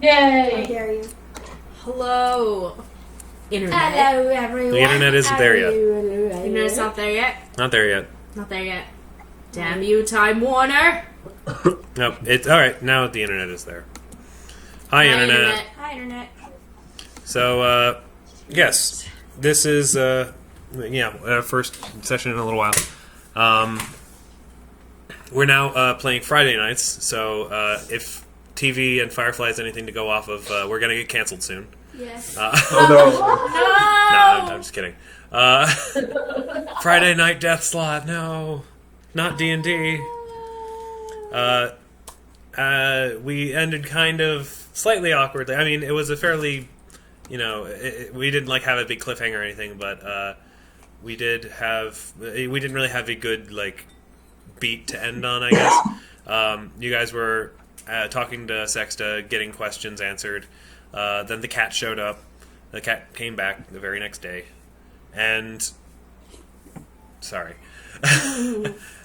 Yay! How dare you? Hello, internet. Hello, everyone. The internet isn't there yet. The internet's not there yet. Not there yet. Not there yet. Damn you, Time Warner. Nope. It's all right. Now the internet is there. Hi, internet. Hi, internet. So, yes, this is first session in a little while. We're now playing Friday nights, so if TV and Firefly has anything to go off of, we're gonna get canceled soon. Yes. Oh no! No, I'm just kidding. Friday night death slot. No, not D&D. We ended kind of slightly awkwardly. I mean, it was a fairly, we didn't have a big cliffhanger or anything, but we didn't really have a good beat to end on, I guess. You guys were talking to Sexta, getting questions answered. Then the cat showed up. The cat came back the very next day, and sorry.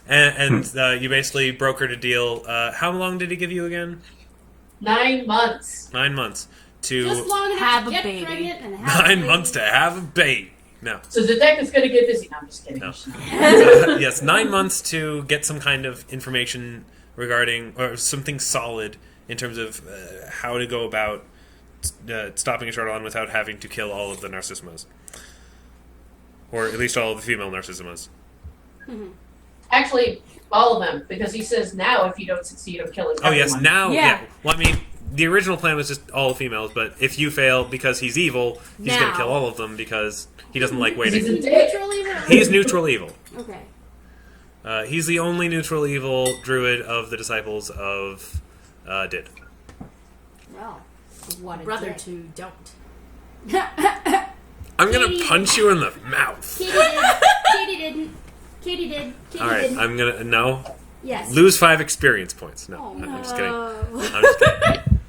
And you basically brokered a deal. How long did he give you again? 9 months. 9 months to Just long enough have to a get baby. pregnant and have a 9 baby. months to have a baby. No. So Dodeka's gonna get busy. No, I'm just kidding. No. Yes, 9 months to get some kind of information regarding, or something solid in terms of how to go about stopping a Shardalon without having to kill all of the Narcissimas. Or at least all of the female Narcissimas. Actually, all of them, because he says now if you don't succeed of killing everyone. Oh, yes, now, Yeah. yeah. Well, I mean, the original plan was just all females, but if you fail because he's evil, he's going to Now. kill all of them because he doesn't like He's waiting. a dick. Neutral evil? He's neutral evil. Okay. He's the only neutral evil druid of the disciples of Did. Well, what a Brother dick. two don't. I'm going to Katie- punch you in the mouth. Katie did. Katie didn't. Katie did. Katie All right, didn't. I'm going to... No. Yes. Lose 5 experience points. No, Oh, I'm just kidding. Oh. I'm just kidding.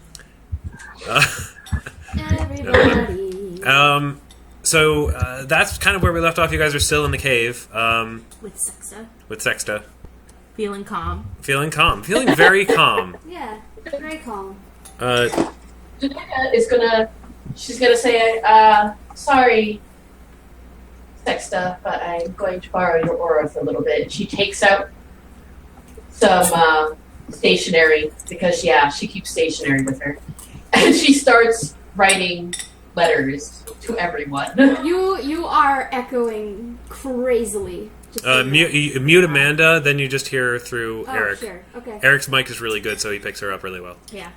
Everybody. So that's kind of where we left off. You guys are still in the cave With Sexta. with Sexta. Feeling calm. Feeling calm. Feeling very calm. Yeah. Very calm. Dodeka is she's gonna say, sorry, Sexta, but I'm going to borrow your aura for a little bit. She takes out some stationery, because, she keeps stationery with her. And she starts writing letters to everyone. You are echoing crazily. Just so you know. mute Amanda, then you just hear her through Oh, Eric. sure. Okay. Eric's mic is really good, so he picks her up really well. Yeah.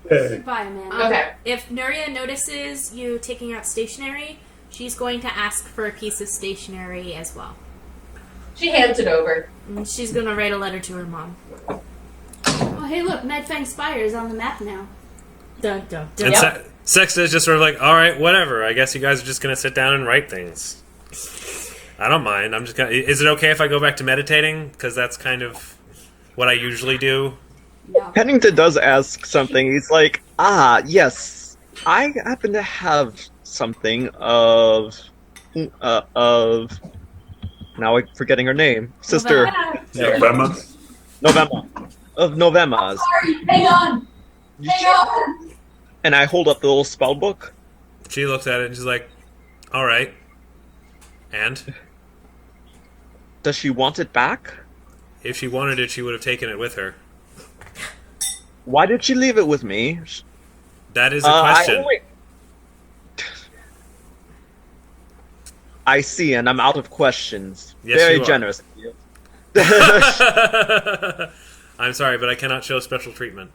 Goodbye, Amanda. Okay. If Nuria notices you taking out stationery, she's going to ask for a piece of stationery as well. She hands it over. And she's going to write a letter to her mom. Oh, hey, look, Medfang Spire is on the map now. Dun, dun, And dun. Yep. Sexta is just sort of like, all right, whatever. I guess you guys are just going to sit down and write things. I don't mind. I'm just gonna... Is it okay if I go back to meditating? Because that's kind of what I usually do. No. Pennington does ask something. He's like, yes, I happen to have something of now I'm forgetting her name. Sister November. Of Novemma's. Sorry, hang on! Hang on! And I hold up the little spell book. She looks at it and she's like, all right. And? Does she want it back? If she wanted it, she would have taken it with her. Why did she leave it with me? That is a question. I see, and I'm out of questions. Yes, Very you are. generous of you. I'm sorry, but I cannot show special treatment.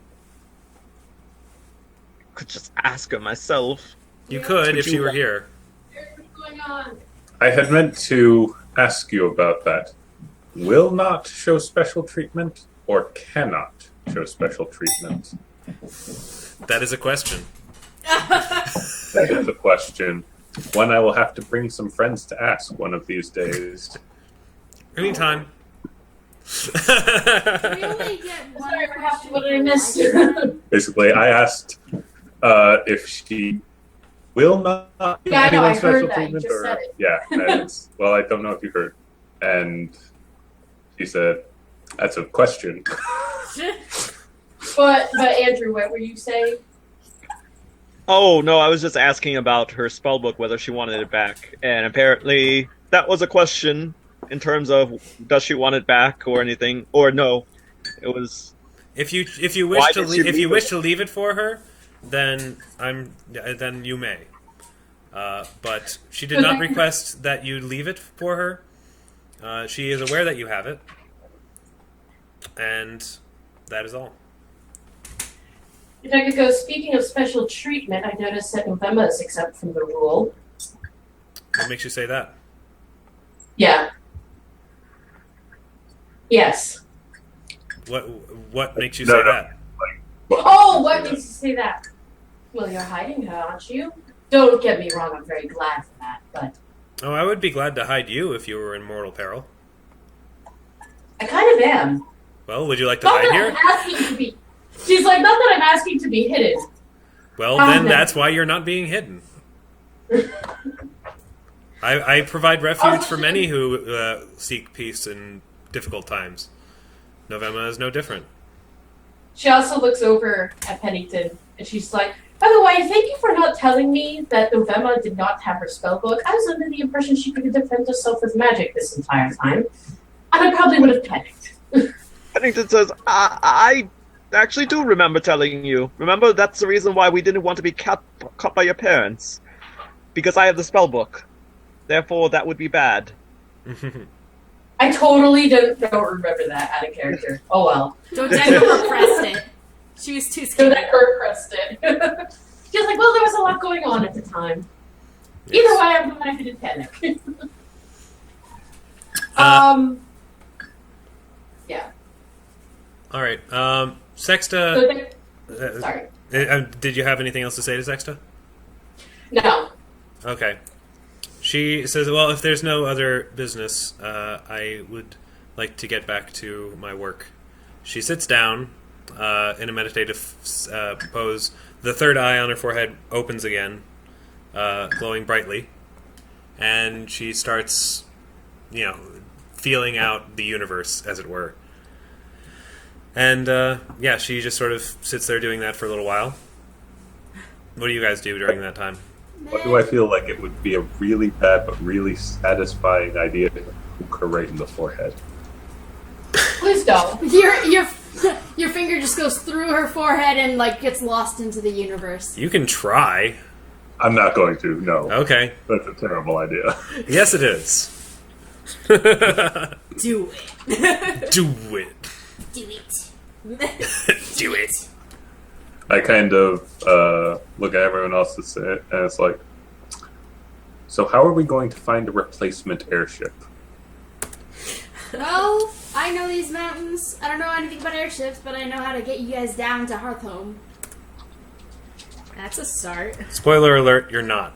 Could just ask her myself. You could Would if she you were want- here. What's going on? I had meant to ask you about that. Will not show special treatment or cannot show special treatment? That is a question. That is a question. One I will have to bring some friends to ask one of these days. Anytime. We only get one Sorry, question what per did I miss? lifetime. Basically, I asked if she will not give Yeah, I know, anyone I heard special that. You treatment, just or said it. yeah, and it's, well, I don't know if you heard. And she said, "That's a question." But Andrew, what were you saying? Oh, no, I was just asking about her spellbook, whether she wanted it back. And apparently that was a question in terms of does she want it back or anything. Or no, it was... If you Why wish to did she if you leave wish it? to leave it for her, then you may. But she did not request that you leave it for her. She is aware that you have it, and that is all. If I could go, speaking of special treatment, I noticed that November is exempt from the rule. What makes you say that? Yeah. Yes. What makes you No, say no. that? Oh, what makes you say that? Well, you're hiding her, aren't you? Don't get me wrong, I'm very glad for that, but Oh, I would be glad to hide you if you were in mortal peril. I kind of am. Well, would you like to Not hide that here? I'm asking to be. She's like, not that I'm asking to be hidden. Well, then no. that's why you're not being hidden. I provide refuge for many who seek peace in difficult times. November is no different. She also looks over at Pennington, and she's like, by the way, thank you for not telling me that November did not have her spellbook. I was under the impression she could defend herself with magic this entire time, and I probably would have panicked. Pennington says, I actually do remember telling you. Remember, that's the reason why we didn't want to be caught by your parents. Because I have the spellbook. Therefore, that would be bad. I totally don't remember that out of character. Oh well. Dodeka repressed it. She was too So scared. that Kurt pressed it. She was like, well, there was a lot going on at the time. Either way, I'm glad I didn't panic. Yeah. All right. Sexta. So sorry. Did you have anything else to say to Sexta? No. Okay. She says, well, if there's no other business, I would like to get back to my work. She sits down in a meditative pose. The third eye on her forehead opens again, glowing brightly. And she starts, feeling out the universe, as it were. And, she just sort of sits there doing that for a little while. What do you guys do during that time? What do I feel like it would be a really bad but really satisfying idea to hook her right in the forehead? Please don't. Your finger just goes through her forehead and gets lost into the universe. You can try. I'm not going to, no. Okay. That's a terrible idea. Yes, it is. Do it. Do it. Do it. Do it. I kind of look at everyone else that's in it, and it's like, so how are we going to find a replacement airship? Well, I know these mountains. I don't know anything about airships, but I know how to get you guys down to Hearthhome. That's a start. Spoiler alert, you're not.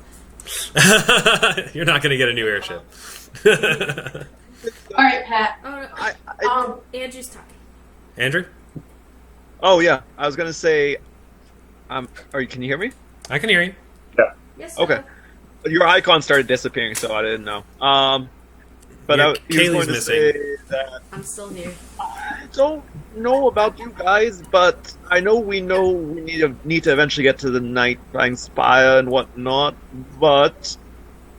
You're not going to get a new airship. All right, Pat. Oh, no. Andrew's talking. Andrew? Oh, yeah. I was going to say... can you hear me? I can hear you. Yes. Okay. Your icon started disappearing, so I didn't know. But Yeah, I was Kaylee's going to missing. say that I'm still here. I don't know about you guys, but I know we need to eventually get to the Nightflying Spire and whatnot, but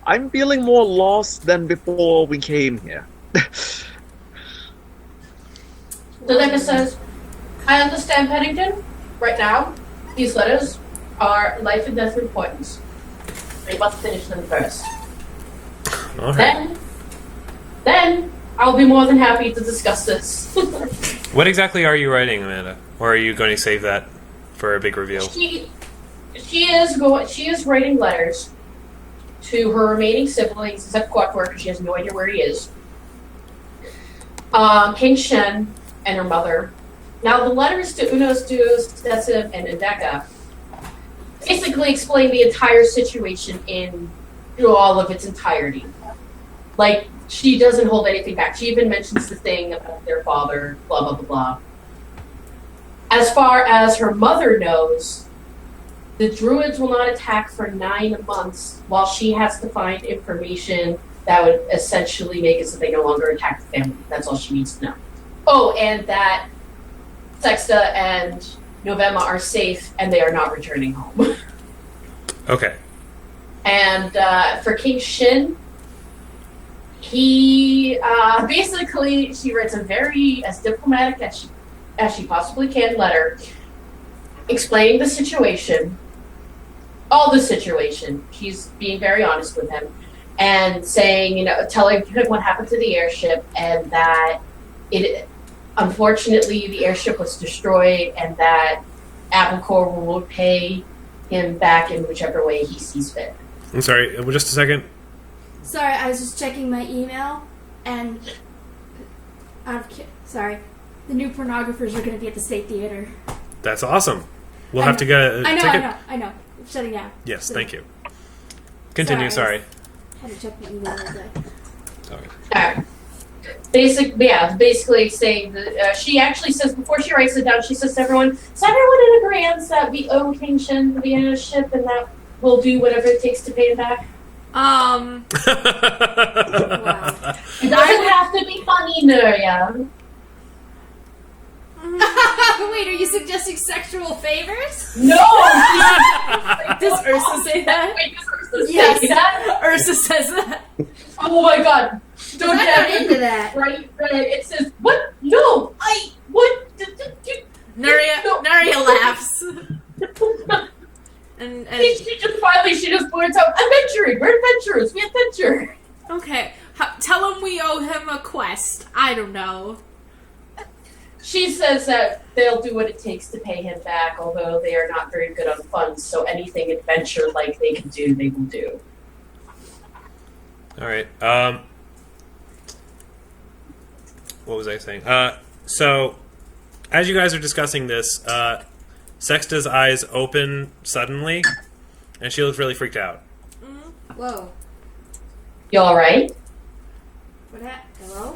I'm feeling more lost than before we came here. Dodeka says, I understand, Pennington. Right now, these letters are life and death importance. We must finish them first. All right. Then I'll be more than happy to discuss this. What exactly are you writing, Amanda? Or are you going to save that for a big reveal? She is writing letters to her remaining siblings, except Quackwork, because she has no idea where he is. King Shen and her mother. Now, the letters to Unos, Duos, Decim, and Dodeka basically explain the entire situation in all of its entirety. She doesn't hold anything back. She even mentions the thing about their father, blah, blah, blah, blah. As far as her mother knows, the druids will not attack for 9 months while she has to find information that would essentially make it so they no longer attack the family. That's all she needs to know. Oh, and that Sexta and November are safe and they are not returning home. Okay. And for King Shin, he basically she writes a very as diplomatic as she possibly can letter, explaining the situation, all the situation. She's being very honest with him, and saying, telling him what happened to the airship, and that it unfortunately the airship was destroyed, and that Applecore will pay him back in whichever way he sees fit. I'm sorry, just a second. Sorry, I was just checking my email, and sorry, the new pornographers are going to be at the State Theater. That's awesome. We'll have to get a ticket. I know. I'm shutting down. Yes, thank you. Continue, sorry. I had to check my email all day. Sorry. Basically saying that she actually says, before she writes it down, she says to everyone, is everyone in agreement that we owe King Shin the airship and that we'll do whatever it takes to pay him back? Wow. It doesn't have to be funny, Nuria. Wait, are you suggesting sexual favors? No! Does Ursa say that? Wait, does Ursa say Yes. that? Ursa says that. Oh my god. I'm not into that. Right, it says, what? No! What? Nuria laughs. And She just points out, adventuring! We're adventurers! We adventure! okay, tell him we owe him a quest. I don't know. She says that they'll do what it takes to pay him back, although they are not very good on funds, so anything adventure-like they can do, they will do. Alright, what was I saying? So, as you guys are discussing this, Sexta's eyes open suddenly, and she looks really freaked out. Whoa. You alright? What happened? Hello?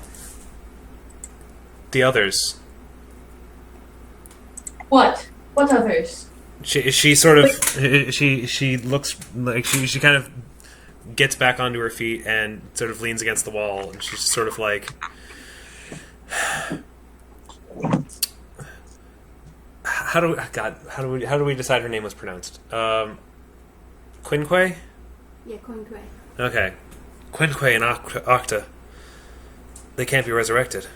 The others. What? What others? She sort of she looks like she kind of gets back onto her feet and sort of leans against the wall, and she's sort of like, how do we decide her name was pronounced? Quinque? Yeah, Quinque. Okay, Quinque and Octa. They can't be resurrected.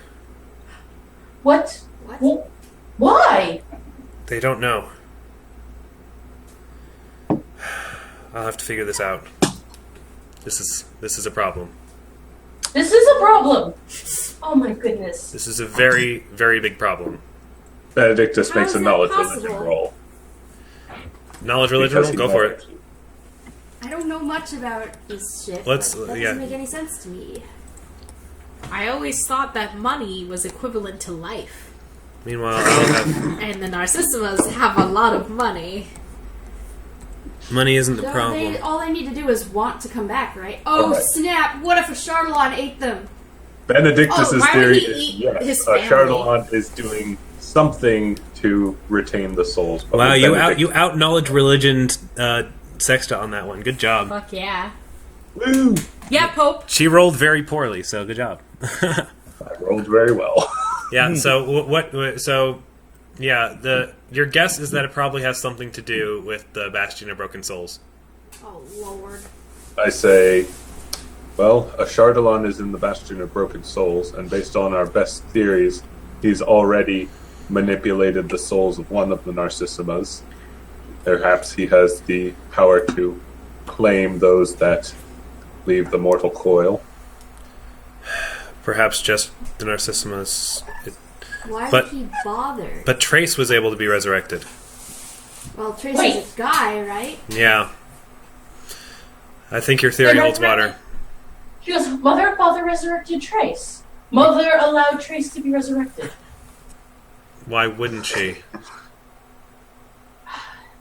What? What? Why? They don't know. I'll have to figure this out. This is a problem. This is a problem! Oh my goodness. This is a very, very big problem. Benedictus How makes is a that knowledge possible? religion roll. Knowledge religion Because roll? he Go for knows. it. I don't know much about this shit. Let's- but that yeah. doesn't make any sense to me. I always thought that money was equivalent to life. Meanwhile, I'll have... And the Narcissimas have a lot of money. Money isn't the Don't problem. all they need to do is want to come back, right? Oh, Alright. snap! What if a Charlatan ate them? Benedictus's Oh, why would theory he is eat yes, his a family? Charlatan is doing something to retain the souls. But Wow, with you out knowledge religion Sexta on that one. Good job. Fuck yeah. Woo! Yeah, Pope. She rolled very poorly, so good job. I rolled very well. Yeah. So what? So yeah, your guess is that it probably has something to do with the Bastion of Broken Souls. Oh, Lord. I say, well, a Charlatan is in the Bastion of Broken Souls, and based on our best theories, he's already manipulated the souls of one of the Narcissimas. Perhaps he has the power to claim those that leave the mortal coil. Perhaps just the Narcissimas. Why But- would he bother? But Trace was able to be resurrected. Well, Tracy's Wait. a guy, right? Yeah. I think your theory They're holds water. resurrected. She goes, Mother and Father resurrected Trace. Mother allowed Trace to be resurrected. Why wouldn't she?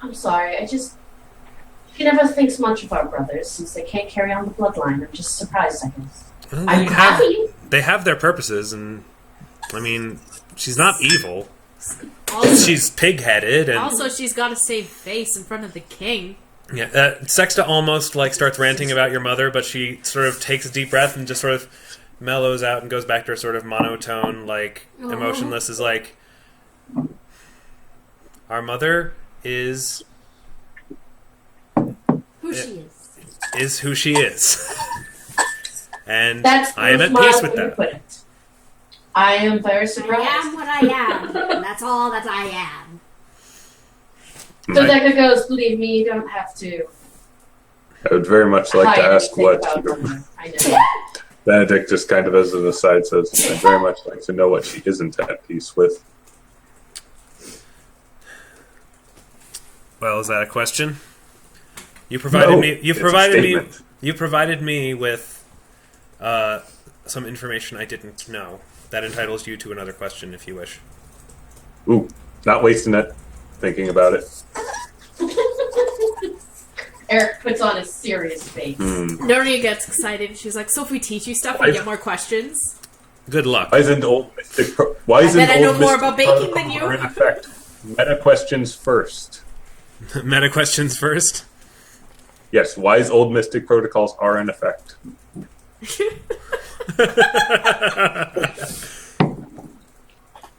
I'm sorry, she never thinks much of our brothers since they can't carry on the bloodline. I'm just surprised, I guess. Well, I'm happy. they have their purposes, and I mean, she's not evil. Also, She's pig-headed, and also, she's got to save face in front of the king. yeah. Sexta almost like starts ranting about your mother, but she sort of takes a deep breath and just sort of mellows out and goes back to her sort of monotone, like Aw. emotionless. Is like, our mother is Who she is. who she is. And That's I am at the peace with way you that. put it. I am very I surprised. am what I am. That's all that I am. So Dodeka goes, believe me, you don't have to I would very much like to hide ask anything what about her. I know. Benedict, just kind of as an aside, says, I'd very much like to know what she isn't at peace with. Well, is that a question? You provided me. You it's a provided me. statement. You provided me with some information I didn't know. That entitles you to another question, if you wish. Ooh, not wasting it, thinking about it. Eric puts on a serious face. Nuria gets excited. She's like, so if we teach you stuff, we get more questions. Good luck. Why isn't old Mystic why isn't bet I know old more Mystic about baking than Protocol you. are in effect? Meta questions first. Meta questions first. Yes, wise old Mystic protocols are in effect.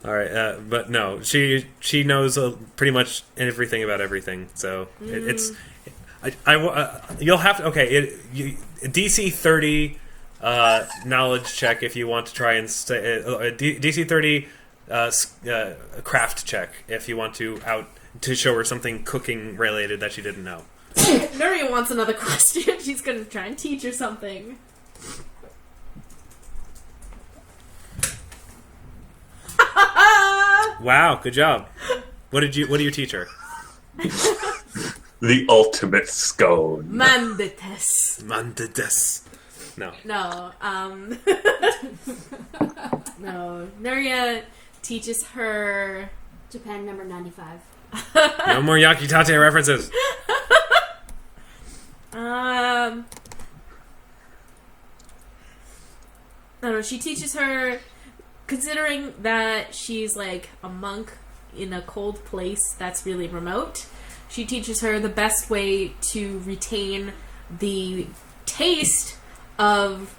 All right, but no, she knows pretty much everything about everything. So it's you'll have to DC 30 knowledge check if you want to try and DC 30 craft check if you want to show her something cooking related that she didn't know. Nuria wants another question. She's going to try and teach her something. Wow, good job. What do you teach her? The ultimate scone. Manditus. Manditus. No. No, no. Nuria teaches her... Japan number 95. No more Yakitate references. I don't know, she teaches her, considering that she's like a monk in a cold place that's really remote, she teaches her the best way to retain the taste of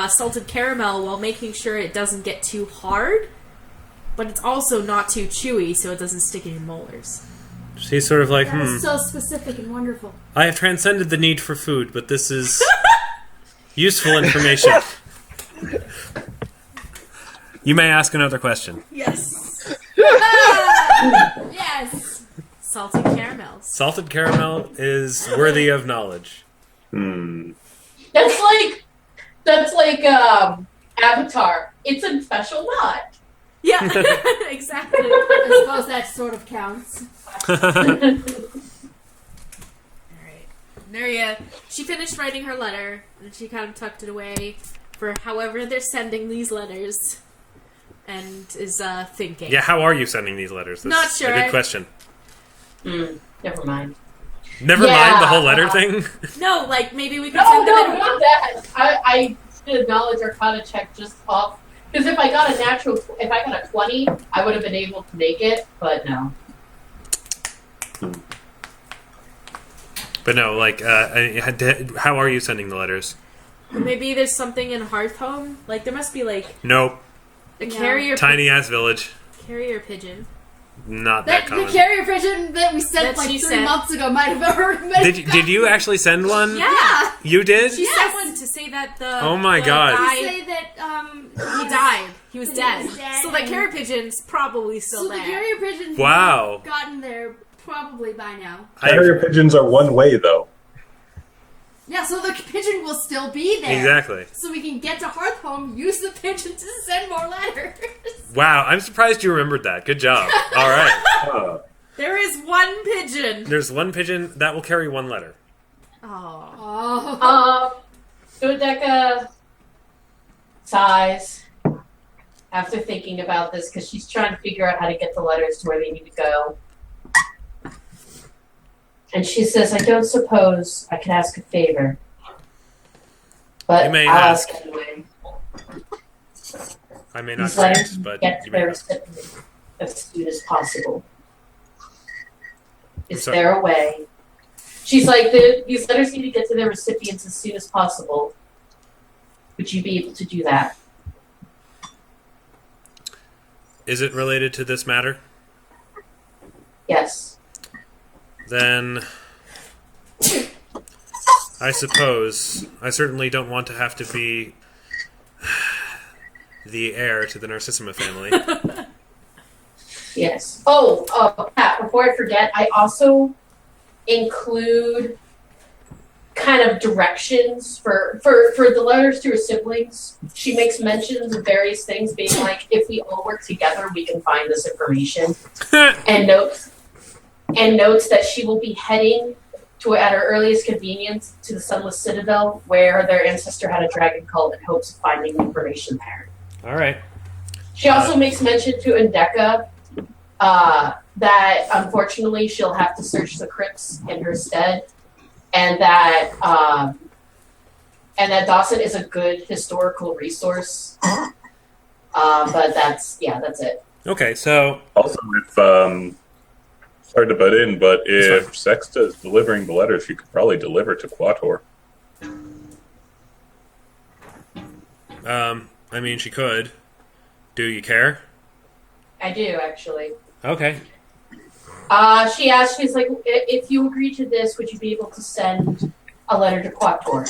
salted caramel while making sure it doesn't get too hard, but it's also not too chewy so it doesn't stick in your molars. She's sort of like, That was so specific and wonderful. I have transcended the need for food, but this is useful information. You may ask another question. Yes. Yes! Salted caramels. Salted caramel is worthy of knowledge. That's like Avatar. It's a special knot. Yeah, exactly. I suppose that sort of counts. Alright. Nuria, she finished writing her letter, and she kind of tucked it away for however they're sending these letters, and is thinking. Yeah, how are you sending these letters? That's Not sure. a good question. Never mind. Never mind the whole letter thing? No, like, maybe we could No, send them no, in... not that. I did a knowledge arcana check just off. Because if I got a 20, I would have been able to make it, but no. But no, like, how are you sending the letters? Maybe there's something in Hearthhome? Like, there must be, like, Nope. a No. carrier Tiny-ass village. carrier pigeon. Not that The common. carrier pigeon that we sent That she like 3 sent. months ago might have already been. Did you actually send one? Yeah! You did? She sent one to say that the... Oh my the God. guy- Say that he died. He was He dead. was dead So the and- carrier pigeon's probably still So there. the carrier pigeons Wow. have gotten there probably by now. Carrier pigeons are one way, though. Yeah, so the pigeon will still be there. Exactly. So we can get to Hearthhome, use the pigeon to send more letters. Wow, I'm surprised you remembered that. Good job. All right. There is one pigeon. There's one pigeon that will carry one letter. Oh. Oh. Dodeka sighs after thinking about this because she's trying to figure out how to get the letters to where they need to go. And she says, I don't suppose I can ask a favor. But You may I'll ask. ask anyway. I may not These letters grant, but get to you may their ask. recipient as soon as possible. Is sorry. there a way? She's like, these letters need to get to their recipients as soon as possible. Would you be able to do that? Is it related to this matter? Yes. Then I suppose. I certainly don't want to have to be the heir to the Narcissima family. Yes. Pat, before I forget, I also include kind of directions for the letters to her siblings. She makes mentions of various things being like, if we all work together, we can find this information. and notes that she will be heading to, at her earliest convenience, to the Sunless Citadel, where their ancestor had a dragon cult in hopes of finding information there. All right. She also makes mention to Dodeka that unfortunately she'll have to search the crypts in her stead, and that Dawson is a good historical resource. But that's it. Okay, so Also, if sorry to butt in, but if Sexta is delivering the letters, she could probably deliver to Quator. I mean, she could. Do you care? I do, actually. Okay. She asked, she's like, if you agree to this, would you be able to send a letter to Quator?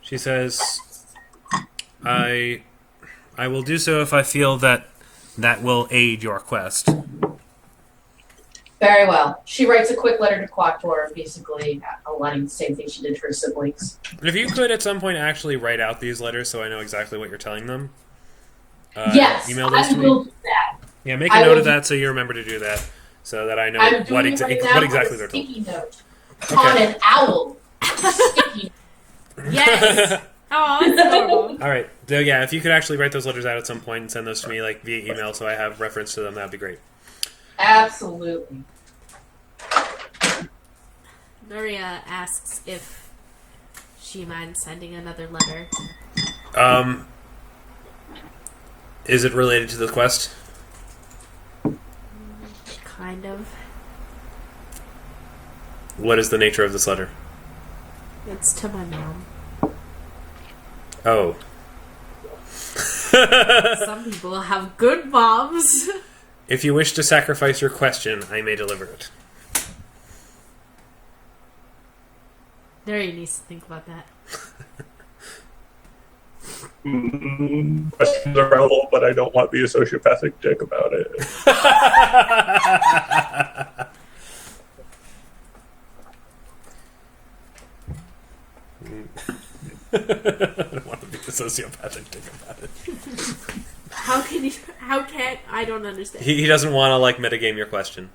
She says, I will do so if I feel that will aid your quest. Very well. She writes a quick letter to Quator, basically outlining the same thing she did for her siblings. If you could at some point actually write out these letters so I know exactly what you're telling them. Yes, email those I to me. will do that. Yeah, make a note of that so you remember to do that, so that I know I'm what doing exactly right now they're on a told. sticky note. Okay. On an owl. Sticky. Yes. Oh, that's adorable. All right. So yeah, if you could actually write those letters out at some point and send those to me like via email, so I have reference to them, that'd be great. Absolutely. Nuria asks if she minds sending another letter. Is it related to the quest? Kind of. What is the nature of this letter? It's to my mom. Oh. Some people have good moms. If you wish to sacrifice your question, I may deliver it. Nuria needs to think about that. Questions are relevant, but I don't want to be a sociopathic dick about it. I don't want to be a sociopathic dick about it. How can I don't understand. He doesn't want to like metagame your question.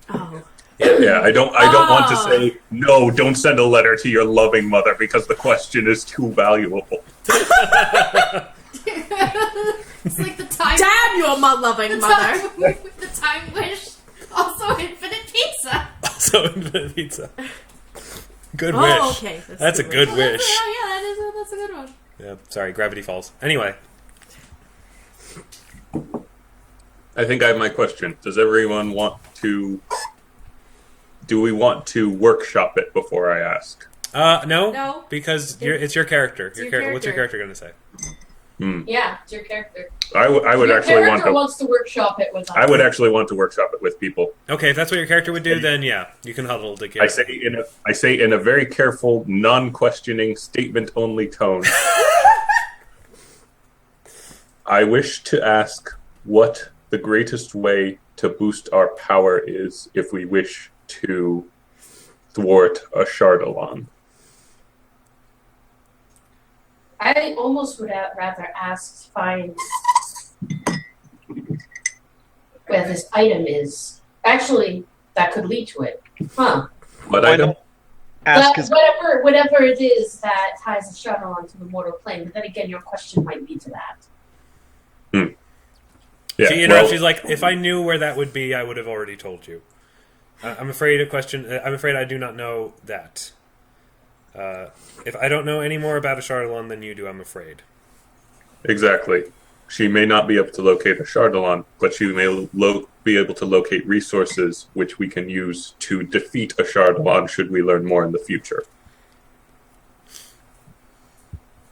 Oh. Yeah, I don't want to say no. Don't send a letter to your loving mother because the question is too valuable. It's like the time. Damn you, my loving mother. The time wish. Also, infinite pizza. Also, infinite pizza. Good Oh, wish. okay. That's a good wish. Oh, yeah, that's a good one. Yeah, sorry, Gravity Falls. Anyway. I think I have my question. Does everyone want to... Do we want to workshop it before I ask? No. No. Because it's your character. It's your What's your character. character going to say? Yeah, it's your character. I would Your actually want character to... wants to workshop it with us. I would actually want to workshop it with people. Okay, if that's what your character would do, then yeah, you can huddle together. I say in a very careful, non-questioning, statement-only tone. I wish to ask what the greatest way to boost our power is if we wish to thwart a Shardalon. I almost would rather ask to find where this item is. Actually, that could lead to it. Huh. But Why I don't... not ask his Whatever it is that ties a shuttle onto the mortal plane. But then again, your question might lead to that. Yeah, She's like, if I knew where that would be, I would have already told you. I'm afraid I do not know that. If I don't know any more about a Shardalon than you do, I'm afraid. exactly. She may not be able to locate a Shardalon, but she may be able to locate resources which we can use to defeat a Shardalon should we learn more in the future.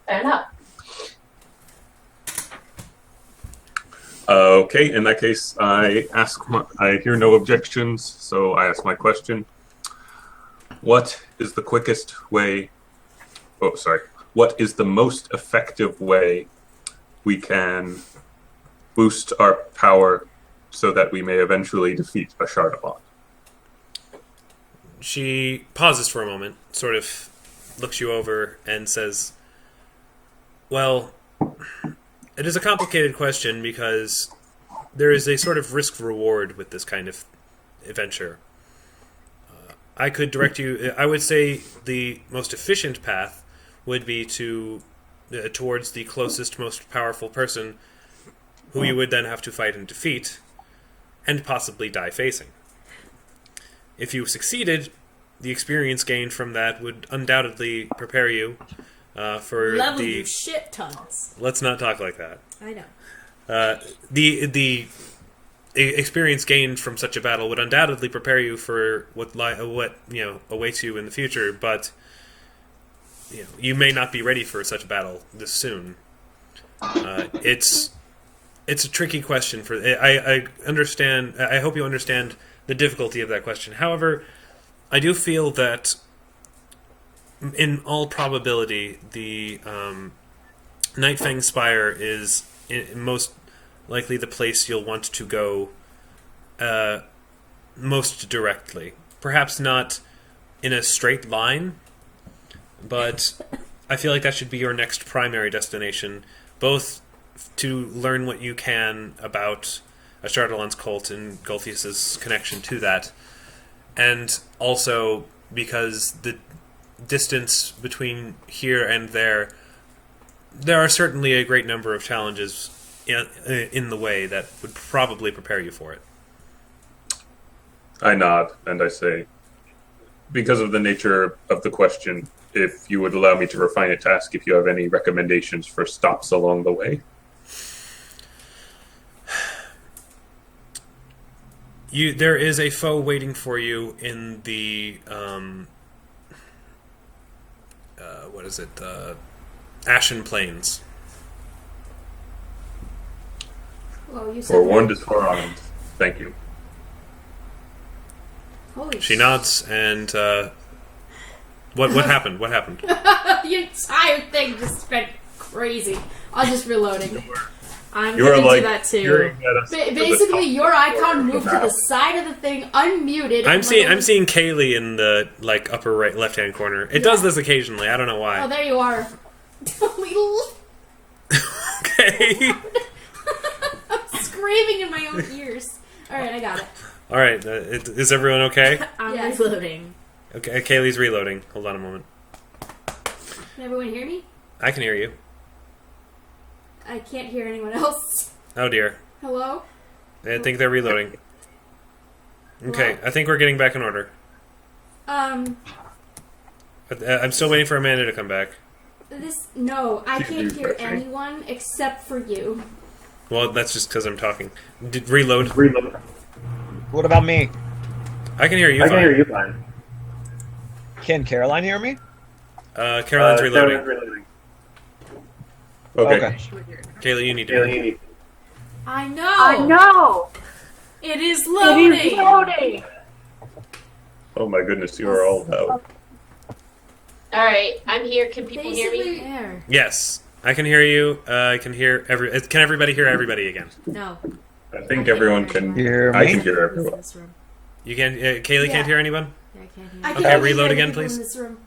Fair enough. Okay, in that case, I hear no objections, so I ask my question. What is the quickest way? Oh, sorry. What is the most effective way we can boost our power so that we may eventually defeat a Shardalon? She pauses for a moment, sort of looks you over, and says, well, it is a complicated question because there is a sort of risk-reward with this kind of adventure. I could direct you... I would say the most efficient path would be towards the closest, most powerful person who you would then have to fight and defeat, and possibly die facing. If you succeeded, the experience gained from that would undoubtedly prepare you for Level the... you shit tons. Let's not talk like that. I know. The experience gained from such a battle would undoubtedly prepare you for what awaits you in the future, but you may not be ready for such a battle this soon. It's a tricky question. I understand. I hope you understand the difficulty of that question. However, I do feel that, in all probability, the Nightfang Spire is most likely the place you'll want to go most directly. Perhaps not in a straight line, but I feel like that should be your next primary destination, both to learn what you can about Ashardalon's cult and Gulthius's connection to that, and also because the distance between here and there are certainly a great number of challenges in the way that would probably prepare you for it. I nod and I say, because of the nature of the question, if you would allow me to refine a task, if you have any recommendations for stops along the way. There is a foe waiting for you in the Ashen Plains. Whoa, you said Forewarned is forearmed. Thank you. Holy She nods, and what happened? What happened? The entire thing just went crazy. I was just reloading. I'm You were going to like do that too. peering at us over the Basically, top your icon of the moved to map. the side of the thing, unmuted. I'm and seeing Kaylie in the upper right left hand corner. It does this occasionally. I don't know why. Oh, there you are. Okay. I'm screaming in my own ears. Alright, I got it. All right. Is everyone okay? I'm Yes. reloading. Okay. Kaylee's reloading. Hold on a moment. Can everyone hear me? I can hear you. I can't hear anyone else. Oh dear. Hello? I think they're reloading. Okay. What? I think we're getting back in order. I'm still waiting for Amanda to come back. No, I You can't do hear that, right? anyone except for you. Well, that's just because I'm talking. Reload. What about me? I can hear you. I fine. can hear you fine. Can Caroline hear me? Caroline's reloading. Okay. Kaylee, you need to. Kaylie, you need- I know. I know! It is It loading. is loading! Oh my goodness, you are all out. Alright, I'm here. Can people hear me? Basically, There. Yes, I can hear you. I can hear Can everybody hear everybody again? No. I think everyone can. Hear I me? can hear It's everyone. this room. You can. Kaylee Yeah. can't hear anyone. Yeah, I can't hear I you. can Okay, only reload hear again, people please. in this room.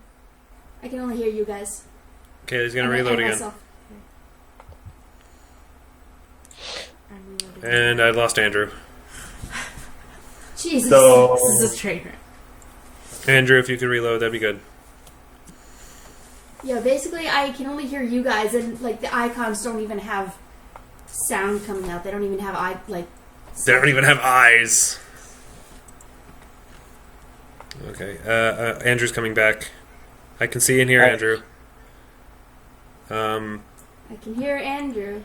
I can only hear you guys. Kaylee's gonna And reload again. myself. I'm reloading. And I lost Andrew. Jesus. So, This is a train wreck. Andrew, if you could reload, that'd be good. Yeah, basically, I can only hear you guys, and the icons don't even have sound coming out. They don't even have They don't even have eyes. Okay, Andrew's coming back. I can see and hear Andrew. I can hear Andrew.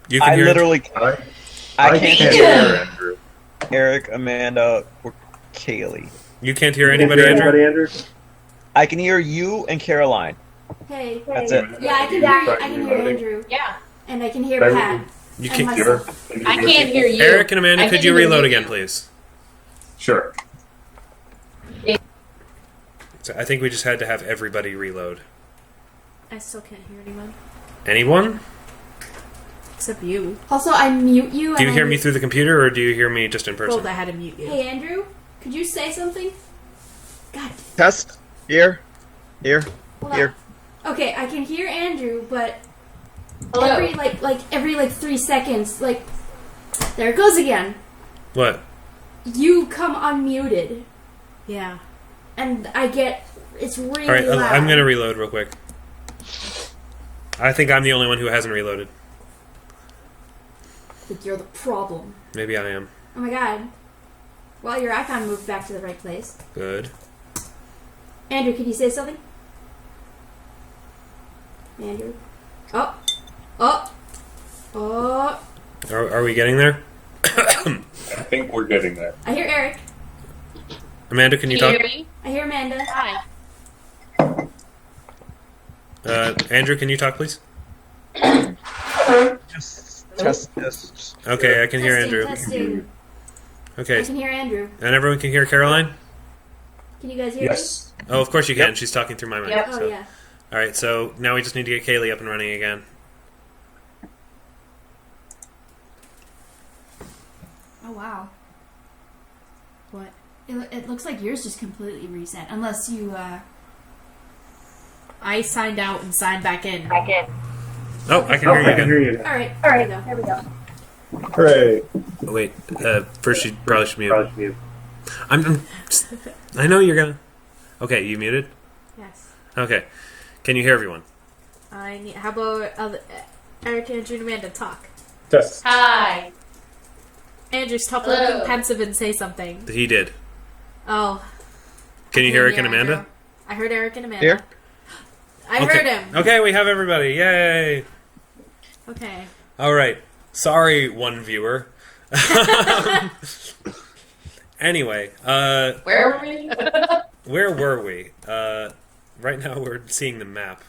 You can I hear. literally I can't can't hear hear Andrew. Eric, Amanda, or Kaylee. You can't hear anybody, Can you hear Andrew. Andrew? I can hear you and Caroline. Hey. That's it. Yeah, I can hear. I can hear Andrew, Yeah. and I can hear Very Pat. You And can. myself. I can't hear you. Eric and Amanda, I could can you hear reload you. again, please? Sure. So I think we just had to have everybody reload. I still can't hear anyone. Anyone? Except you. Also, I mute you. Do you hear me through the computer, or do you hear me just in person? Well, I had to mute you. Hey, Andrew, could you say something? God. Test. Here. Here. Hold Here. on. Okay, I can hear Andrew, but Hello. every 3 seconds, there it goes again. What? You come unmuted, Yeah. and it's really All right, loud. I'm gonna reload real quick. I think I'm the only one who hasn't reloaded. I think you're the problem. Maybe I am. Oh my god. Well, your icon moved back to the right place. Good. Andrew, can you say something? Andrew? Oh. Are we getting there? I think we're getting there. I hear Eric. Amanda, can you Can you talk? hear me? I hear Amanda. Hi. Andrew, can you talk, please? Test. Okay, I can hear Testing, Andrew. Testing. Okay, I can hear Andrew. and everyone can hear Caroline? Can you guys hear Yes. Oh, of course you can. She's talking through my mic. Yep. me? So. Oh, yeah. All right, so now we just need to get Kaylie up and running again. Oh, wow. What? It looks like yours just completely reset. Unless you, I signed out and signed back in. Oh, I can hear you again. Alright, there we go. Hooray. Wait, first you probably should mute. I know you're gonna. Okay, you muted? Yes. Okay. Can you hear everyone? How about Eric, Andrew, and Amanda talk? Test. Hi. Andrew, stop Hello. looking pensive and say something. He did. Oh. Can you I hear Eric can't and Andrew. Amanda? I heard Eric and Amanda. Here? I Okay. heard him. Okay, we have everybody. Yay! Okay. All right. Sorry, one viewer. Anyway, Where were we? where were we? Right now we're seeing the map.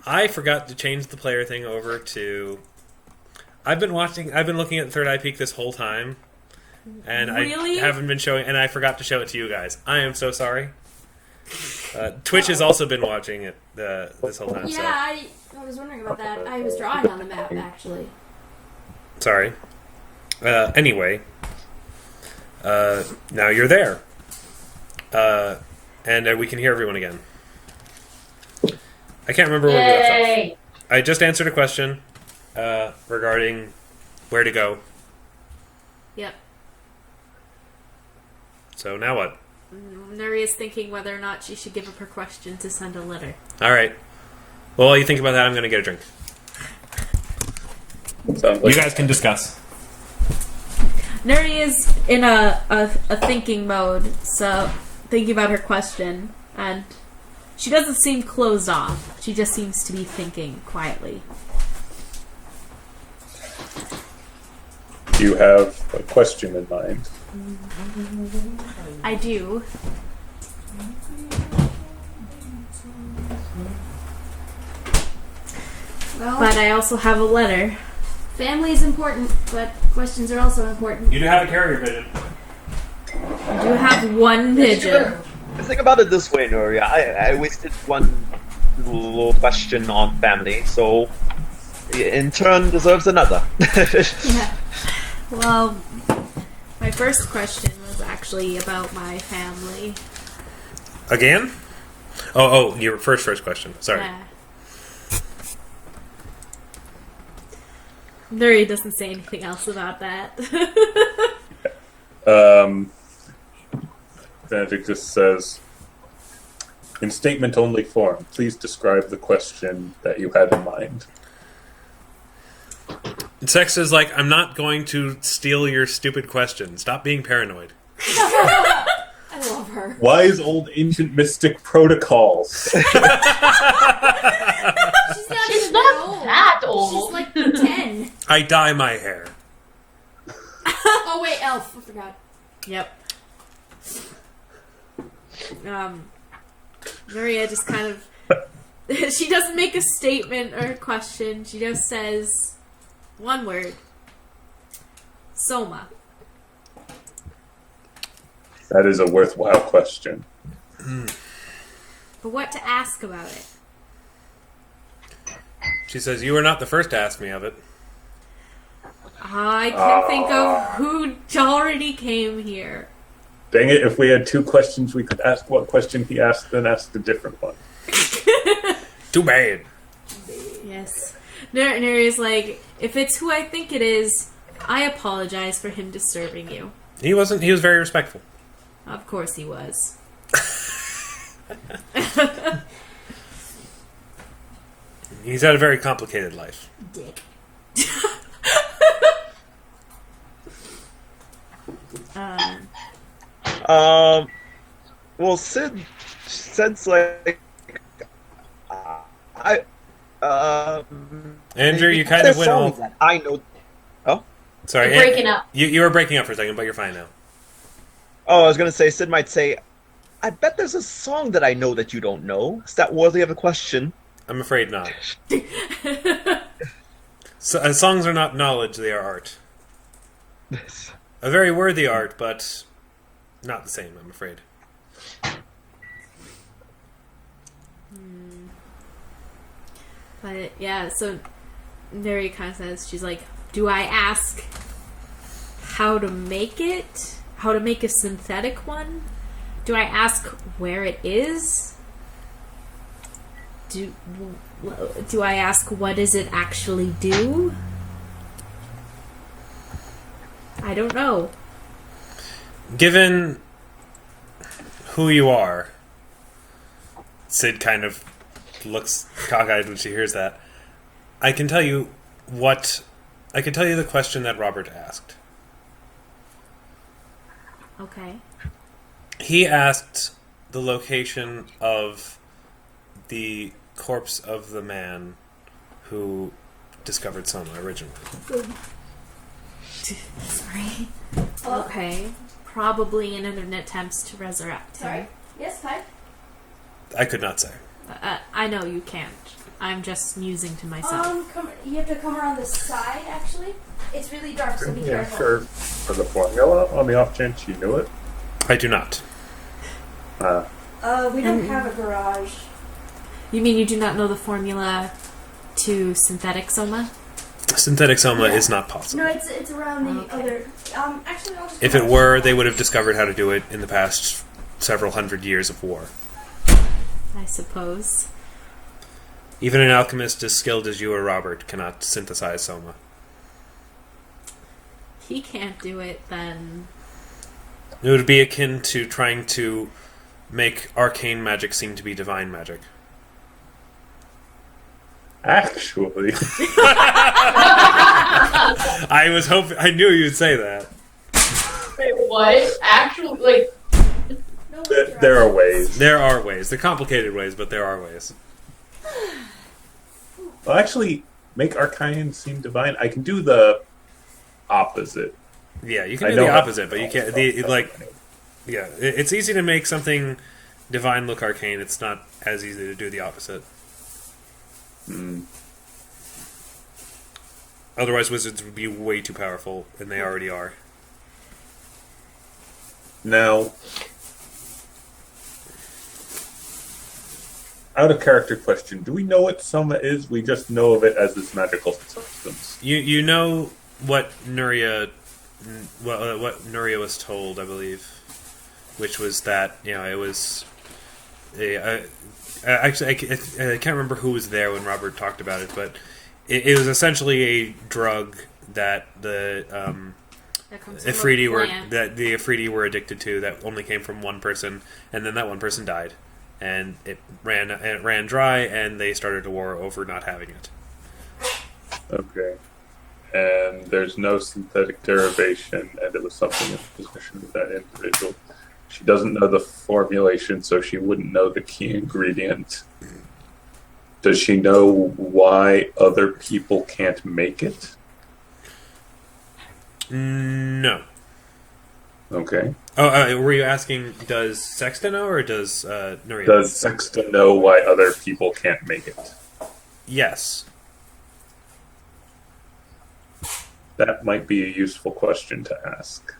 I forgot to change the player thing over to. I've been looking at Third Eye Peak this whole time, and Really? I haven't been showing, and I forgot to show it to you guys. I am so sorry. Twitch has also been watching it this whole time. Yeah, I was wondering about that. I was drawing on the map, actually. So sorry. Anyway, now you're there, and we can hear everyone again. I can't remember where we left off. Yay. I just answered a question regarding where to go. Yep. So now what? Nuria's thinking whether or not she should give up her question to send a letter. All right. Well, while you think about that, I'm going to get a drink. Sounds like You guys can discuss. Nuria's in a thinking mode, so thinking about her question, and she doesn't seem closed off. She just seems to be thinking quietly. you have a question in mind. I do. Well, But I also have a letter. family is important, but questions are also important. You do have a carrier pigeon. I do have one pigeon. Think about it this way, Nuria. I wasted one little question on family, so in turn deserves another. Yeah. Well, my first question was actually about my family. Again? Oh, your first question. Sorry. Yeah. Nuria doesn't say anything else about that. Benedictus says, in statement-only form, please describe the question that you had in mind. Sexta's like, I'm not going to steal your stupid question. Stop being paranoid. I love her. Wise old ancient mystic protocols. She's not She's even not old. that She's old. like 10. I dye my hair. Oh wait, elf. I forgot. Yep. Nuria just kind of... she doesn't make a statement or a question. She just says one word. Soma. That is a worthwhile question. But what to ask about it? She says, "You were not the first to ask me of it." I can think of who already came here. Dang it, if we had two questions, we could ask what question he asked, then ask a different one. Too bad. Yes. Nuria's like, if it's who I think it is, I apologize for him disturbing you. He wasn't. He was very respectful. Of course he was. He's had a very complicated life. Dick. Well, since like, Andrew, you kind there's of went songs all. that I know. Oh, Sorry, You're breaking up. You were breaking up for a second, but you're fine now. I was gonna say Sid might say, I bet there's a song that I know that you don't know. Is that worthy of a question? I'm afraid not. Songs are not knowledge; they are art. A very worthy art, but not the same, I'm afraid. But yeah, so Nuria kind of says, she's like, do I ask how to make it? How to make a synthetic one? Do I ask where it is? Do I ask what does it actually do? I don't know. Given who you are, Sid kind of looks cockeyed when she hears that. I can tell you the question that Robert asked. Okay. He asked the location of the corpse of the man who discovered Soma originally. Sorry. Okay. Probably in an attempt to resurrect him. Sorry. Yes, hi. I could not say. I know you can't. I'm just musing to myself. You have to come around the side, actually. It's really dark, so be Yeah, careful. sure. For the formula, on the off chance you knew it. I do not. We don't have a garage. You mean you do not know the formula to synthetic Soma? Synthetic Soma is not possible. No, it's around the other. Actually, I'll just. If it were, they would have discovered how to do it in the past several hundred years of war. I suppose. Even an alchemist as skilled as you or Robert cannot synthesize Soma. He can't do it, then. It would be akin to trying to make arcane magic seem to be divine magic. Actually, I knew you'd say that. Wait, what? Actually, like, there are ways. There are ways. They're complicated ways, but there are ways. Well, actually, make arcane seem divine. I can do the opposite. Yeah, you can I do know the how- opposite, but you can't. It's easy to make something divine look arcane. It's not as easy to do the opposite. Otherwise, wizards would be way too powerful, and they already are. Now, out of character question, do we know what Soma is? We just know of it as this magical substance. You know what Nuria was told, I believe, which was that it was actually I can't remember who was there when Robert talked about it, but it was essentially a drug that the That comes from a Ifriti plant. the Ifriti were addicted to, that only came from one person, and then that one person died, and it ran dry, and they started a war over not having it. Okay. And there's no synthetic derivation, and it was something in the possession of that individual. She doesn't know the formulation, so she wouldn't know the key ingredient. Does she know why other people can't make it? No. Okay. Oh, were you asking, does Sexta know, or does Nuria? Does Sexta know why other people can't make it? Yes. That might be a useful question to ask.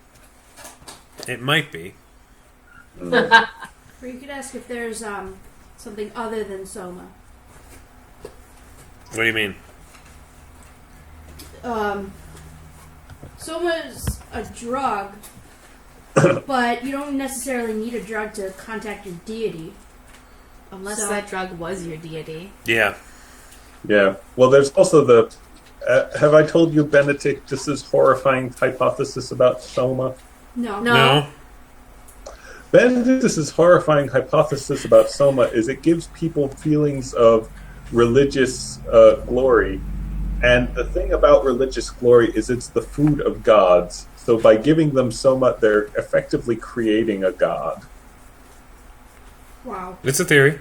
It might be. Or you could ask if there's something other than Soma. What do you mean? Soma's a drug, but you don't necessarily need a drug to contact your deity. Unless So- that drug was your deity. Yeah. Yeah. Well, there's also the. Have I told you Benedictus's horrifying hypothesis about Soma? No. No. Benedictus's horrifying hypothesis about Soma is it gives people feelings of religious glory. And the thing about religious glory is it's the food of gods. So by giving them Soma, they're effectively creating a god. Wow. It's a theory.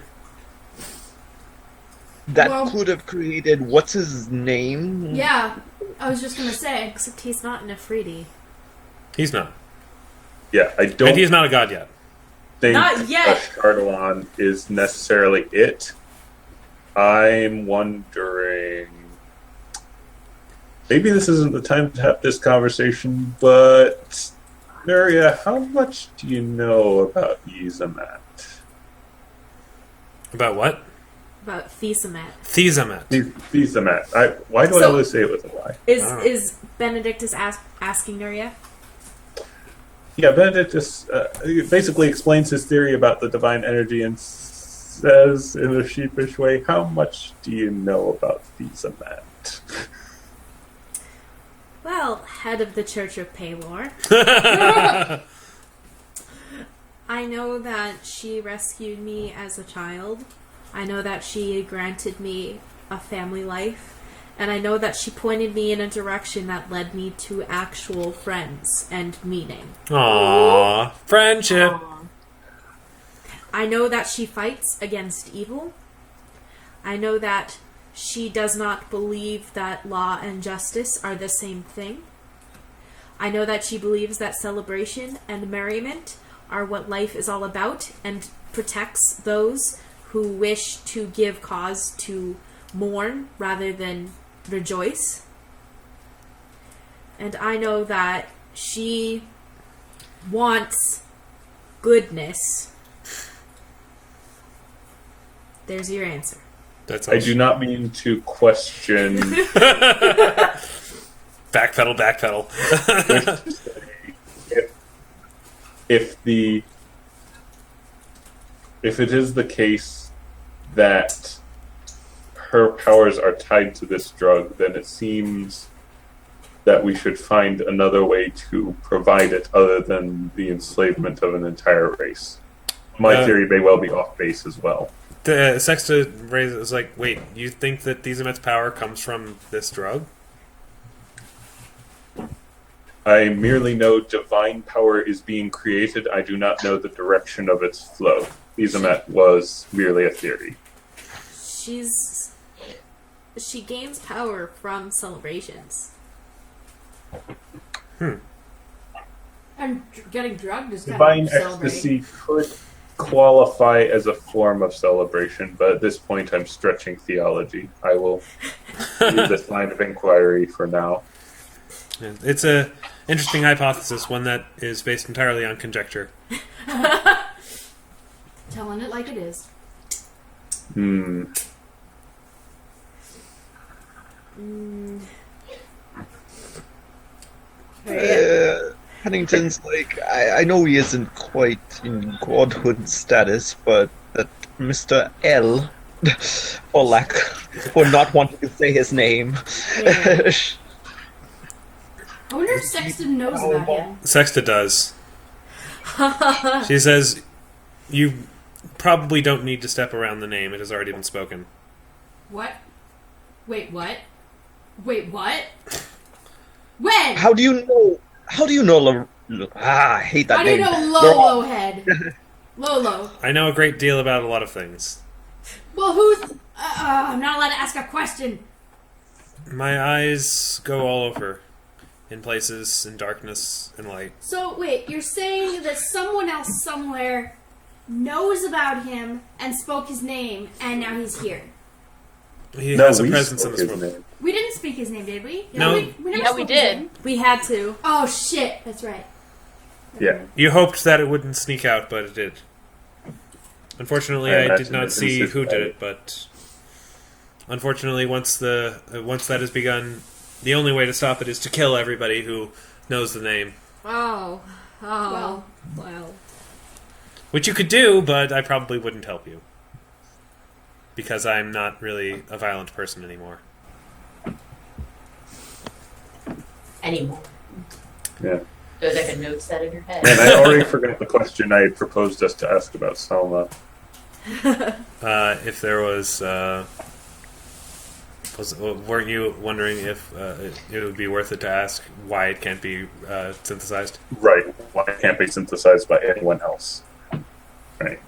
That Well- could have created what's his name? Yeah, I was just gonna say. Except he's not an Afridi. He's not. Yeah, I don't And he's not a god yet. think Not yet. a Chardalon is necessarily it. I'm wondering. Maybe this isn't the time to have this conversation, but Nuria, how much do you know about Yzamat? About what? About Thesamet. Thesamet. Yzamat. Why do I So- always say it with a Y? Is Benedictus asking Nuria? Yeah, Benedictus basically explains his theory about the divine energy and says in a sheepish way, how much do you know about Yzamat? Well, head of the Church of Paylor. I know that she rescued me as a child. I know that she granted me a family life. And I know that she pointed me in a direction that led me to actual friends and meaning. Aww. Friendship. I know that she fights against evil. I know that she does not believe that law and justice are the same thing. I know that she believes that celebration and merriment are what life is all about and protects those who wish to give cause to mourn rather than rejoice. And I know that she wants goodness. There's your answer. That's all. I do not mean to question Backpedal. if it is the case that her powers are tied to this drug, then it seems that we should find another way to provide it other than the enslavement of an entire race. My theory may well be off base as well. The Sexta raises like, wait, you think that Thesamet's power comes from this drug? I merely know divine power is being created. I do not know the direction of its flow. Yzamat was merely a theory. She gains power from celebrations. And getting drugged is kind Divine of celebrating. ecstasy could qualify as a form of celebration, but at this point I'm stretching theology. I will leave this line of inquiry for now. Yeah, it's a interesting hypothesis, one that is based entirely on conjecture. Telling it like it is. Pennington's like, I know he isn't quite in godhood status, but that Mr. L, for not wanting to say his name. Yeah. I wonder if Sexton knows about him. Sexta does. She says, you probably don't need to step around the name. It has already been spoken. What? Wait, what? Wait, what? When? How do you know? I hate that How do you name. know Lolo head? Lolo. I know a great deal about a lot of things. Well, who's... I'm not allowed to ask a question. My eyes go all over. In places, in darkness, in light. So, wait, you're saying that someone else somewhere knows about him and spoke his name, and now he's here. He No, has a we presence in spoke this his world. name. We didn't speak his name, did we? No. We never Yeah, we spoke his did. name. We had to. Oh, shit. That's right. Yeah. You hoped that it wouldn't sneak out, but it did. Unfortunately, I did imagine not it see insisted who did that it, but unfortunately, once that has begun, the only way to stop it is to kill everybody who knows the name. Oh. Well. Well. Which you could do, but I probably wouldn't help you. Because I'm not really a violent person anymore. Anymore. Yeah. Dodeka notes that in her head. And I already forgot the question I had proposed us to ask about Selma. If there was, weren't you wondering if it would be worth it to ask why it can't be synthesized? Right. Why it can't be synthesized by anyone else. Right.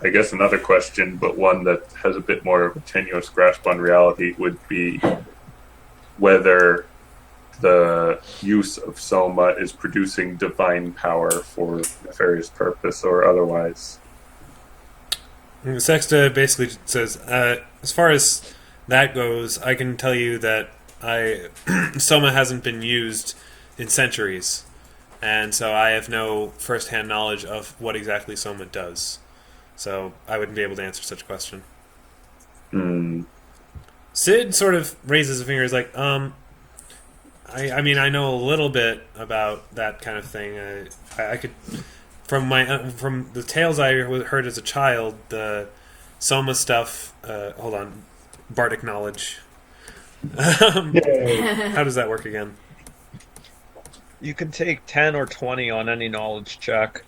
I guess another question, but one that has a bit more of a tenuous grasp on reality, would be whether the use of Soma is producing divine power for nefarious purpose or otherwise. Sexta basically says, as far as that goes, I can tell you that Soma hasn't been used in centuries, and so I have no first-hand knowledge of what exactly Soma does. So I wouldn't be able to answer such a question. Sid sort of raises a finger. He's like, I mean, I know a little bit about that kind of thing. I could, from the tales I heard as a child, the Soma stuff. Hold on, bardic knowledge. How does that work again? You can take 10 or 20 on any knowledge check.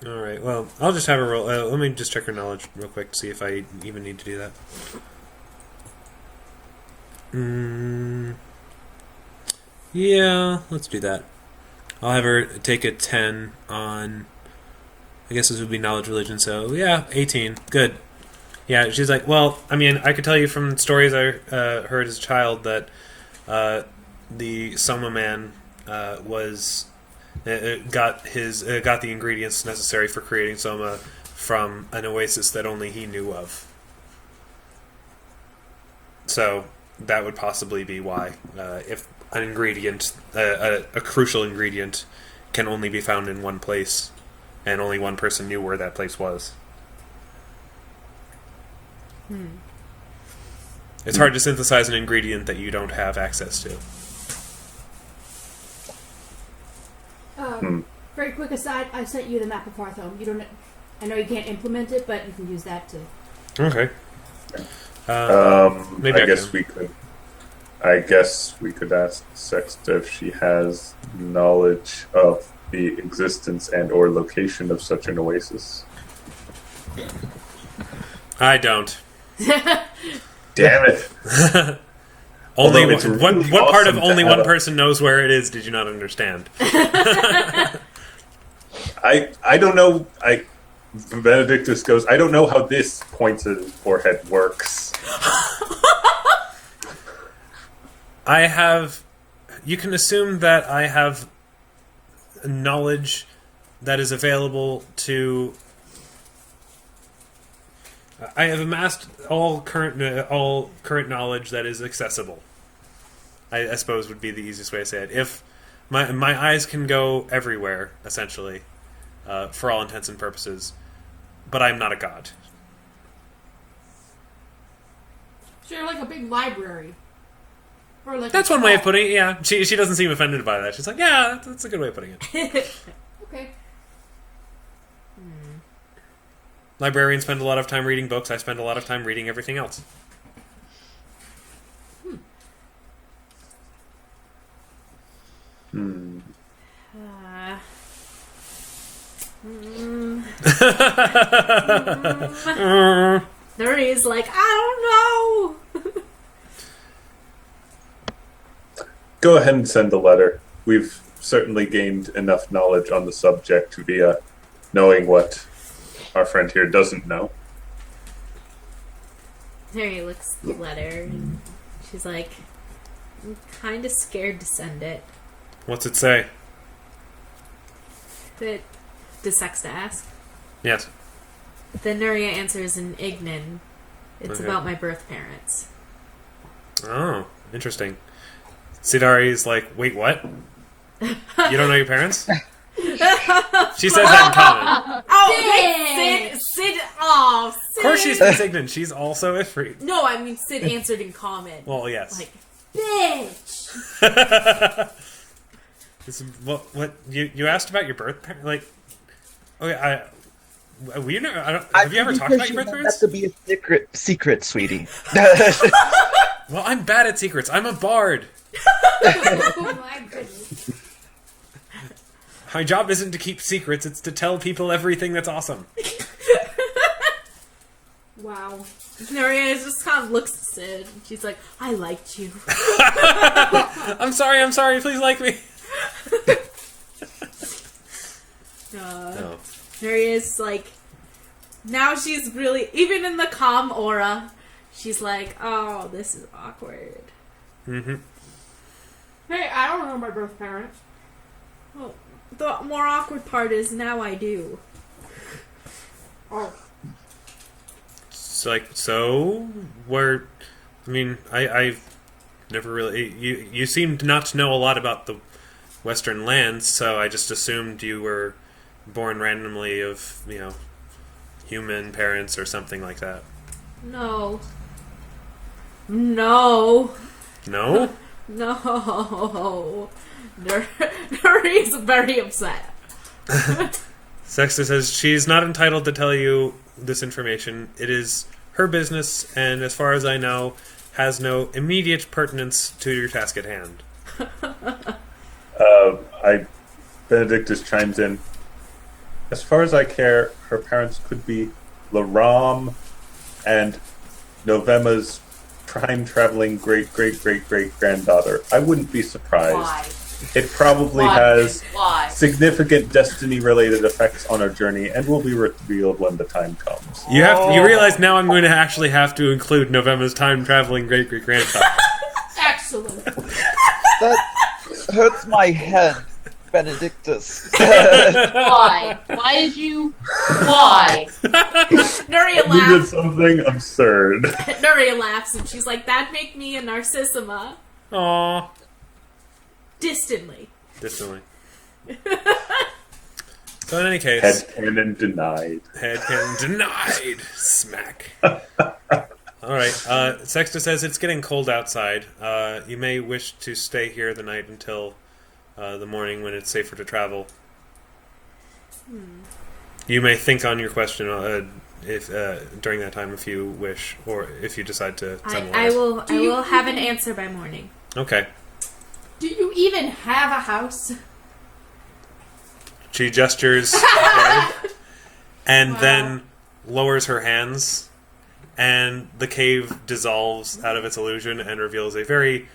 All right. Well, I'll just have a roll. Let me just check her knowledge real quick to see if I even need to do that. Yeah, let's do that. I'll have her take a 10 on, I guess this would be knowledge religion, so yeah, 18. Good. Yeah, she's like, well, I mean, I could tell you from stories I heard as a child that the Soma man got the ingredients necessary for creating Soma from an oasis that only he knew of. So that would possibly be why, if an ingredient, a crucial ingredient, can only be found in one place, and only one person knew where that place was. It's hard to synthesize an ingredient that you don't have access to. Very quick aside, I sent you the map of Hearthhome. You don't. I know you can't implement it, but you can use that too. Okay. Maybe I guess we could ask Sexta if she has knowledge of the existence and or location of such an oasis. I don't. Damn it! Only Although it's what really part of awesome to only have one person knows where it is did you not understand? I don't know. Benedictus goes, I don't know how this points at his forehead works. You can assume that I have knowledge that is available to. I have amassed all current knowledge that is accessible. I suppose would be the easiest way to say it. If my eyes can go everywhere, essentially, for all intents and purposes, but I'm not a god. So you're like a big library. Or like That's one way of putting it, yeah. She doesn't seem offended by that. She's like, yeah, that's a good way of putting it. Okay. Librarians spend a lot of time reading books. I spend a lot of time reading everything else. Nuria's like, I don't know. Go ahead and send a letter. We've certainly gained enough knowledge on the subject via knowing what our friend here doesn't know. Nuria looks at the letter and she's like, I'm kind of scared to send it. What's it say? But does Sexta ask? Yes. Then Nuria answers in Ignan. It's Okay. about my birth parents. Oh, interesting. Sidari's like, wait, what? You don't know your parents? She says that in common. Oh, Sid. Oh, Sid. Of course she's consignant. She's also Ifrit. No, I mean Sid answered in common. Well, yes. Like, Bitch! This is, what you asked about your birth parents? Like, okay, have you ever talked about your birth parents? That to be a secret, sweetie. Well, I'm bad at secrets. I'm a bard. Oh my goodness. My job isn't to keep secrets, it's to tell people everything that's awesome. Wow. Nuria just kind of looks at Sid. And she's like, I liked you. I'm sorry, please like me. No. Nuria's like, now she's really, even in the calm aura, she's like, oh, this is awkward. Mm-hmm. Hey, I don't know my birth parents. Well, the more awkward part is now I do. Oh. It's like, so, where, I mean, I've never really, you seem not to know a lot about the Western lands, so I just assumed you were born randomly of, human parents or something like that. No. No? No. Nuria's very upset. Sexta says she's not entitled to tell you this information. It is her business, and as far as I know, has no immediate pertinence to your task at hand. Benedictus chimes in. As far as I care, her parents could be Laram and Novemma's time-traveling great-great-great-great-granddaughter. I wouldn't be surprised. Why? It probably Why? has Why? significant destiny-related effects on our journey and will be revealed when the time comes. You realize now I'm going to actually have to include November's time-traveling great-great-grandchild. Excellent. That hurts my head, Benedictus. Why? Why did you? Why? Nuria You did laughs. something absurd. Nuria laughs, and she's like, "That'd make me a Narcissima." Aww. Distantly. So in any case... Headcanon denied. Headcanon denied. Smack. Alright, Sexta says it's getting cold outside. You may wish to stay here the night until the morning when it's safer to travel. You may think on your question if during that time if you wish, or if you decide to send I will have an answer by morning. Okay. Do you even have a house? She gestures and then lowers her hands, and the cave dissolves out of its illusion and reveals a very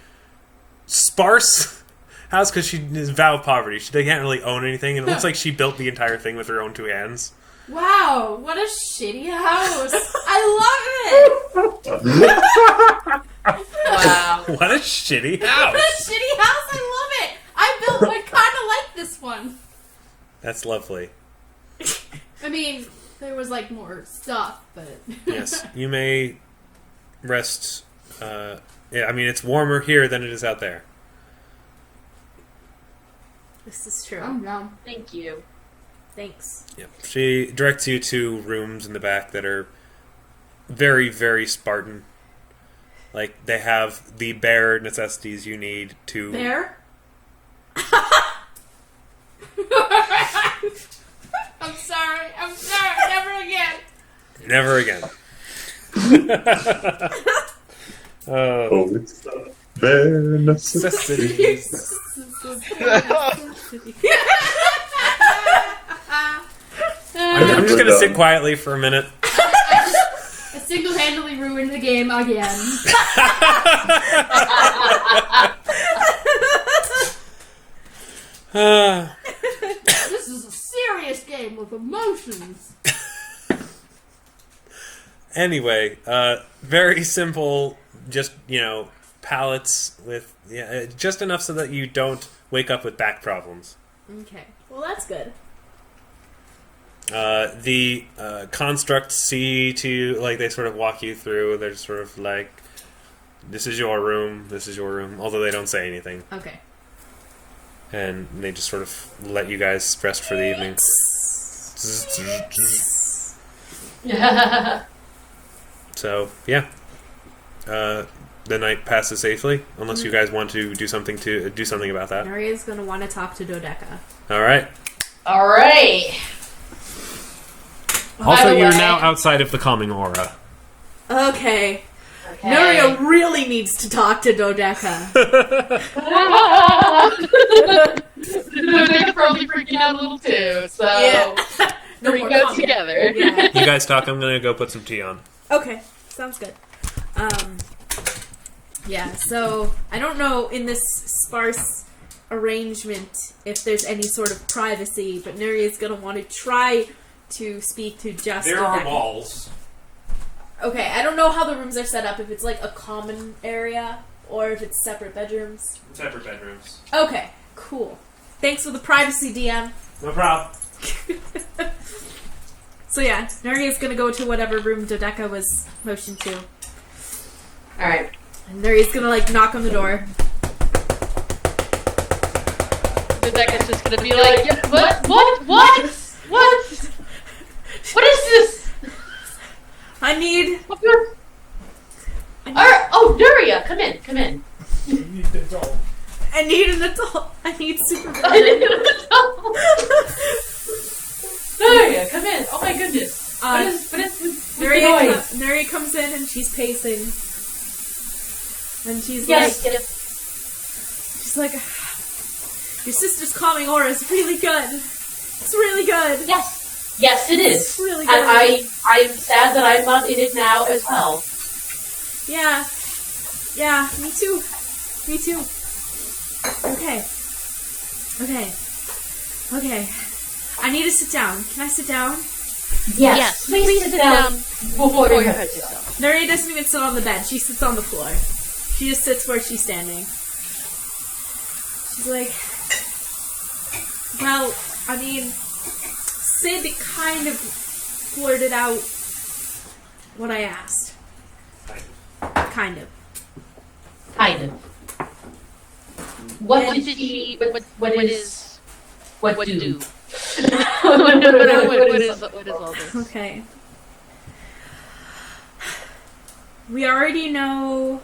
sparse house because she is vow of poverty. She can't really own anything, and it looks like she built the entire thing with her own two hands. Wow, what a shitty house. I love it. Wow. What a shitty house! What a shitty house. I love it. I built one kind of like this one. That's lovely. I mean, there was like more stuff, but Yes, you may rest. Yeah, I mean it's warmer here than it is out there. This is true. Oh no. Thank you. Thanks. Yep. She directs you to rooms in the back that are very, very Spartan. Like, they have the bare necessities you need to... There? I'm sorry. Never again. Never again. Oh, it's the bare Necessities. I'm just gonna sit quietly for a minute. I single-handedly ruined the game again. This is a serious game with emotions. Anyway, very simple, just, pallets with, just enough so that you don't wake up with back problems. Okay. Well, that's good. The constructs see to you, like, they sort of walk you through, they're sort of like, this is your room, although they don't say anything. Okay. And, you know, you can see, like, the and they just sort of let you guys rest for the evening. So yeah, the night passes safely, unless you guys want to do something about that. Nuria's gonna want to talk to Dodeka. All right. All right. Also, you're way- now outside of the calming aura. Okay. Okay. Nuria really needs to talk to Dodeka. They're probably freaking out a little too, so No we more go comment. together. Yeah. You guys talk. I'm gonna go put some tea on. Okay, sounds good. Yeah, so I don't know in this sparse arrangement if there's any sort of privacy, but Nuria's gonna want to try to speak to just Dodeka. walls. Okay, I don't know how the rooms are set up, if it's like a common area or if it's separate bedrooms. Separate bedrooms. Okay, cool. Thanks for the privacy, DM. No problem. So yeah, Nuria's gonna go to whatever room Dodeka was motioned to. Alright. And Nuria's gonna like knock on the door. Dodeka's just gonna be like, yeah, what is this? I need Oh, Nuria, come in. I need an adult. I need supervision. Nuria, come in. Oh my goodness. What is this noise? Nuria comes in and she's pacing. And she's Yes. like, your sister's calming aura is really good. It's really good. Yes, it is. It's really And good. I'm sad that I'm not in it now as well. Yeah, me too. Okay. I need to sit down. Can I sit down? Yes. Please sit down before you hurt yourself. Nuria doesn't even sit on the bed. She sits on the floor. She just sits where she's standing. She's like, well, I mean, Sid kind of blurted out what I asked. Kind of. What And did she? What do? What is all this? Okay. We already know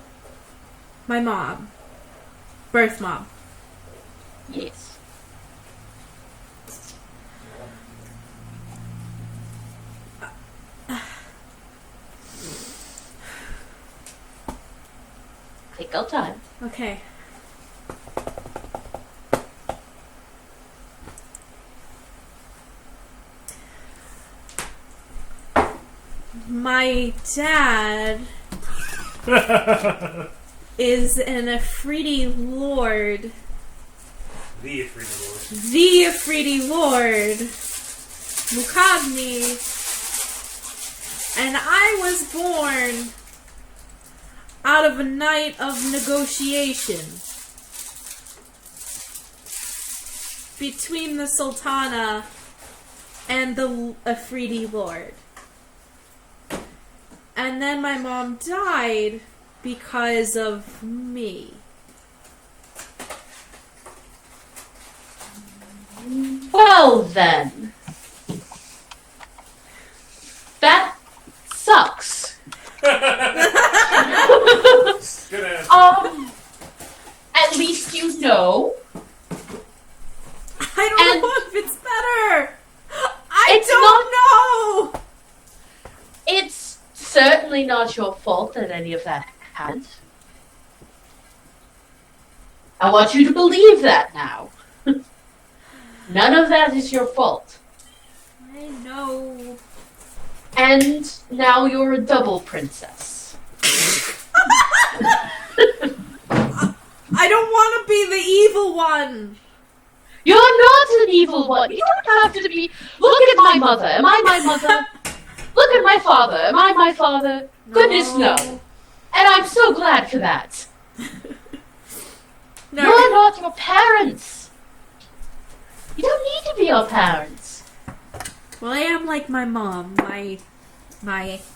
my mom. Birth mom. Yes. Take your time. Okay. My dad is an Afridi lord. The Afridi Lord. The Afridi lord. Mukagni. And I was born out of a night of negotiation between the Sultana and the Afridi lord. And then my mom died because of me. Well then, that sucks. At least you know. I don't And know if it's better. I it's don't know. It's certainly not your fault that any of that happened. I want you to believe that now. None of that is your fault. I know. And now you're a double princess. I don't want to be the evil one. You're not an evil one. You don't have to be. Look at my mother. Am I my mother? Look at my father. Am I my father? Goodness, no. And I'm so glad for that. No. You're not your parents. You don't need to be your parents. Well, I am like my mom. My.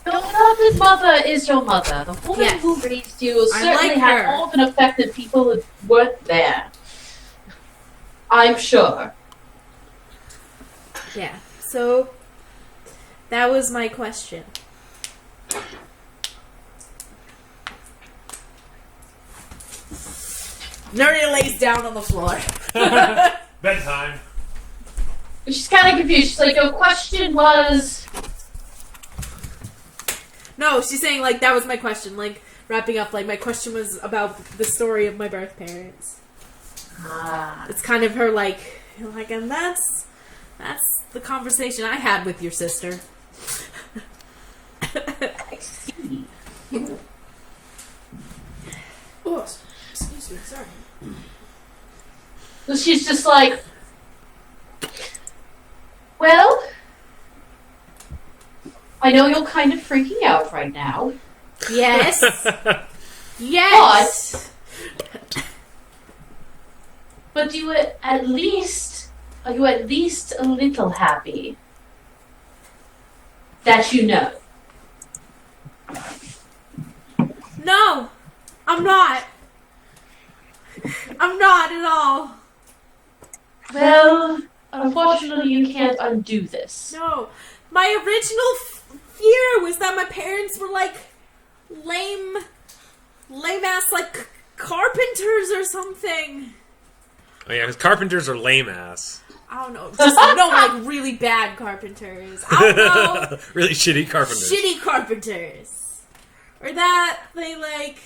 Your mother's mother is your mother. The woman Yes. who raised you I certainly like had her. more of an effect than people who weren't there. I'm sure. Yeah. So that was my question. Nuria lays down on the floor. Bedtime. She's kind of confused. She's like, your question was... No, she's saying, like, that was my question. Like, wrapping up, like, my question was about the story of my birth parents. It's kind of her, like, and that's the conversation I had with your sister. I see. Oh, excuse me, sorry. So she's just like, well, I know you're kind of freaking out right now. Yes. Yes. But you are at least a little happy that you know. No, I'm not. I'm not at all. Well, unfortunately, you can't undo this. No. My original fear was that my parents were like lame ass like carpenters or something. Oh yeah, because carpenters are lame ass. I don't know. Just no, like really bad carpenters. I don't know. Really shitty carpenters. Shitty carpenters. Or that they like...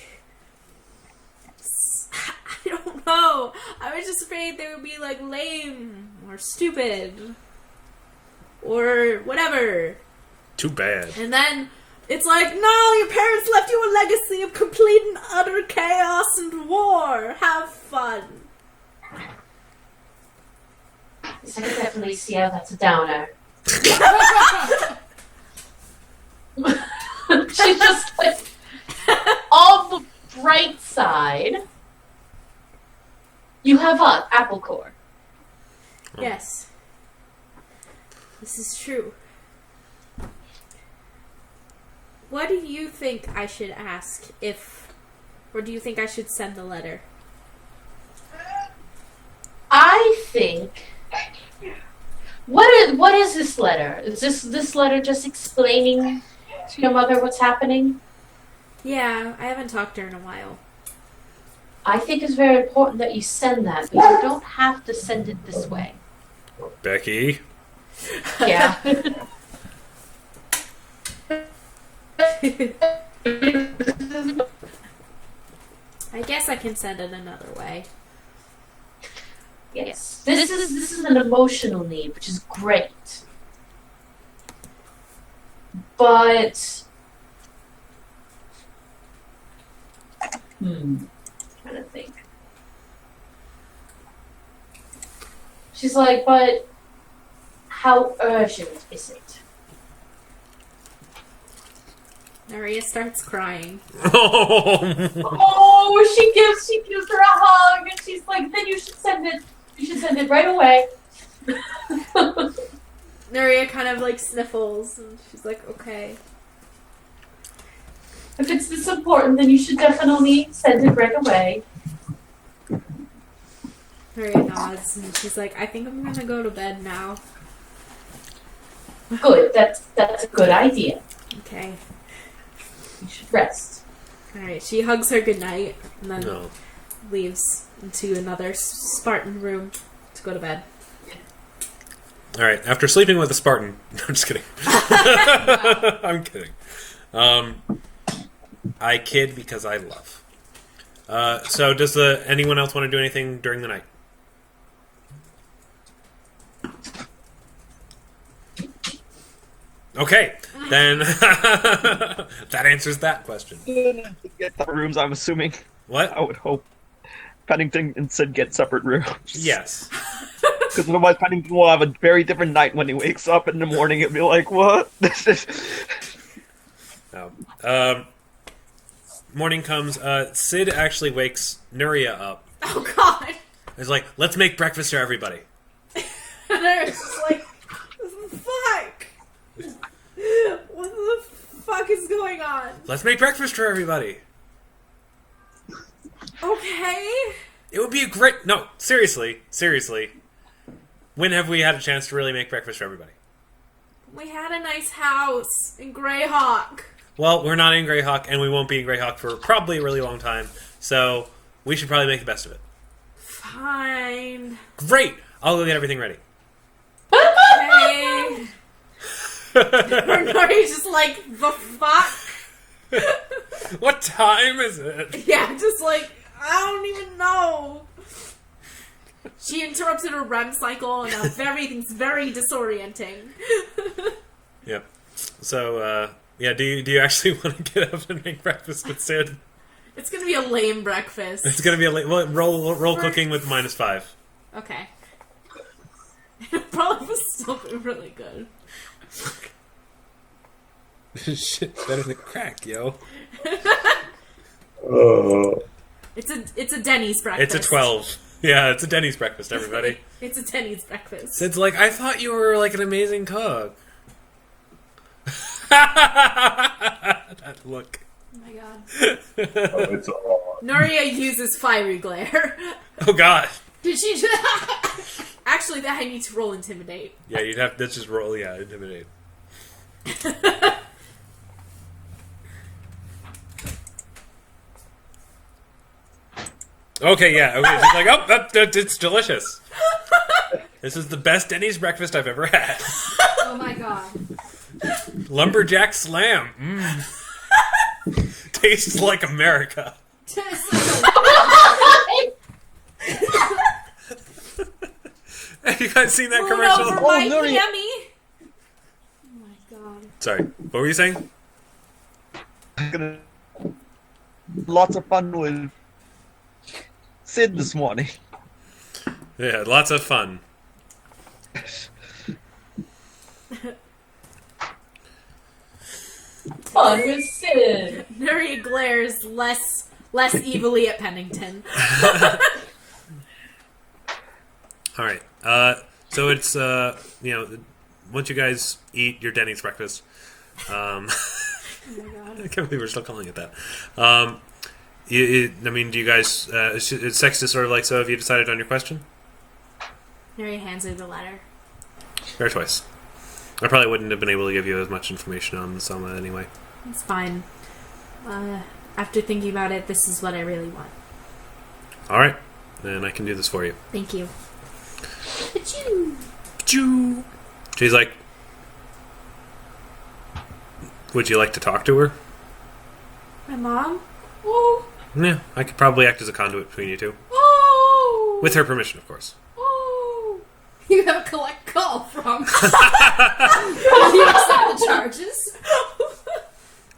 I don't know. I was just afraid they would be like lame or stupid. Or whatever. Too bad. And then it's like, no, your parents left you a legacy of complete and utter chaos and war. Have fun. I can definitely see how that's a downer. She's just like, on the bright side, you have apple core. Yes. This is true. What do you think I should ask or do you think I should send the letter? I think... What is this letter? Is this letter just explaining to your mother what's happening? Yeah, I haven't talked to her in a while. I think it's very important that you send that, but you don't have to send it this way. Becky. Yeah. I guess I can send it another way. Yes. This is an emotional need, which is great. But trying to think. She's like, but how urgent is it? Nuria starts crying. Oh, she gives her a hug, and she's like, then you should send it. You should send it right away. Nuria kind of like sniffles, and she's like, okay. If it's this important, then you should definitely send it right away. Nuria nods, and she's like, I think I'm gonna go to bed now. Good. That's a good idea. Okay. You should rest. Alright, she hugs her goodnight, and then No. leaves into another Spartan room to go to bed. Alright, after sleeping with a Spartan... No, I'm just kidding. I'm kidding. I kid because I love. So does anyone else want to do anything during the night? Okay, then that answers that question. Get the rooms, I'm assuming. What? I would hope Pennington and Sid get separate rooms. Yes. Because otherwise Pennington will have a very different night when he wakes up in the morning and be like, what? No. Morning comes. Sid actually wakes Nuria up. Oh god! He's like, let's make breakfast for everybody. And Nuria's just like, fuck! What the fuck is going on? Let's make breakfast for everybody. Okay. It would be a great... No, seriously. When have we had a chance to really make breakfast for everybody? We had a nice house in Greyhawk. Well, we're not in Greyhawk, and we won't be in Greyhawk for probably a really long time, so we should probably make the best of it. Fine. Great! I'll go get everything ready. Okay. Nori's just like, the fuck? What time is it? Yeah, just like, I don't even know. She interrupted her REM cycle, and now everything's very disorienting. Yep. So, yeah, do you actually want to get up and make breakfast with Sid? It's gonna be a lame breakfast. It's gonna be a well, roll cooking with -5. Okay. It probably will still be really good. Shit, better than crack, yo. It's a Denny's breakfast. It's a 12. Yeah, it's a Denny's breakfast, everybody. It's a Denny's breakfast. Sid's like, I thought you were like an amazing cook. That look. Oh my god. It's all. Nuria uses fiery glare. Oh god. Did she just... Actually, that I need to roll intimidate. Yeah, you'd have to just roll, yeah, intimidate. Okay, yeah, okay. She's like, oh, it's delicious. This is the best Denny's breakfast I've ever had. Oh my god. Lumberjack slam. Tastes like America. Have you guys seen that Moon commercial? over my Nuria. Yummy. Oh my god. Sorry, what were you saying? Gonna lots of fun with Sid this morning. Yeah, lots of fun. Fun with Sid. Nuria glares less evilly at Pennington. All right. So it's once you guys eat your Denny's breakfast, Oh my god. I can't believe we're still calling it that. I mean, do you guys? Is Sexta sort of like, so have you decided on your question? Nuria hands her the letter. Fair choice. I probably wouldn't have been able to give you as much information on the Soma anyway. It's fine. After thinking about it, this is what I really want. All right, then I can do this for you. Thank you. Choo. She's like, would you like to talk to her? My mom? Oh. Yeah, I could probably act as a conduit between you two. Oh. With her permission, of course. Oh. You have a collect call from. You accept the charges.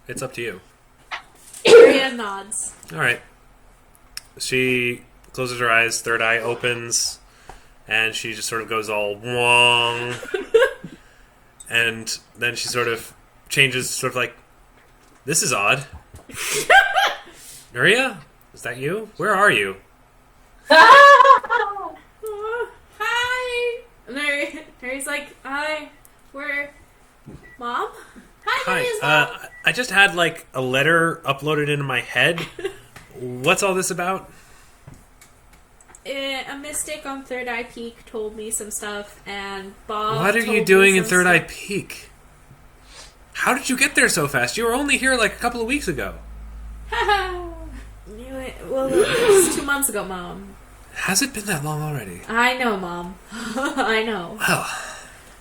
It's up to you. Nuria nods. All right. She closes her eyes, third eye opens, and she just sort of goes all wong. And then she sort of changes, sort of like, this is odd. Nuria? Is that you? Where are you? Hi. Nuria's like, hi. Where? Mom? Hi. Nuria's mom. I just had, like, a letter uploaded into my head. What's all this about? A mystic on Third Eye Peak told me some stuff, and Bob. What are told you me doing in some Third Eye stuff. Peak? How did you get there so fast? You were only here, like, a couple of weeks ago. Well, it was 2 months ago, Mom. Has it been that long already? I know, Mom. I know. Well,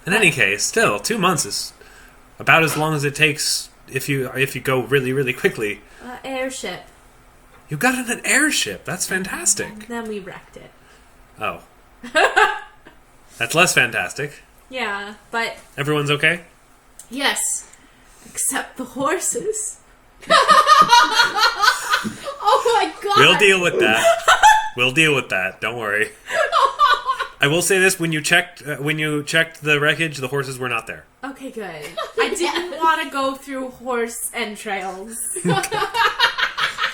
in any case, still, 2 months is about as long as it takes if you go really, really quickly. Airship. You got in an airship. That's fantastic. And then we wrecked it. Oh. That's less fantastic. Yeah, but Everyone's okay? yes, except the horses. Oh my god. We'll deal with that. We'll deal with that. Don't worry. I will say this: when you checked the wreckage, the horses were not there. Okay, good. I didn't want to go through horse entrails.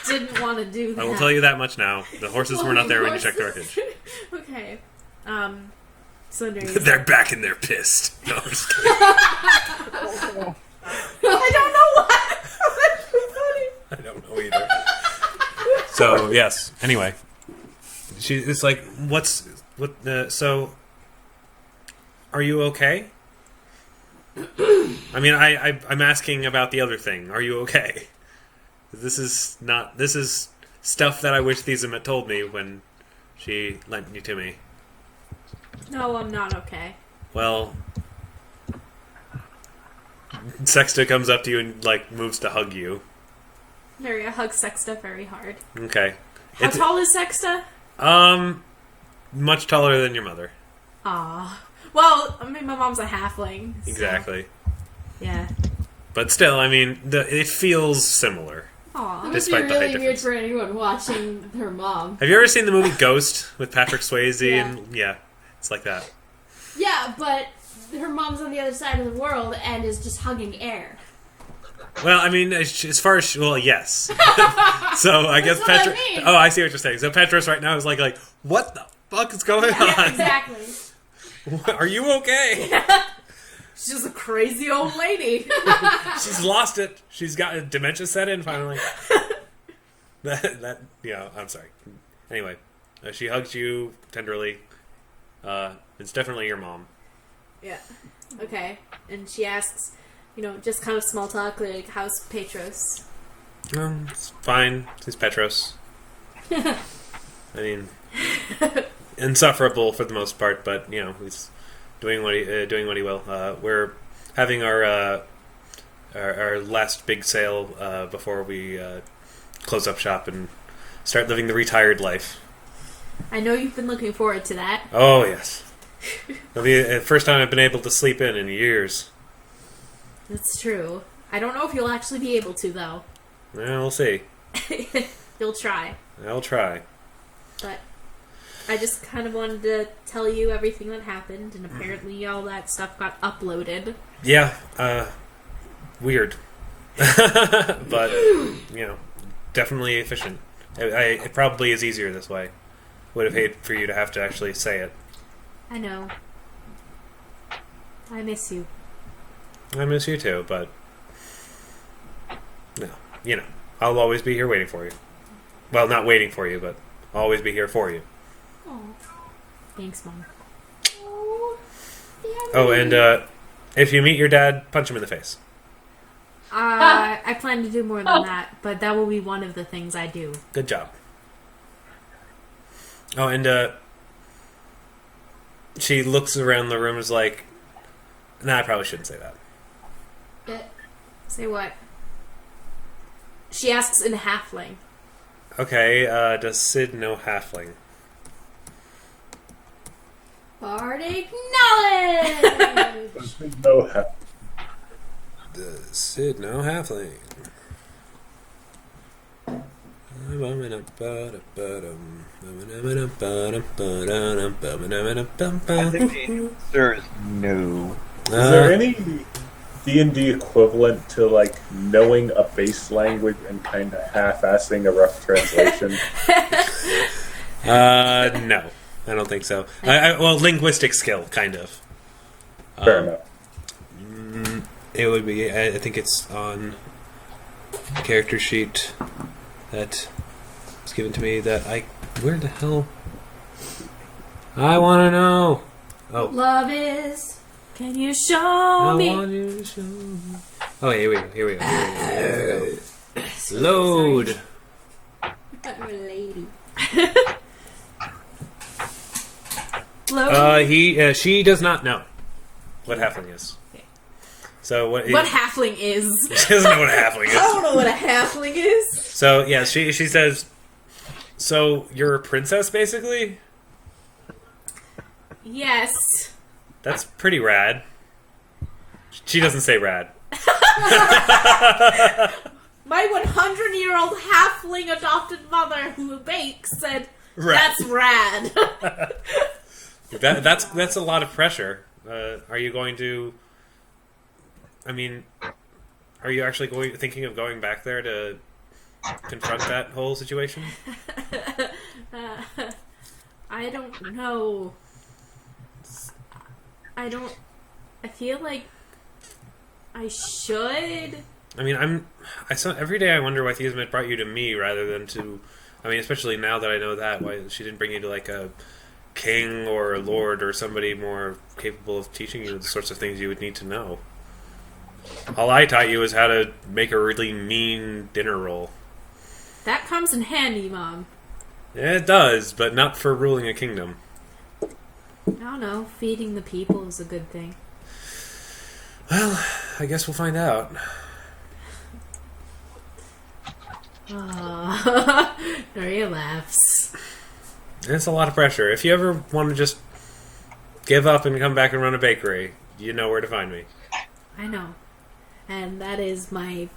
Didn't want to do that. I will tell you that much now. The horses were not there when you checked the wreckage. Okay. So They're back and they're pissed. No, I'm just kidding. I don't know why. That's so funny. I don't know either. So yes. Anyway, It's like, so, are you okay? I mean, I'm asking about the other thing. Are you okay? This is stuff that I wish Thesam had told me when she lent you to me. No, I'm not okay. Well, Sexta comes up to you and, like, moves to hug you. Nuria hugs Sexta very hard. Okay. How tall is Sexta? Much taller than your mother. Aw. Well, I mean, my mom's a halfling. So. Exactly. Yeah. But still, I mean, it feels similar. Aw. It must be Despite the height really weird difference. for anyone watching her mom. Have you ever seen the movie Ghost with Patrick Swayze? Yeah. And yeah, it's like that. Yeah, but her mom's on the other side of the world and is just hugging air. Well, I mean, as far as yes. So I guess That's what I Petros. mean. Oh, I see what you're saying. So Petros right now is like, what the fuck is going on? Exactly. Are you okay? She's just a crazy old lady. She's lost it. She's got dementia set in finally. I'm sorry. Anyway, she hugs you tenderly. It's definitely your mom. Yeah. Okay. And she asks, just kind of small talk, like, how's Petros? It's fine. He's Petros. I mean, insufferable for the most part, but he's doing what he will. We're having our last big sale before we close up shop and start living the retired life. I know you've been looking forward to that. Oh yes, it'll be the first time I've been able to sleep in years. That's true. I don't know if you'll actually be able to, though. Well, we'll see. You'll try. I'll try. But I just kind of wanted to tell you everything that happened, and apparently all that stuff got uploaded. Yeah, weird. But, definitely efficient. It probably is easier this way. Would have hated for you to have to actually say it. I know. I miss you. I miss you too, but no, I'll always be here waiting for you. Well, not waiting for you, but I'll always be here for you. Oh, thanks, Mom. Oh, and if you meet your dad, punch him in the face. I plan to do more than that, but that will be one of the things I do. Good job. Oh, and she looks around the room and is like, nah, I probably shouldn't say that. Say what? She asks in halfling. Okay, does Sid know halfling? Bardic knowledge! No. Does Sid know halfling? I think the answer is no. Is there any D&D equivalent to, like, knowing a base language and kind of half-assing a rough translation? No. I don't think so. Well, linguistic skill, kind of. Fair enough. It would be. I think it's on the character sheet that was given to me. Where the hell? I want to know. Oh, Love is. Can you show I me? want you to show me. Oh, here we go. Here we go. Load. I'm a lady. Load. She does not know what halfling is. So what Halfling is? She doesn't know what a halfling is. I don't know what a halfling is. So yeah, she says, so you're a princess basically? Yes. That's pretty rad. She doesn't say rad. My 100-year-old halfling adopted mother who bakes said, Rad. "That's rad." That's a lot of pressure. Are you going to? I mean, are you actually thinking of going back there to confront that whole situation? I don't know. I feel like I should. I mean, every day I wonder why Theism brought you to me rather than to I mean, especially now that I know that, why she didn't bring you to like a king or a lord or somebody more capable of teaching you the sorts of things you would need to know. All I taught you is how to make a really mean dinner roll. That comes in handy, Mom. Yeah, it does, but not for ruling a kingdom. I don't know. Feeding the people is a good thing. Well, I guess we'll find out. Nuria laughs. It's a lot of pressure. If you ever want to just give up and come back and run a bakery, you know where to find me. I know. And that is my...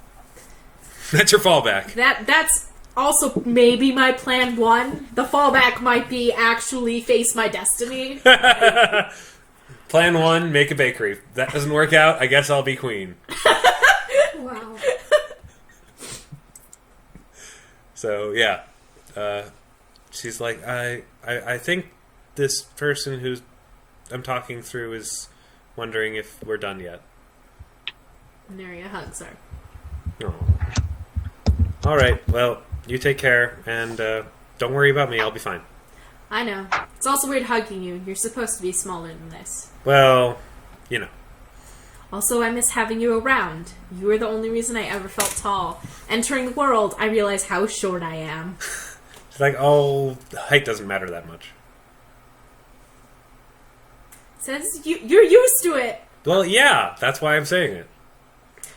That's your fallback. That's also maybe my plan 1. The fallback might be actually face my destiny. Plan 1, make a bakery. If that doesn't work out, I guess I'll be queen. Wow. So, yeah. She's like, I think this person who I'm talking through is wondering if we're done yet. Nuria hugs her. Oh. All right, well, you take care, and don't worry about me. I'll be fine. I know. It's also weird hugging you. You're supposed to be smaller than this. Well, you know. Also, I miss having you around. You were the only reason I ever felt tall. Entering the world, I realized how short I am. She's like, oh, height doesn't matter that much. Says you're used to it. Well, yeah, that's why I'm saying it.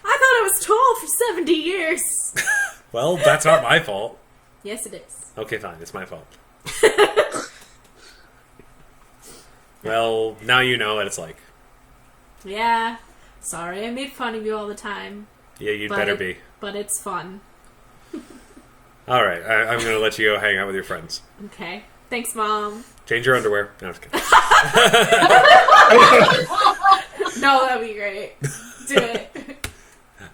I thought I was tall for 70 years. Well, that's not my fault. Yes, it is. Okay, fine, it's my fault. Well, now you know what it's like. Yeah. Sorry, I made fun of you all the time. Yeah, you'd better be. But it's fun. All right, I'm going to let you go hang out with your friends. Okay. Thanks, Mom. Change your underwear. No, I'm just kidding. No, that'd be great. Do it.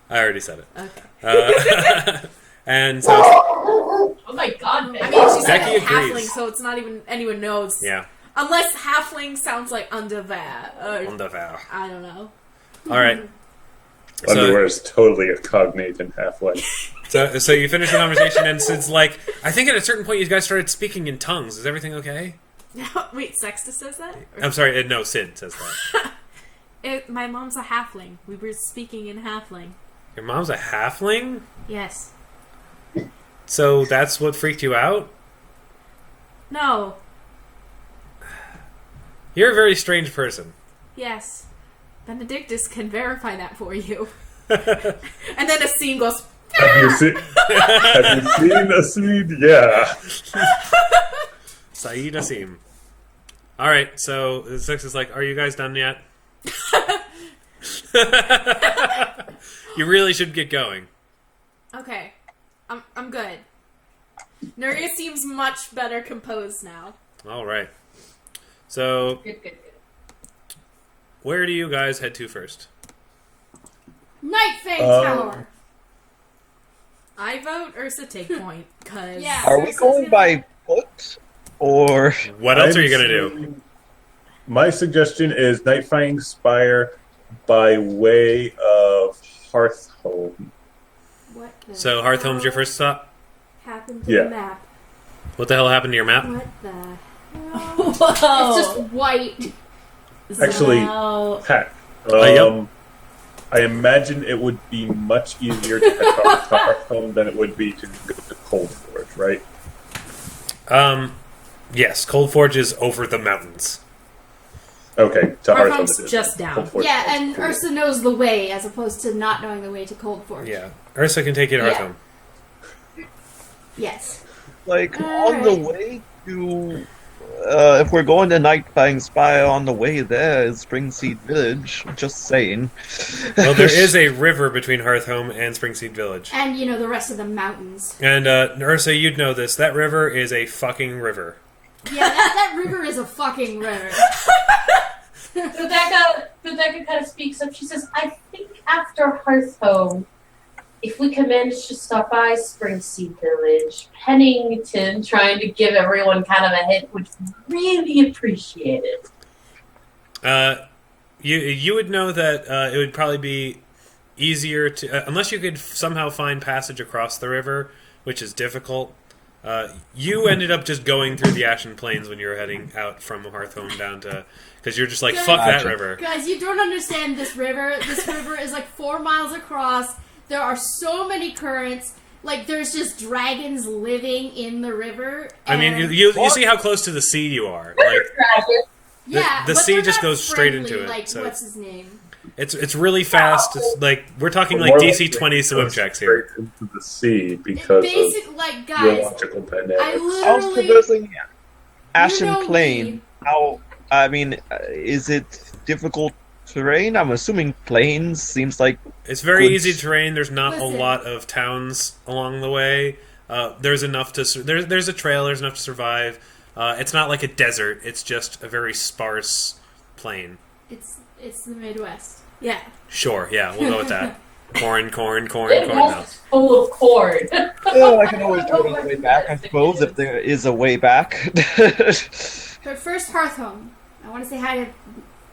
I already said it. Okay. And so... Oh my god, man. I mean, she said Becky halfling, agrees. so it's not even anyone knows. Yeah. Unless halfling sounds like underwear. Or, Underwear. I don't know. All right. Underwear is totally a cognate in halfway. So you finish the conversation, and Sid's like, I think at a certain point you guys started speaking in tongues. Is everything okay? Wait, Sexta says that? I'm sorry, no, Sid says that. My mom's a halfling. We were speaking in halfling. Your mom's a halfling? Yes. So that's what freaked you out? No. You're a very strange person. Yes. Benedictus can verify that for you. And then a scene goes... Have you seen a scene? Yeah. Saeed Asim. Alright, so Six is like, are you guys done yet? You really should get going. Okay. I'm good. Nuria seems much better composed now. Alright. So, Good, good, good. where do you guys head to first? Nightfang Tower. I vote Ursa take point, because... Yeah. Are we going by foot? Or... What else are you going to do? My suggestion is Nightfang Spire by way of Hearthhome. What the So, Hearthhome's your first stop? happened to Yeah. the map? What the hell happened to your map? What the hell? Whoa! It's just white. Actually, So- Pat, Yep. I imagine it would be much easier to head to Hearthhome than it would be to go to Cold Forge, right? Yes, Cold Forge is over the mountains. Okay, to Hearthhome Hearthhome's it is. just down. Cold Forge Yeah, is and cool. Ursa knows the way as opposed to not knowing the way to Cold Forge. Yeah. Ursa can take you to Yeah. Hearthhome. Yes. Like, on the way to... if we're going to Nightfang Spire, on the way there is Springseed Village. Just saying. Well, there is a river between Hearthhome and Springseed Village. And, you know, the rest of the mountains. And, Ursa, you'd know this. That river is a fucking river. Yeah, that river is a fucking river. Dodeka kind of speaks up. She says, I think after Hearthhome, if we can manage to stop by Springseed Village, Pennington, trying to give everyone kind of a hint, would really appreciate it. You would know that it would probably be easier to... unless you could somehow find passage across the river, which is difficult. You ended up just going through the Ashen Plains when you were heading out from Hearthhome down to... Because you're just like, fuck that river. Guys, you don't understand this river. This river is like 4 miles across. There are so many currents. Like, there's just dragons living in the river. I mean, you see how close to the sea you are. Like, yeah, the but sea they're just not goes straight friendly, into it. Like, So what's his name? it's really fast. It's like we're talking like More DC like 20 it swim goes checks here. straight into the sea because Basic, of like, guys, geological I dynamics. I was literally... proposing Ashen You know Plain. me. How? I mean, is it difficult terrain? I'm assuming plains seems like It's very Good. easy terrain. There's not Listen. a lot of towns along the way. There's enough to there's a trail. There's enough to survive. It's not like a desert. It's just a very sparse plain. It's the Midwest. Yeah. Sure, yeah, we'll go with that. Corn. It No. was full of corn. oh, I can always do it on the way back. I suppose if there is a way back. But first, Hearthhome. I want to say hi to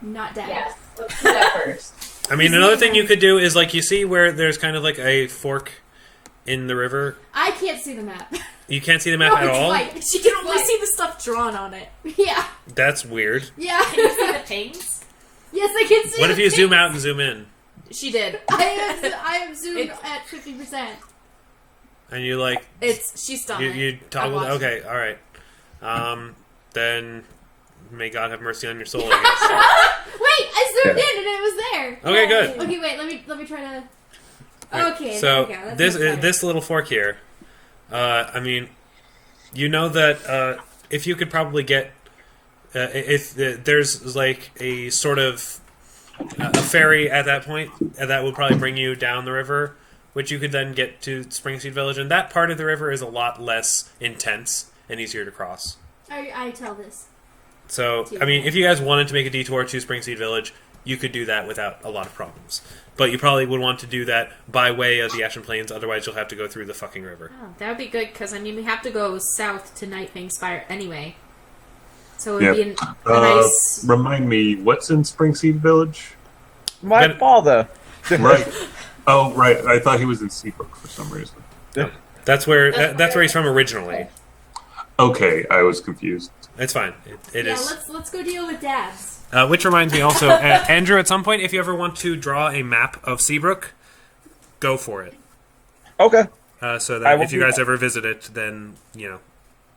Not Dad. Yes, let's do that first. I mean, another thing you could do is like you see where there's kind of like a fork in the river. I can't see the map. You can't see the map No, at it's all. white. She can only What? see the stuff drawn on it. Yeah. That's weird. Yeah. Can you see the things? Yes, I can see What the if you zoom things. out and zoom in, She did. I am zoomed It's- at 50%. and you like She's stunning. you toggle? I watched Okay, all right. Then may God have mercy on your soul. I guess. Wait, I zoomed in and it was there. Okay, good. Okay, wait, let me try to... Right, Okay, so there we go. That's this much better. this little fork here, I mean, you know that if you could probably get if there's like a sort of a ferry at that point, that would probably bring you down the river, which you could then get to Springseed Village, and that part of the river is a lot less intense and easier to cross. I tell this. So, I mean, if you guys wanted to make a detour to Springseed Village, you could do that without a lot of problems. But you probably would want to do that by way of the Ashen Plains, otherwise you'll have to go through the fucking river. Oh, that would be good, because, I mean, we have to go south to Nightfang Spire anyway. So it would be a nice... Remind me, what's in Springseed Village? My father. Right. Oh, right. I thought he was in Seabrook for some reason. That's where he's from originally. Okay, I was confused. It's fine. It Yeah, is. let's go deal with Dabs. Which reminds me also, Andrew, at some point, if you ever want to draw a map of Seabrook, go for it. Okay. So I that will if you do guys that. ever visit it, then, you know,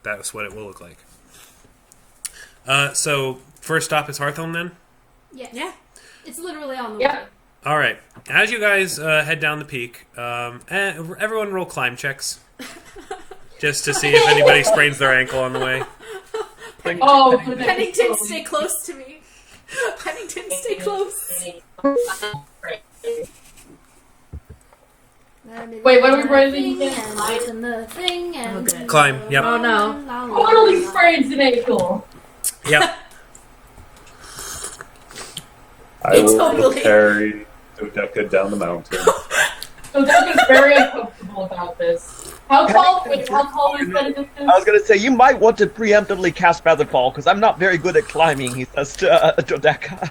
that's what it will look like. So, first stop is Hearthhome, then? Yes. Yeah. It's literally on the Yeah. way. All right. As you guys head down the peak, everyone roll climb checks. Just to see if anybody sprains their ankle on the way. Oh, Pennington, stay close to me. Pennington, stay close. Wait, what are we writing again? And the thing and... Oh, good. Climb, yep. Oh, no. Totally sprains an ankle. Yep. I will Totally. carry Dodeka down the mountain. So Doug is very uncomfortable about this. How tall is Benedictus? I was gonna say you might want to preemptively cast Featherfall because I'm not very good at climbing. He says to Dodeka.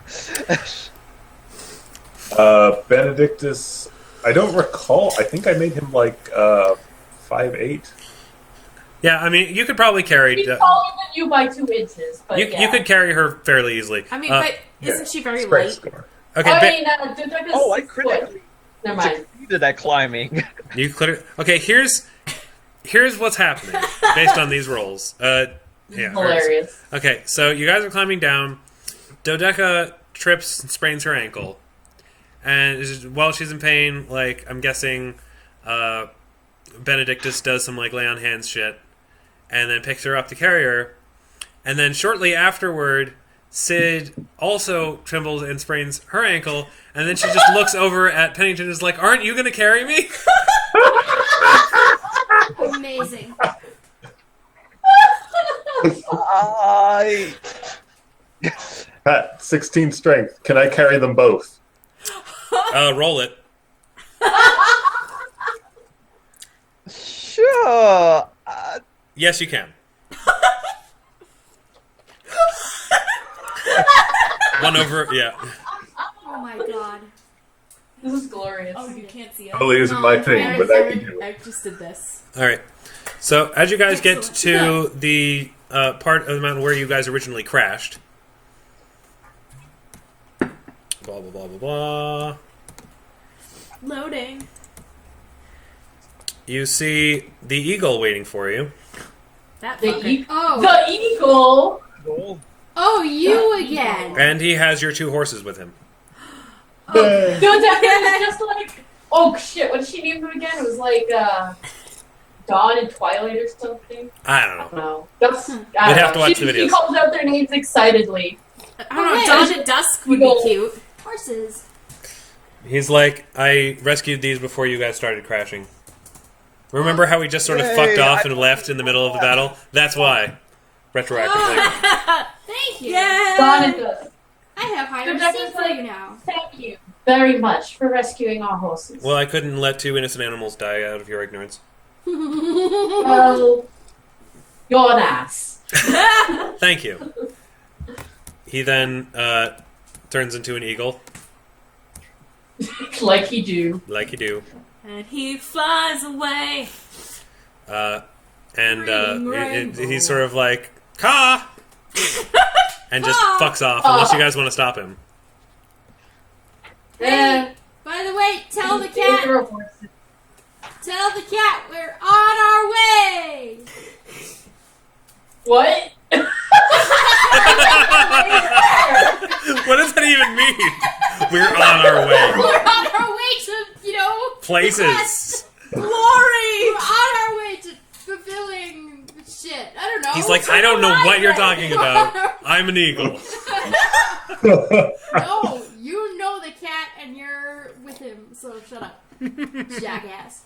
Benedictus, I don't recall. I think I made him like 5'8". Yeah, I mean, you could probably carry... She's taller than you by 2 inches, but you, yeah. you could carry her fairly easily. I mean, Uh, but isn't she very Strength light? score. okay, I Ben- mean, Dodeka's Oh, I 6 foot. critically Never mind. succeeded at climbing. you clear. Okay, here's what's happening based on these rolls. Yeah, Hilarious. Okay, so you guys are climbing down. Dodeka trips and sprains her ankle, and while she's in pain, like I'm guessing, Benedictus does some like lay on hands shit, and then picks her up to carry her, and then shortly afterward, Sid also trembles and sprains her ankle, and then she just looks over at Pennington and is like, "Aren't you going to carry me?" Amazing. I Pat, 16 strength. Can I carry them both? Roll it. sure. Yes, you can. One over, yeah. Oh my god. This is glorious. Oh, you can't see it. Probably isn't my thing, but I can do it. I just did this. All right. So, as you guys get to the part of the mountain where you guys originally crashed, blah, blah, blah, blah, blah, Loading. you see the eagle waiting for you. That The, fucker. the eagle. Oh, you again. And he has your 2 horses with him. No, that was just like, oh shit, what did she name them again? It was like Dawn and Twilight or something. I don't know. No, that's. We'd have to watch the She videos. calls out their names excitedly. I don't know. Okay. Dawn at Dusk would be cute. Horses. He's like, I rescued these before you guys started crashing. Remember how we just sort of Yay, fucked off and left in the middle of the battle? That's why. Retroactively. Thank you. Yeah. Dawn and Dusk. I have high So that esteem was for like- you now. Thank you very much for rescuing our horses. Well, I couldn't let 2 innocent animals die out of your ignorance. Well, you're an ass. Thank you. He then turns into an eagle, Like you do. like you do. And he flies away. And Green rainbow. he's sort of like, "Caw!" and just fucks off unless you guys want to stop him. Eh, By the way, tell the these cat. are horses. Tell the cat we're on our way. What? What does that even mean? We're on our way. We're on our way to, Places. glory. We're on our way to fulfilling shit. I don't know. He's like, I don't know what you're talking about. I'm an eagle. No, you know the cat and you're with him, so shut up. Jackass.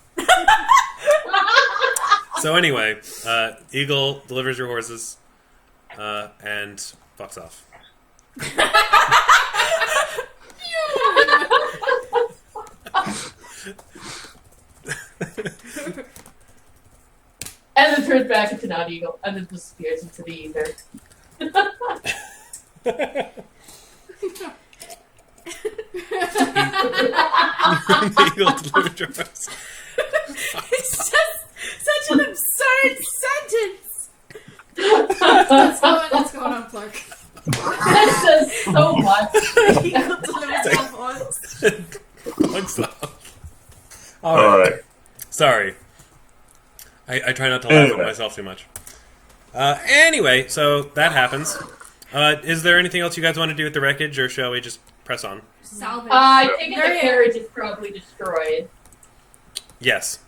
So anyway, eagle delivers your horses and fucks off. And then turns back into an eagle, and then disappears into the ether. Eagle delivered your horses. It's just such an absurd sentence. What's going on, Clark? That says so much. Eagle delivers your horse. Fucks off. All right. Sorry. I try not to laugh at myself too much. Anyway, so that happens. Is there anything else you guys want to do with the wreckage, or shall we just press on? Salvage. I think the Nuria. carriage is probably destroyed. Yes.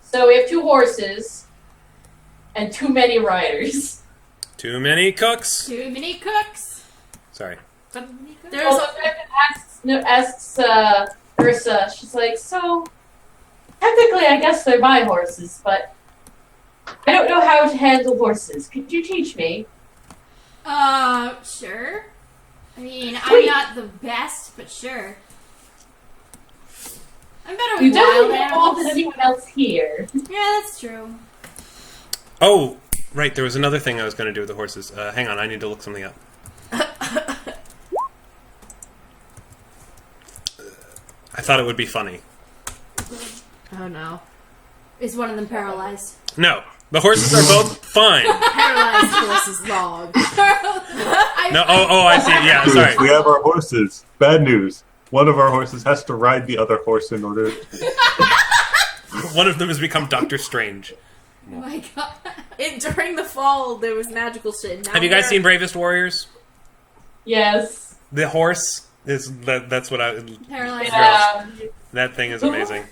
So we have 2 horses and too many riders. Too many cooks. Too many cooks. Sorry. But There's Well, a, asks Ursa, she's like, so technically I guess they're my horses, but I don't know how to handle horses. Could you teach me? sure. I mean, I'm Sweet. not the best, but sure. I'm better You with wild definitely know more than animals. anyone else here. Yeah, that's true. Oh, right. There was another thing I was going to do with the horses. Hang on. I need to look something up. I thought it would be funny. oh no. Is one of them paralyzed? No. The horses are both fine. Paralyzed horse's log. No. Oh, I see. Yeah, sorry. We have our horses. Bad news. One of our horses has to ride the other horse in order. One of them has become Doctor Strange. Oh my god. During the fall, there was magical shit. Now Have you guys we're- seen Bravest Warriors? Yes. The horse is that's what I. Paralyzed. Yeah. That thing is amazing.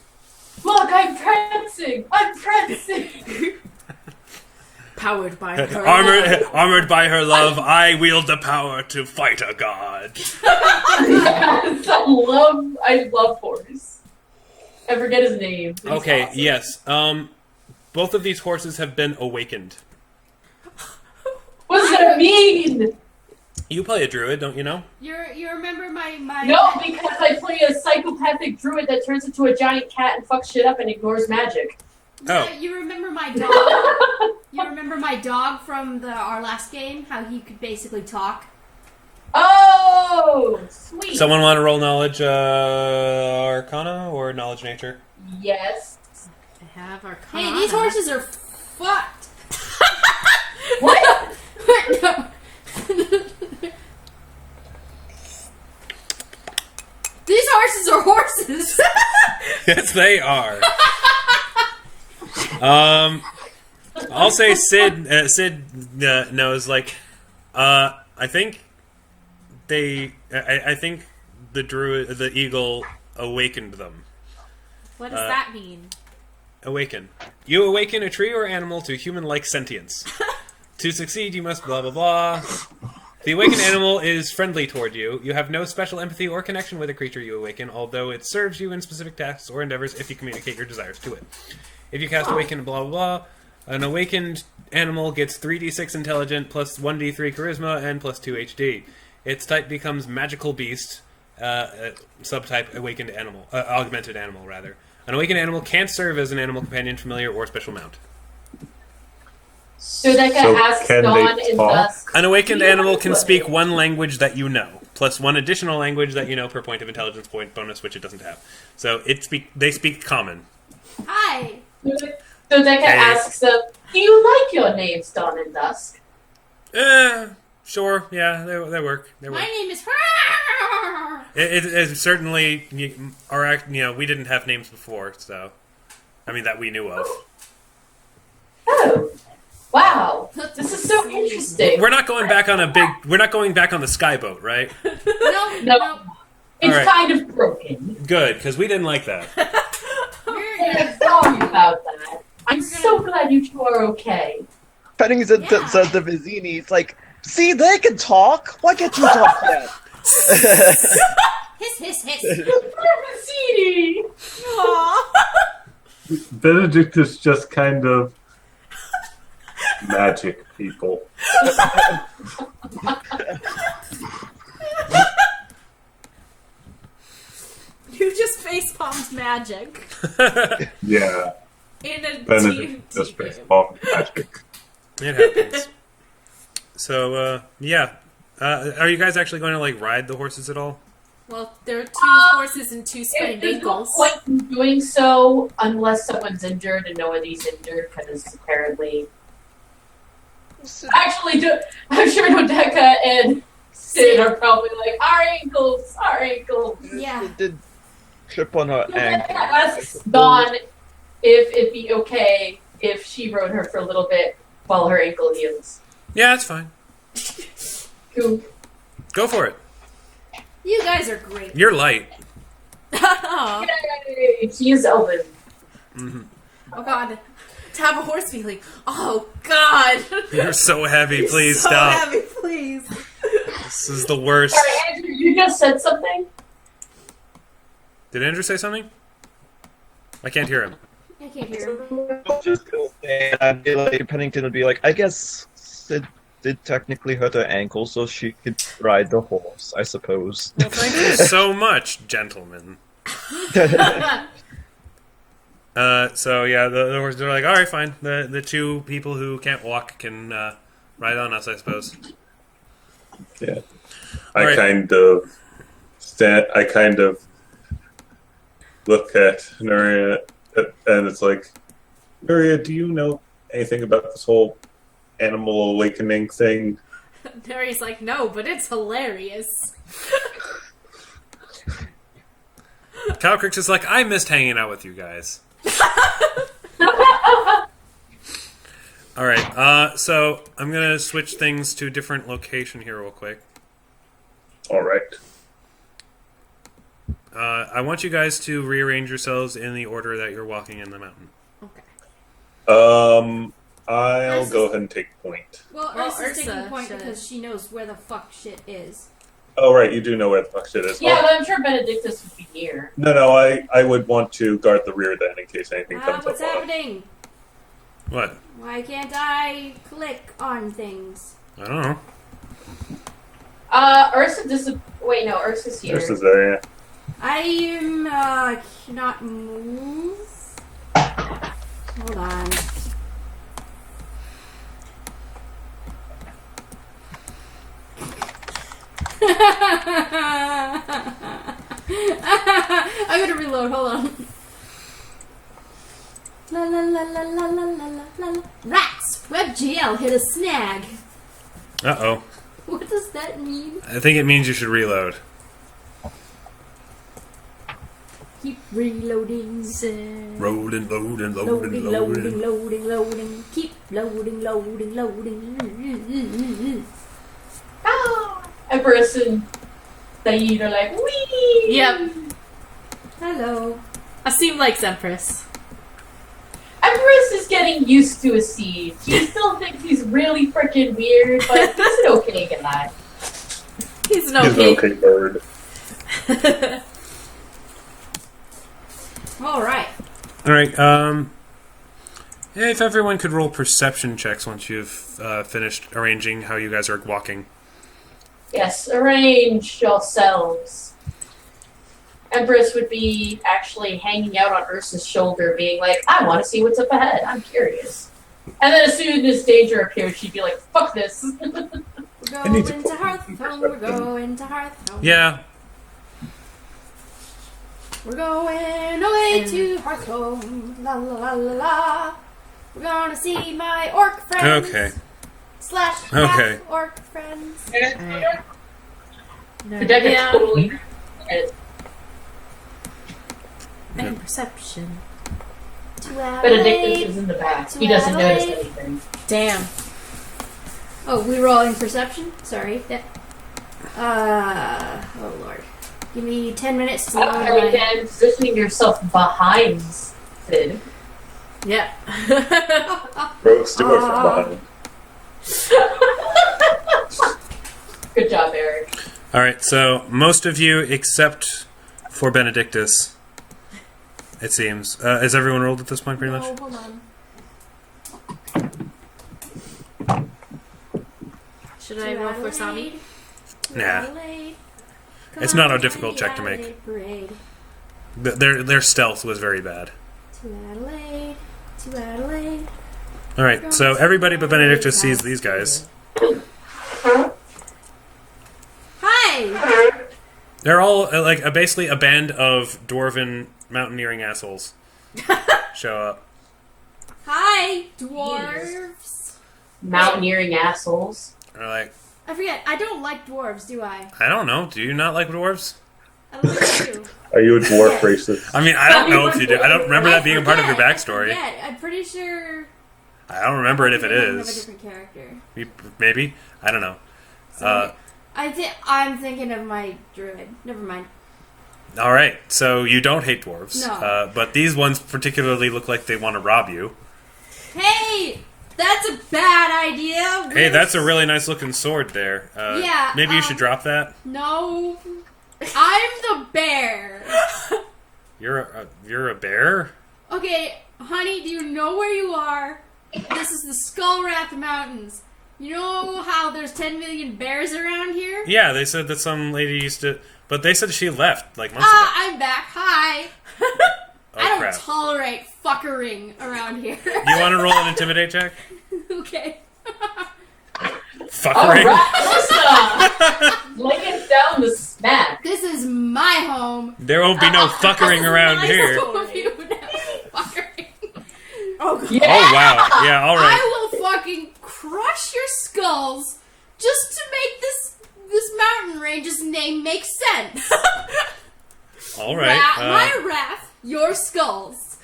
Look, I'm prancing! I'm prancing! Powered by her. Armored by her love, I wield the power to fight a god. Yes, I love horse. I forget his name. but he's Okay, awesome. yes. Both of these horses have been awakened. What does that mean? You play a druid, don't you know? You remember my No, because I play a psychopathic druid that turns into a giant cat and fucks shit up and ignores magic. Oh. You remember my dog? You remember my dog from our last game? How he could basically talk? Oh, sweet. Someone want to roll knowledge Arcana or knowledge nature? Yes. I have our Hey, these horses are fucked. What? No. These horses are horses. Yes, they are. I'll say Sid. Sid knows. Like, I think I think the druid, the eagle, awakened them. What does that mean? Awaken. You awaken a tree or animal to human-like sentience. To succeed, you must blah blah blah. The awakened animal is friendly toward you. You have no special empathy or connection with a creature you awaken, although it serves you in specific tasks or endeavors if you communicate your desires to it. If you cast awaken blah blah blah, an awakened animal gets 3d6 intelligent plus 1d3 charisma and plus 2 HD. Its type becomes magical beast, subtype awakened animal, augmented animal rather. An awakened animal can't serve as an animal companion, familiar, or special mount. Dodeka asks can Dawn they in talk? dusk. An awakened Do you animal know can what- speak one language that you know, plus one additional language that you know per point of intelligence point bonus, which it doesn't have. So they speak common. Hi. Dodeka asks them, do you like your names, Dawn and Dusk? Sure, yeah, they work. They work. My name is. It certainly we didn't have names before, so that we knew of. Oh, wow. This is so interesting. We're not going back on We're not going back on the skyboat, right? No. No. It's All right. kind of broken. Good, because we didn't like that. I'm sorry about that. I'm so glad you two are okay. Pennington Yeah. said to Vizzini, it's like, see, they can talk. Why can't you talk yet? Hiss. Zini! Benedictus just kind of magic people. You just facepalmed magic Yeah, in a Benedictus D&D face game. palm magic. It happens. So, yeah. Are you guys actually going to, ride the horses at all? Well, there are 2 horses and 2 sprained There's no ankles. point in doing so unless someone's injured and nobody's injured, because apparently... Actually, I'm sure Dodeka and Sid are probably like, our ankles. Yeah. It did trip on her Dodeka ankle. asks Dawn if it'd be okay if she rode her for a little bit while her ankle heals. Yeah, that's fine. Cool. Go for it. You guys are great. You're light. Oh, Yay! She is Elven. oh god. To have a horse be like, oh god. You're so heavy. Please so stop. heavy, please. This is the worst. Sorry, Andrew, you just said something? Did Andrew say something? I can't hear him. I can't hear him. And I'd be like, Pennington would be like, I guess Sid did technically hurt her ankle, so she could ride the horse, I suppose. Well, thank you so much, gentlemen. So yeah, the horses are like, all right, fine. The 2 people who can't walk can ride on us, I suppose. Yeah, All right. I kind of look at Nuria, and it's like, Nuria, do you know anything about this whole animal awakening thing? Nuri's like, no, but it's hilarious. Calcrix is like, I missed hanging out with you guys. All right, so I'm gonna switch things to a different location here real quick. All right. I want you guys to rearrange yourselves in the order that you're walking in the mountain. Okay. I'll Ursa's- go ahead and take point. Well, Well, Ursa's taking Ursa point should. because she knows where the fuck shit is. Oh, right, you do know where the fuck shit is. Yeah, Oh, but I'm sure Benedictus would be near. no, I would want to guard the rear then in case anything comes What's up on it. happening? What? Why can't I click on things? I don't know. Ursa wait, no, Ursa's here. This is there, yeah. I am, cannot move. Hold on. I'm gonna reload, hold on. La la la la la la la la la. Rats! WebGL hit a snag. Uh-oh. What does that mean? I think it means you should reload. Keep reloading. Loading, loading, Loading, loading, loading, loading. Keep loading, loading, loading. Ah! Empress and Saeed are like, wee! Yep. Hello. Asim likes Empress. Empress is getting used to a siege. She still thinks he's really freaking weird, but he's an okay guy. He's an He's an okay bird. Alright. Alright, if everyone could roll perception checks once you've finished arranging how you guys are walking. Yes, arrange yourselves. Empress would be actually hanging out on Ursa's shoulder, being like, I want to see what's up ahead. I'm curious. And then as soon as danger appears, she'd be like, fuck this. We're I going need to to put Hearthstone. We're going to Hearthstone. Yeah. We're going away to Hearthstone. La la la la la. We're gonna see my orc friends. Okay. Slash Okay. orc friends. Alright. The deck is totally... And perception. To Benedictus Adelaide. is in the back. To He doesn't notice Adelaide. anything. Damn. Oh, we rolling perception? Sorry. Oh lord. Give me 10 minutes to load Very my... again, positioning yourself behind Sid. Yep. Rogues do it from behind. Good job, Eric. Alright, so most of you, except for Benedictus, it seems. Is everyone rolled at this point, pretty much? Oh, hold on. Should I roll for Sami? Nah. It's not a difficult check to make. Their stealth was very bad. To Adelaide. To Adelaide. Alright, so everybody but Benedictus sees these guys. Hi! They're all like basically a band of dwarven mountaineering assholes show up. Hi, dwarves. Mountaineering assholes. They're like, I forget, I don't like dwarves, do I? I don't know. Do you not like dwarves? I don't think I do. Are you a dwarf racist? I mean, I don't know if you do. I don't remember that being a part of your backstory. Yeah, I'm pretty sure... I don't remember it if it I have a is. different character. Maybe. I don't know. So I'm thinking of my druid. Never mind. All right. So you don't hate dwarves. No. But these ones particularly look like they want to rob you. Hey! That's a bad idea! Hey, that's a really nice looking sword there. Yeah, Maybe you should drop that. No. I'm the bear! You're a bear? Okay, honey, do you know where you are? This is the Skullwrath Mountains. You know how there's 10 million bears around here? Yeah, they said that some lady used to... But they said she left, like, months ago. I'm back. Hi. Oh, I don't crap. tolerate fuckering around here. You want to roll an intimidate check? Okay. Fuckering? Alright, laying down the smack. This is my home. There won't be no fuckering around here. Fuckering. Oh, God. Yeah. Oh, wow. Yeah, all right. I will fucking crush your skulls just to make this mountain range's name make sense. All right. My wrath, your skulls.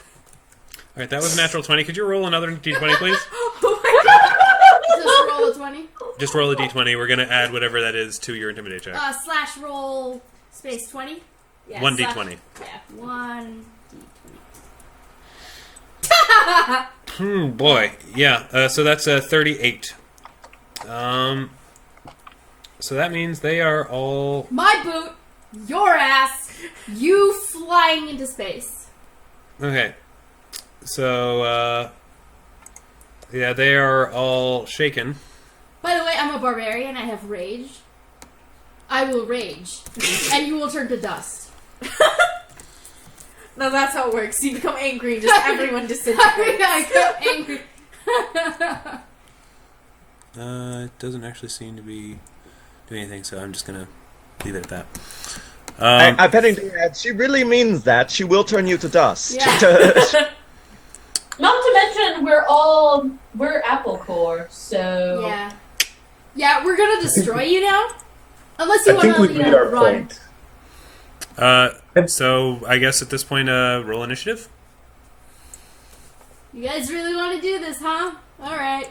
All right, that was a natural 20. Could you roll another d20, please? Oh my god. Just roll a 20. Just roll a d20. We're going to add whatever that is to your intimidate check. Slash roll space 20. Yeah, One slash- d20. Yeah, 1 d20. Boy. Yeah, so that's 38. So that means they are all... My boot, your ass, you flying into space. Okay. So, yeah, they are all shaken. By the way, I'm a barbarian. I have rage. I will rage, and you will turn to dust. No, that's how it works. You become angry and just everyone disintegrates. I go angry. It doesn't actually seem to be doing anything, so I'm just gonna leave it at that. Pennington, she really means that. She will turn you to dust. Yeah. to mention we're Apple Core, so Yeah. Yeah, we're gonna destroy you now? Unless you I think wanna, we've made our run. point. So I guess at this point, roll initiative. You guys really want to do this, huh? Alright.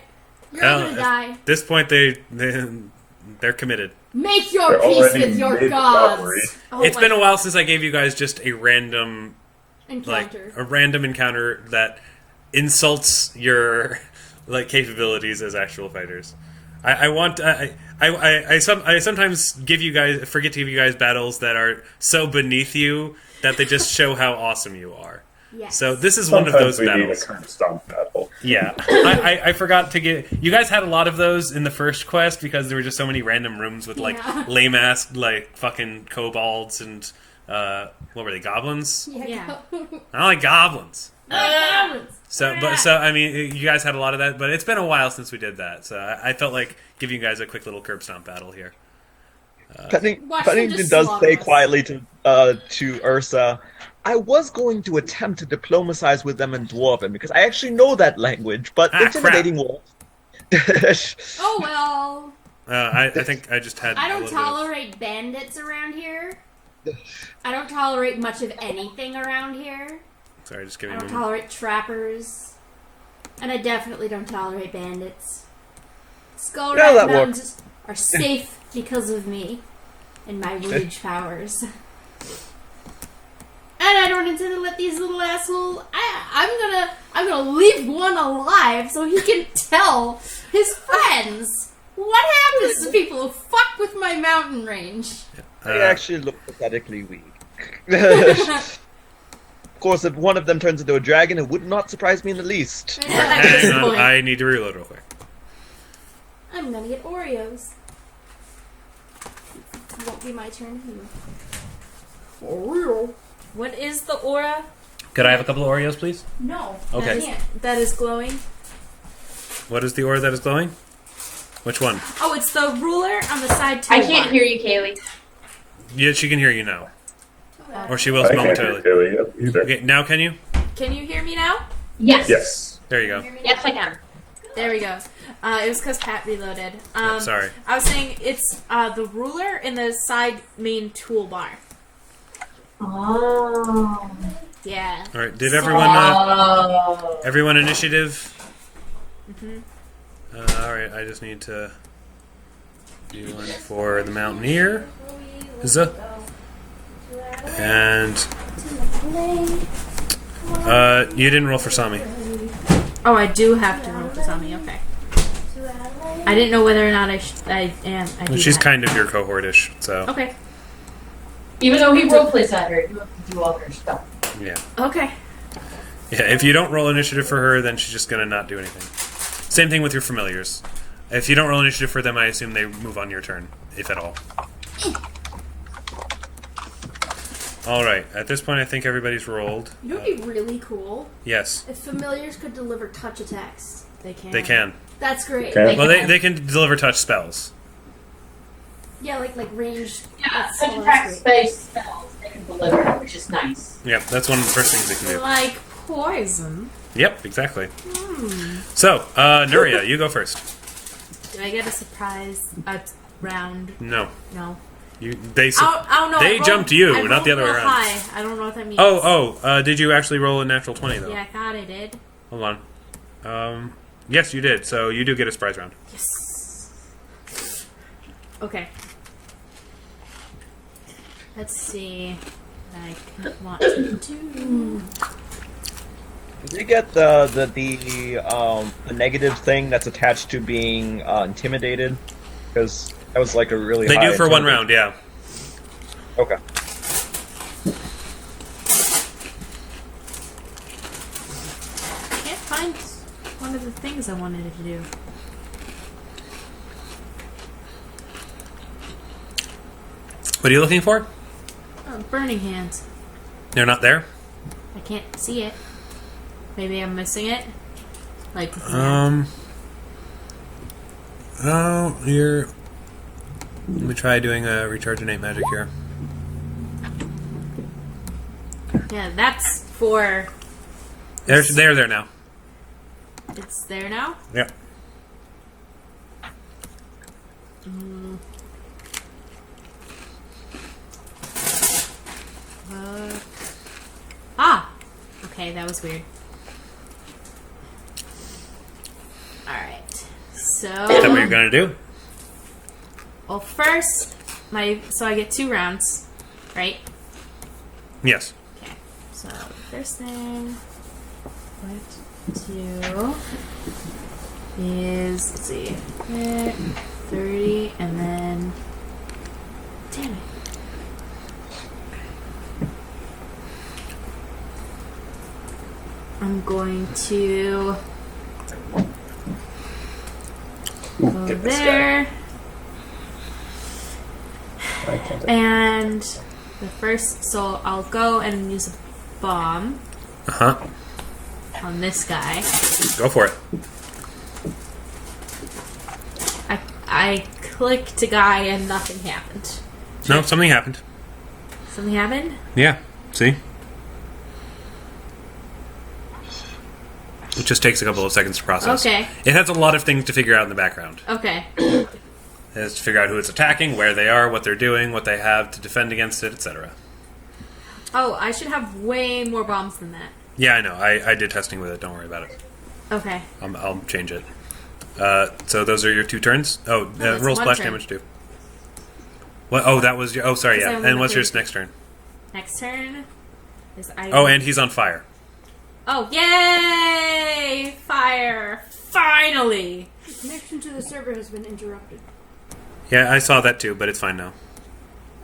You're Hell, all gonna die. At this point, they're committed. Make your They're peace already with your made the gods! robbery. Oh It's my been a while since I gave you guys just a random encounter. a random encounter that insults your capabilities as actual fighters. I sometimes forget to give you guys battles that are so beneath you that they just show how awesome you are. Yes. So this is one of Sometimes those we battles. need a current stomp battle. Yeah, I forgot to get. You guys had a lot of those in the first quest because there were just so many random rooms with Yeah. lame ass fucking kobolds and what were they, goblins? Yeah. I don't like goblins. Goblins. So I mean, you guys had a lot of that, but it's been a while since we did that. So I felt like giving you guys a quick little curb stomp battle here. Watch them Pennington just does slaughter say us. quietly to Ursa, "I was going to attempt to diplomatize with them in Dwarven because I actually know that language, but Ah, intimidating wolf." Oh well. I think I just had. I a don't little bit of- tolerate bandits around here. I don't tolerate much of anything around here. Sorry, just give me I a don't moment. tolerate trappers. And I definitely don't tolerate bandits. Skull Yeah, Rat that Mountains are safe because of me and my rage powers. And I don't intend to let these little assholes. I'm gonna leave one alive so he can tell his friends what happens to people who fuck with my mountain range. They actually look pathetically weak. Of course, if one of them turns into a dragon, it would not surprise me in the least. At this Hang on, point, I need to reload real quick. I'm gonna get Oreos. It won't be my turn. For real? What is the aura Could I have a couple of Oreos, please? No. Okay. I can't. that is glowing? What is the aura that is glowing? Which one? Oh, it's the ruler on the side toolbar. I can't hear you, Kaylee. Yeah, she can hear you now, or she will I can't hear momentarily. Kaylee either. Okay, now can you? Can you hear me now? Yes. Yes. There you go. Yes, I can. There we go. It was because Pat reloaded. Sorry. I was saying it's the ruler in the side main toolbar. Oh. Yeah. All right. Did Oh. everyone initiative? All right. I just need to do one for the Mountaineer. Huzzah. And you didn't roll for Sami. Oh, I do have to roll for Tommy. Okay. I didn't know whether or not I am. I do She's that. kind of your cohortish, so Okay. Even though he roleplays at her, you have to do all her stuff. yeah. Okay. Yeah, if you don't roll initiative for her, then she's just gonna not do anything. Same thing with your familiars. If you don't roll initiative for them, I assume they move on your turn, if at all. Alright, at this point I think everybody's rolled. You know what would be really cool? Yes, If familiars could deliver touch attacks. They can. they can. That's great. Okay. Well, they can deliver touch spells. Yeah, like ranged. Yeah, That's, such oh, attack that's great. space spells they can deliver, which is nice. Yep, that's one of the first things they can do. Like poison. Yep, exactly. So, Nuria, you go first. Did I get a surprise round? No. No. They Oh no! They I rolled- jumped you, I not the rolled other way real around. High. I don't know what that means. Did you actually roll a natural 20, though? Yeah, I thought I did. Hold on. Yes, you did, so you do get a surprise round. Yes. Okay. Let's see. I want to do. Did you get the negative thing that's attached to being intimidated? Because that was like a really They high do for one intimidate- round, yeah. Okay. I can't find one of the things I wanted it to do. What are you looking for? Oh, burning hands. They're not there? I can't see it. Maybe I'm missing it. Like. Oh, you're... Let me try doing a recharge innate magic here. Yeah, that's for. They're there now. It's there now? Yep. Okay, that was weird. Alright. So... Is that what you're going to do? Well, first, so I get 2 rounds, right? Yes. Okay. So, the first thing what to do is, let's see, 30, and then... Damn it. I'm going to go Get this guy. there. I can't. And the first, so I'll go and use a bomb Uh-huh. on this guy. Go for it. I clicked a guy and nothing happened. No, something happened. Something happened? Yeah. See? It just takes a couple of seconds to process. Okay. It has a lot of things to figure out in the background. Okay. It has to figure out who it's attacking, where they are, what they're doing, what they have to defend against it, etc. Oh, I should have way more bombs than that. Yeah, I know. I did testing with it. Don't worry about it. Okay. I'll change it. So those are your 2 turns? Oh, that's roll one splash turn. damage too. What? Oh, that was your... Oh, sorry, Because yeah. I'm And what's looking- yours next turn? Next turn is I. Oh, and he's on fire. Oh, yay! Fire! Finally! Connection to the server has been interrupted. Yeah, I saw that too, but it's fine now.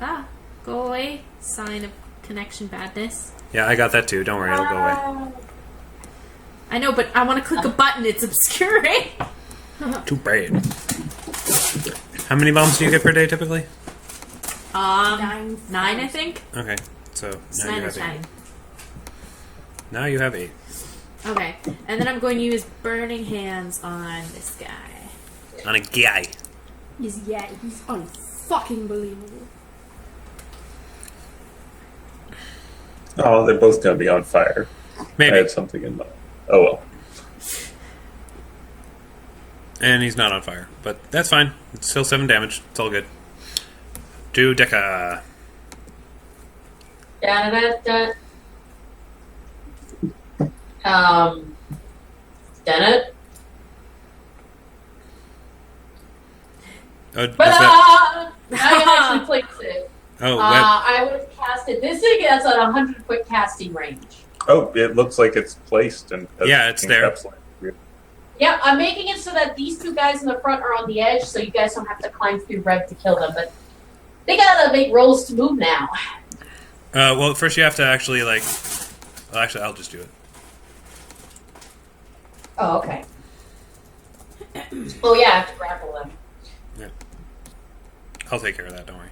Ah, go away. Sign of connection badness. Yeah, I got that too. Don't worry, it'll go away. I know, but I want to click a button. It's obscuring. Too bad. How many bombs do you get per day typically? 9, I think. Okay, so It's now 9 you or have 8. 10. Now you have 8. Okay, and then I'm going to use Burning Hands on this guy. On a guy. He's unfucking believable. Oh, they're both gonna be on fire. I Maybe. had something in mind. Oh well. And he's not on fire, but that's fine. It's still 7 damage. It's all good. Dodeka. Dennett. Oh, But is that, now you actually placed it. oh, web. I would have casted this thing that's at 100-foot casting range. Oh, it looks like it's placed and Yeah, it's there. Yeah, I'm making it so that these 2 guys in the front are on the edge, so you guys don't have to climb through red to kill them. But they gotta make rolls to move now. Well, first you have to actually, like... Well, actually, I'll just do it. Oh, okay. Oh yeah, I have to grapple them. Yeah. I'll take care of that, don't worry.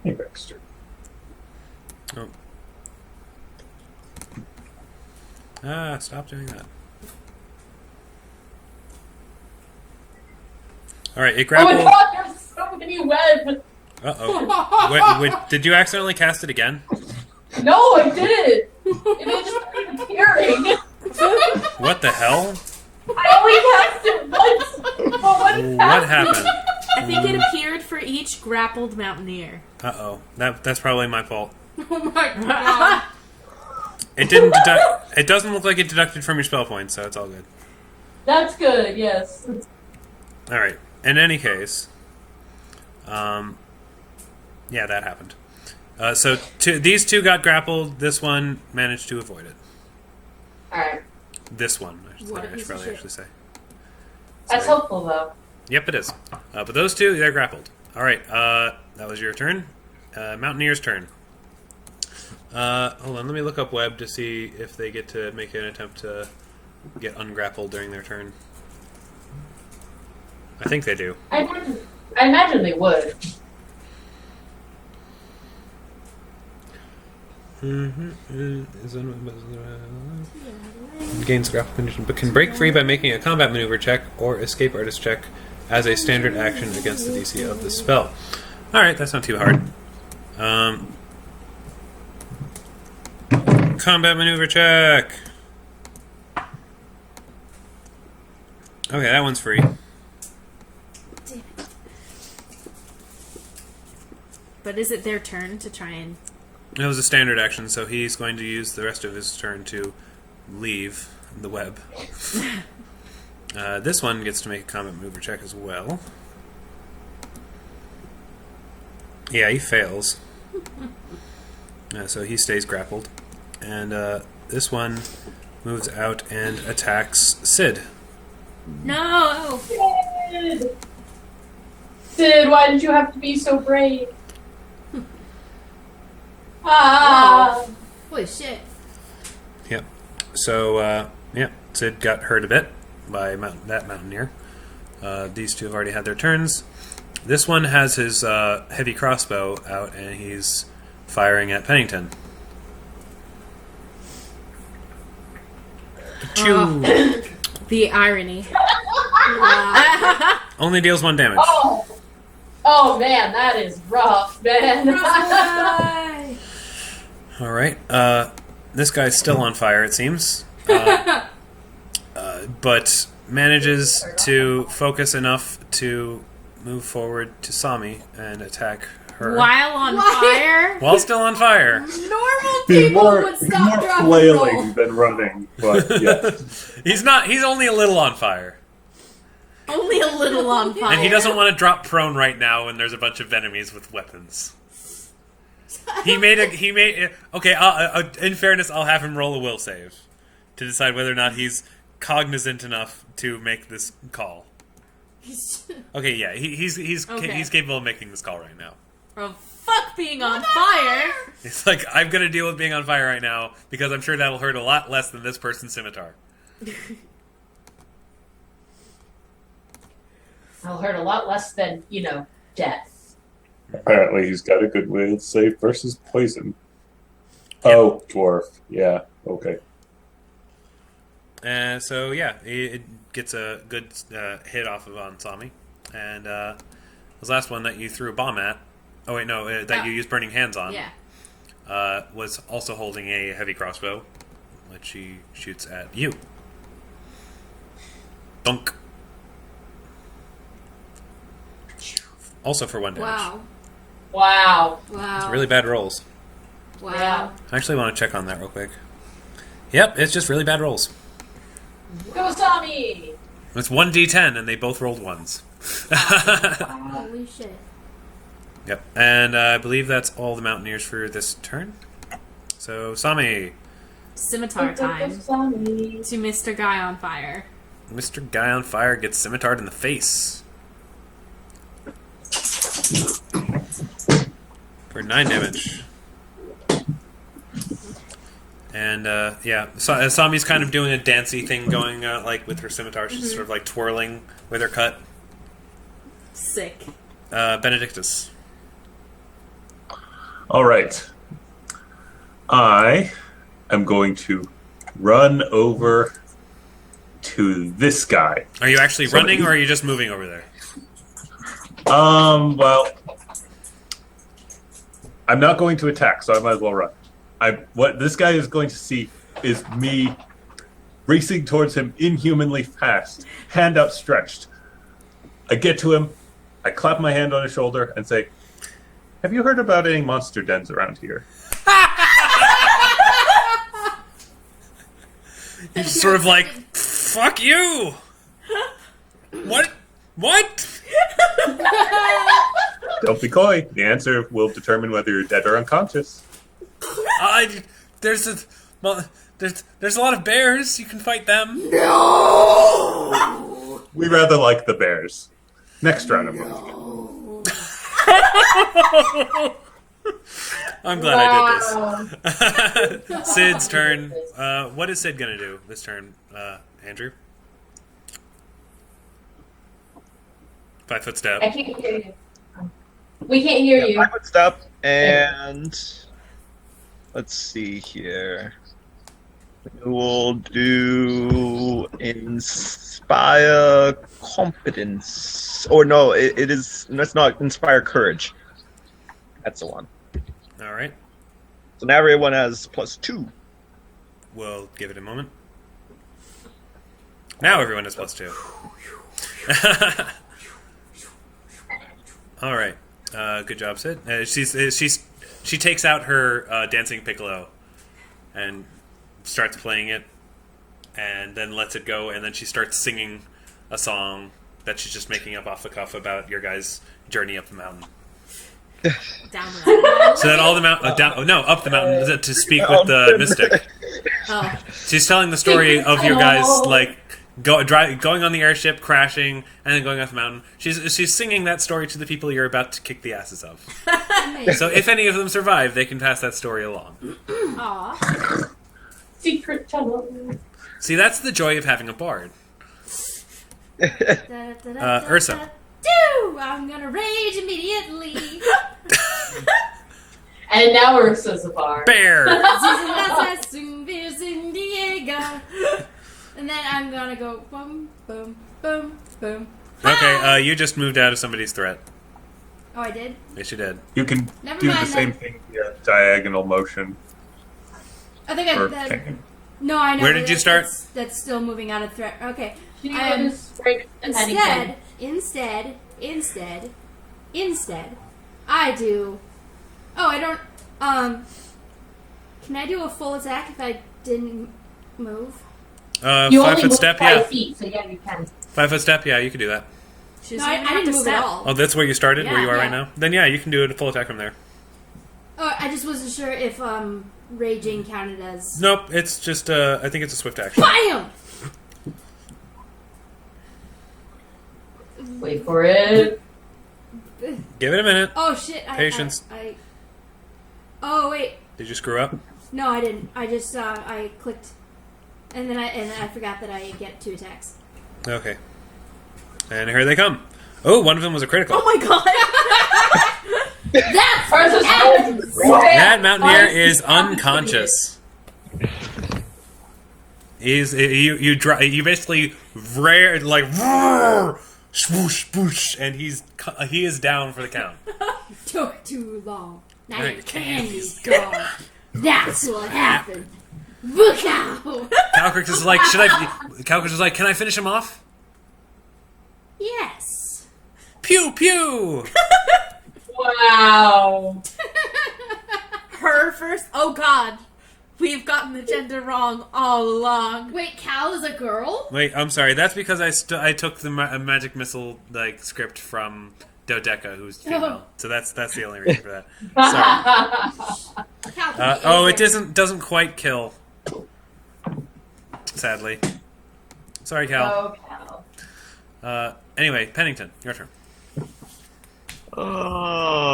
Hey, Baxter. Oh. Stop doing that. Alright, it Oh my grappled... god, there's so many webs! Uh-oh. Wait, did you accidentally cast it again? No, I didn't! It just started appearing! What the hell? I only cast it once! But What happened? I think it appeared for each grappled mountaineer. Uh-oh. That's probably my fault. Oh my god. It didn't deduct... It doesn't look like it deducted from your spell points, so it's all good. That's good, yes. Alright. In any case... yeah, that happened. So these 2 got grappled. This one managed to avoid it. Alright. This one, I should What a probably piece of shit. actually say. That's Sorry. helpful, though. Yep, it is. But those 2, they're grappled. Alright, that was your turn. Mountaineer's turn. Hold on, let me look up web to see if they get to make an attempt to get ungrappled during their turn. I think they do. I imagine they would. Gains grapple condition, but can break free by making a combat maneuver check or escape artist check as a standard action against the DC of the spell. Alright, that's not too hard. combat maneuver check. Okay, that one's free. But is it their turn to try and... It was a standard action, so he's going to use the rest of his turn to leave the web. This one gets to make a combat maneuver check as well. Yeah, he fails. So he stays grappled. And this one moves out and attacks Sid. No! Sid! Sid, why did you have to be so brave? Holy shit. Yep. So, Sid got hurt a bit by that mountaineer. These two have already had their turns. This one has his heavy crossbow out, and he's firing at Pennington. The irony. Only deals 1 damage. Oh man, that is rough, man. All right. This guy's still on fire, it seems. But manages to focus enough to move forward to Sami and attack her. While on fire? While still on fire. Normal He's people more, would he's stop, more drop, and flailing roll. than running, but yeah. He's only a little on fire. Only a little on fire. And he doesn't want to drop prone right now when there's a bunch of enemies with weapons. Okay, in fairness, I'll have him roll a will save to decide whether or not he's cognizant enough to make this call. Okay, yeah, he's capable of making this call right now. Oh, fuck being on fire. It's like, I'm gonna deal with being on fire right now because I'm sure that'll hurt a lot less than this person's scimitar. I'll hurt a lot less than, death. Apparently he's got a good will save versus poison. Oh, dwarf. Yeah, okay. So yeah, it gets a good hit off of on Sami. And this last one that you threw a bomb at, that you used burning hands on, was also holding a heavy crossbow, which he shoots at you. Dunk. Also for 1 damage. Wow. Wow. Really bad rolls. Wow. Yeah. I actually want to check on that real quick. Yep, it's just really bad rolls. Go Sami! It's 1d10 and they both rolled 1s. Holy shit. Yep, and I believe that's all the Mountaineers for this turn. So, Sami. Scimitar time Sami. to Mr. Guy on fire. Mr. Guy on Fire gets scimitared in the face. For 9 damage. And, Sami's kind of doing a dancey thing going, with her scimitar. She's sort of, twirling with her cut. Sick. Benedictus. All right. I am going to run over to this guy. Are you actually running, or are you just moving over there? Well, I'm not going to attack, so I might as well run. What this guy is going to see is me racing towards him inhumanly fast, hand outstretched. I get to him, I clap my hand on his shoulder and say, "Have you heard about any monster dens around here?" He's sort of like, fuck you! What? Don't be coy. The answer will determine whether you're dead or unconscious. There's a lot of bears. You can fight them. We rather like the bears. Next round, I'm going to I'm glad I did this. Sid's turn. What is Sid gonna do this turn, Andrew? 5 foot step. I can't hear you. We can't hear you. 5 foot step, and let's see here. We will do inspire competence, or no, it's not inspire courage. That's the one. All right. So now everyone has +2. we'll give it a moment. Now everyone is +2. All right. Good job, Sid. She takes out her dancing piccolo and starts playing it, and then lets it go, and then she starts singing a song that she's just making up off the cuff about your guys' journey up the mountain. Down the mountain. So that all the mountain, up the mountain to speak with the mystic. Oh. She's telling the story of your guys going on the airship, crashing, and then going up the mountain. She's singing that story to the people you're about to kick the asses of. So if any of them survive, they can pass that story along. Aw. Secret tunnel. See, that's the joy of having a bard. Ursa. I'm gonna rage immediately. And now Ursa's a bard. Bear! And then I'm gonna go boom, boom, boom, boom. Okay, you just moved out of somebody's threat. Oh, I did? Yes, you did. You can Never do the mind same then. thing via diagonal motion. I think Or no, I know. Where did you start? That's still moving out of threat. Okay. She was right at Pennington. Instead, I do. Oh, I don't. Can I do a full attack if I didn't move? You 5 only foot moved step, 5 yeah. feet, so yeah, you can. 5 foot step, yeah, you can do that. She No, doesn't I even have didn't to move at step. all. Oh, that's where you started, where Yeah, you are right yeah. now? Then yeah, you can do a full attack from there. Oh, I just wasn't sure if raging counted as. Nope, it's just, I think it's a swift action. BAM! Wait for it. Give it a minute. Oh shit! Patience. Oh wait, Did you screw up? no, I didn't. I just I clicked, and then I forgot that I get 2 attacks. Okay. And here they come. Oh, one of them was a critical. Oh my god! That's Ursa's That mountaineer is unconscious. You basically roar, swoosh, swoosh, and he is down for the count. took too long. Now Right, your candy's gone. That's what happened. Look out! Calcrix is like, Calcrix is like, can I finish him off? Yes. Pew pew. Wow. Her first. Oh god. We've gotten the gender wrong all along. Wait, Cal is a girl? Wait, I'm sorry. That's because I took the magic missile script from Dodeka, who's female. So that's the only reason for that. Sorry. Cal It doesn't quite kill. Sadly. Sorry, Cal. Oh, Cal. Anyway, Pennington, your turn.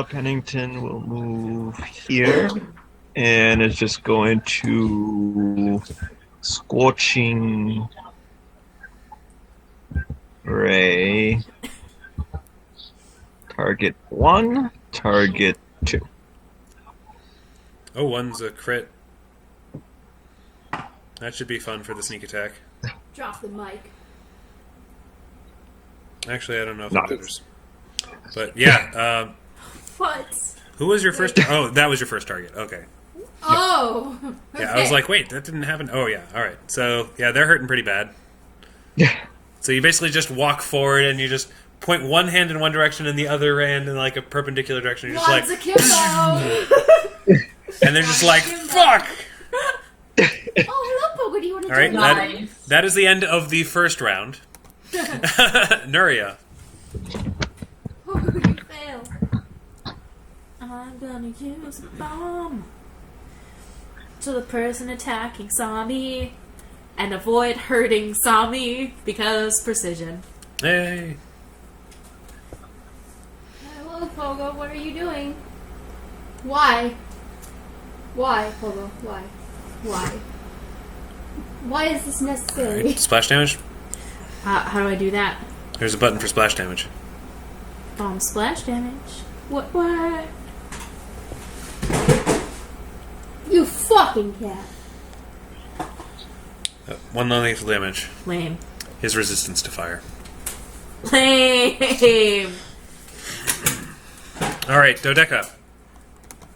Pennington will move here, and is just going to Scorching Ray. Target 1, target 2. Oh, one's a crit. That should be fun for the sneak attack. Drop the mic. Actually, I don't know if No. it matters. But yeah, What? who was your first? Oh, that was your first target. Okay. Oh! Yeah, I was like, wait, that didn't happen. Oh yeah, all right. So yeah, they're hurting pretty bad. So you basically just walk forward and you just point one hand in one direction and the other hand in like a perpendicular direction. You're just Lots like, of kimbo! and they're just like, fuck. Oh, hello, Pogo. Do you want to All right, join Nice. that is the end of the first round. Nuria. Oh, you fail. I'm gonna use a bomb. So the person attacking saw me and avoid hurting saw me because precision. Hey. Hello, Pogo. What are you doing? Why? Why, Pogo? Why? Why? Why is this necessary? Splash damage. How do I do that? There's a button for splash damage. Bomb splash damage. What? You fucking cat. 1 non-lethal damage. Lame. His resistance to fire. Lame. All right, Dodeka.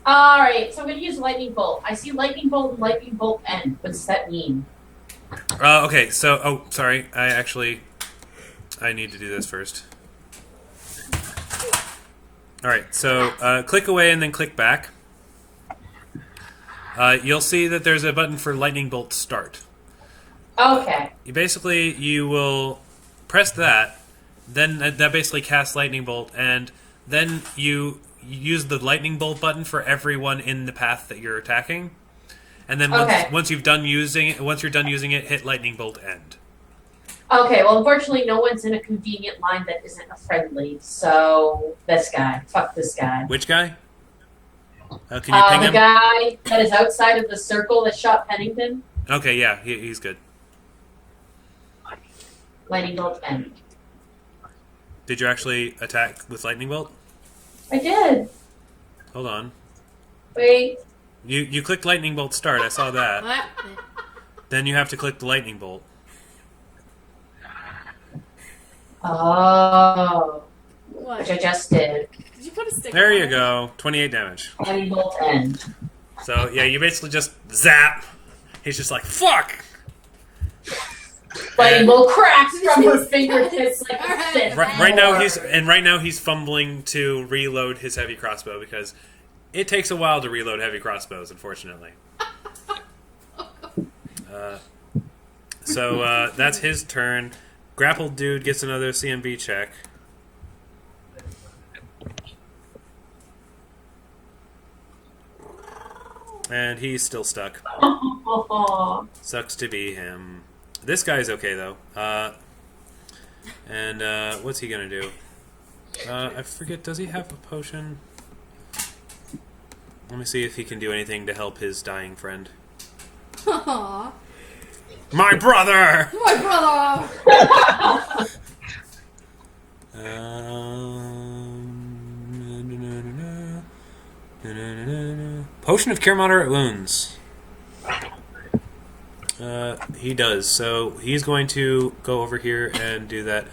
Alright, so I'm going to use Lightning Bolt. I see Lightning Bolt and Lightning Bolt end. What does that mean? Okay, so... Oh, sorry. I need to do this first. Alright, so click away and then click back. You'll see that there's a button for Lightning Bolt Start. Okay. You will press that, then that basically casts Lightning Bolt, and then you use the Lightning Bolt button for everyone in the path that you're attacking. And then once you're done using it, hit Lightning Bolt End. Okay, well, unfortunately, no one's in a convenient line that isn't a friendly, so this guy. Fuck this guy. Which guy? Can you ping the him? guy that is outside of the circle that shot Pennington. Okay, yeah, he's good. Lightning Bolt end. Did you actually attack with Lightning Bolt? I did. Hold on. Wait. You clicked Lightning Bolt Start, I saw that. What? Then you have to click the Lightning Bolt. Oh. What? Which I just did. Did you put a stick There on you it? go. 28 damage. Lightning Bolt end. So, yeah, you basically just zap. He's just like, fuck! Lightning Bolt cracks from her fingertips like a fist. Right now he's fumbling to reload his heavy crossbow because it takes a while to reload heavy crossbows, unfortunately. So that's his turn. Grappled dude gets another CMB check. And he's still stuck. Sucks to be him. This guy's okay, though. What's he gonna do? I forget, does he have a potion? Let me see if he can do anything to help his dying friend. Aww. My brother! My brother! Potion of Cure Moderate Wounds. He does. So he's going to go over here and do that.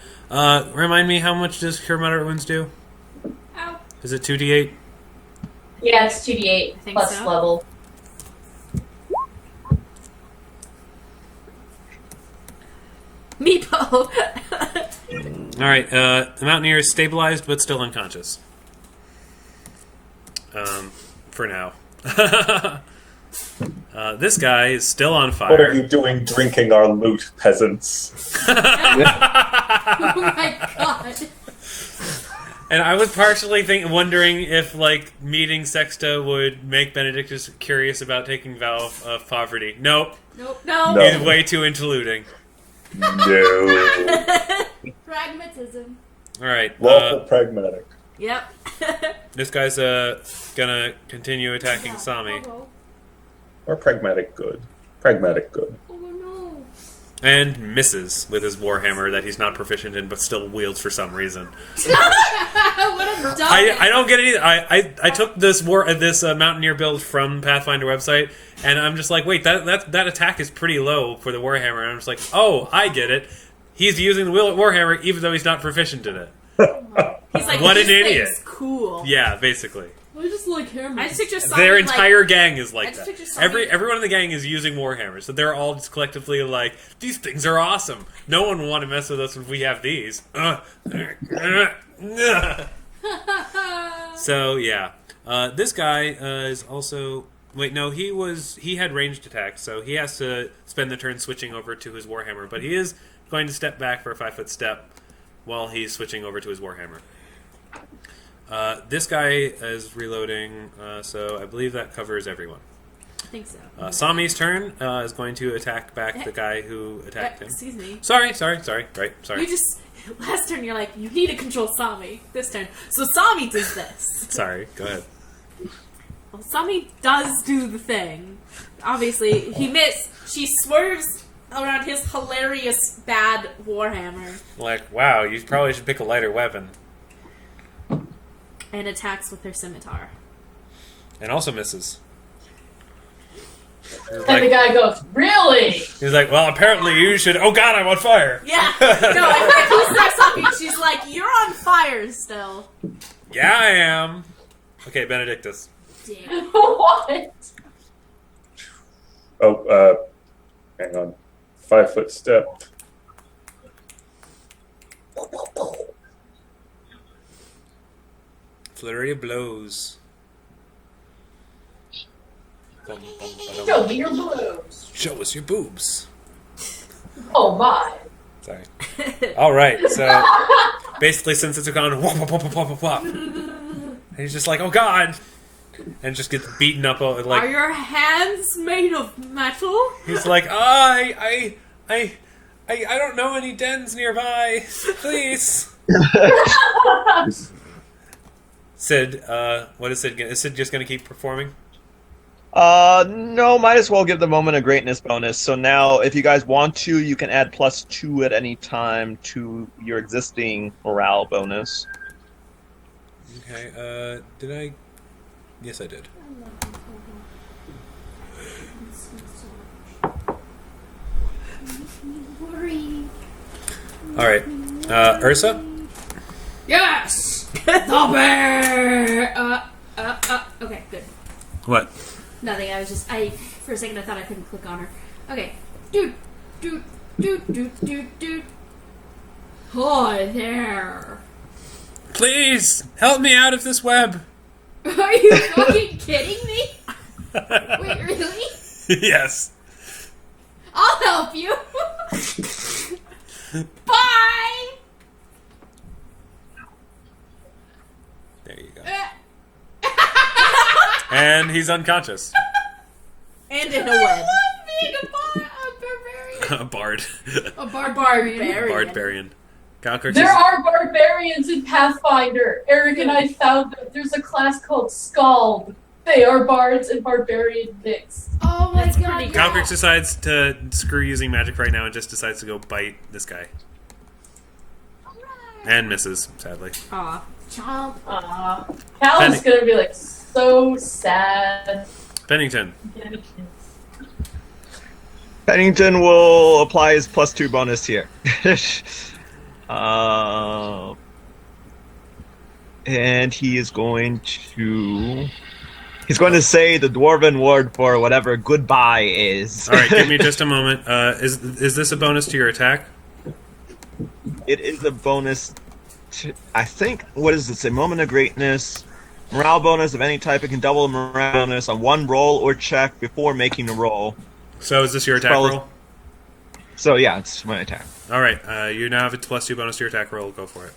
Remind me, how much does Cure Moderate Wounds do? Ow. Is it 2d8? Yeah, it's 2d8 think plus so. level. Meepo. Alright, the Mountaineer is stabilized but still unconscious. For now. This guy is still on fire. What are you doing drinking our loot, peasants? Oh my god. And I was partially wondering if, like, meeting Sexta would make Benedictus curious about taking vow of poverty. Nope. Nope. No. He's way too interluding. No. Pragmatism. Alright, Lawful pragmatic. Yep. this guy's gonna continue attacking Sami. Or pragmatic good. Pragmatic good. Oh no. And misses with his warhammer that he's not proficient in but still wields for some reason. What a dumb. I don't get it either. I took this Mountaineer build from Pathfinder website, and I'm just like, wait, that attack is pretty low for the warhammer. And I'm just like, oh, I get it. He's using the warhammer even though he's not proficient in it. He's like, What an this idiot. thing's cool. Yeah, basically. I just like hammers. I just picture Sami, Their like, entire gang is like I just that. picture Sami- Everyone in the gang is using warhammers, so they're all just collectively like, these things are awesome. No one will want to mess with us if we have these. So yeah, this guy is also. Wait, no, he had ranged attacks, so he has to spend the turn switching over to his warhammer. But he is going to step back for a 5-foot step while he's switching over to his warhammer. This guy is reloading, so I believe that covers everyone. I think so. Sami's turn is going to attack back the guy who attacked him. Excuse me. Sorry. Right, sorry. You just last turn you're like, you need to control Sami. This turn. So Sami does this. Sorry, go ahead. Well, Sami does do the thing. Obviously, he missed. She swerves around his hilarious bad warhammer Like, wow, you probably should pick a lighter weapon. and attacks with her scimitar. And also misses. He's And the guy goes, really? he's like, well, apparently you should... Oh god, I'm on fire! Yeah. No, I think he says something. She's like, you're on fire still. Yeah, I am. Okay, Benedictus. dick. What? Oh, hang on. 5-foot step. Flurry of blows. Bum, bum, ba-dum. Show me your blows. Show us your boobs. Oh my. Sorry. All right, so basically, since it's gone, whop, whop, whop, whop, whop, whop. And he's just like, "Oh God!" and just gets beaten up. Are Like your hands made of metal? he's like, I don't know any dens nearby. Please, Sid. What is Sid? Is Sid just gonna keep performing? No, might as well give the moment a greatness bonus. So now, if you guys want to, you can add +2 at any time to your existing morale bonus. Okay. Did I? Yes, I did. All right. Ursa. Yes! The bear! Okay, good. What? Nothing, for a second I thought I couldn't click on her. Okay. Doot. Hi there. Please help me out of this web. Are you fucking kidding me? Wait, really? Yes. I'll help you. Bye! There you go. And he's unconscious. And in a I web. love being a barbarian. A bard. A barbarian. Barbarian. Conquer. There are barbarians in Pathfinder. Eric and I found that there's a class called Scald. They are bards and barbarian mixed. Oh my That's god. pretty yeah. Conquer decides to screw using magic right now and just decides to go bite this guy. And misses, sadly. Aw. Chomp. Cal's gonna be like so sad. Pennington. Pennington will apply his +2 bonus here. And he is going to... He's going to say the dwarven word for whatever goodbye is. All right, give me just a moment. Is this a bonus to your attack? It is a bonus to... I think... What does it say? Moment of greatness. Morale bonus of any type. It can double the morale bonus on one roll or check before making a roll. So is this your attack Well, roll? So yeah, it's my attack. All right, you now have a +2 bonus to your attack roll. Go for it.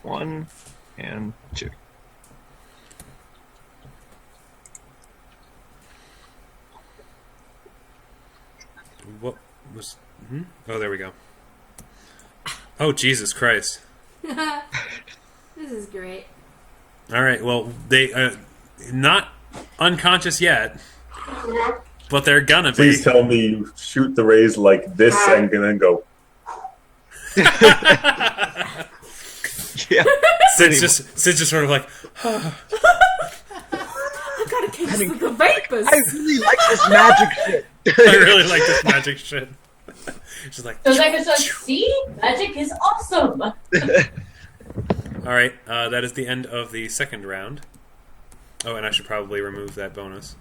1 and 2. What was? Oh, there we go. Oh, Jesus Christ! This is great. All right, well, they not unconscious yet, but they're gonna be. Please tell me you shoot the rays like this and then go. Yeah. Sid's just sort of like. I've got a case of the vapors. I really like this magic shit. I really like this magic shit. She's like. So Becca's like, see? Magic is awesome! All right, that is the end of the second round. Oh, and I should probably remove that bonus.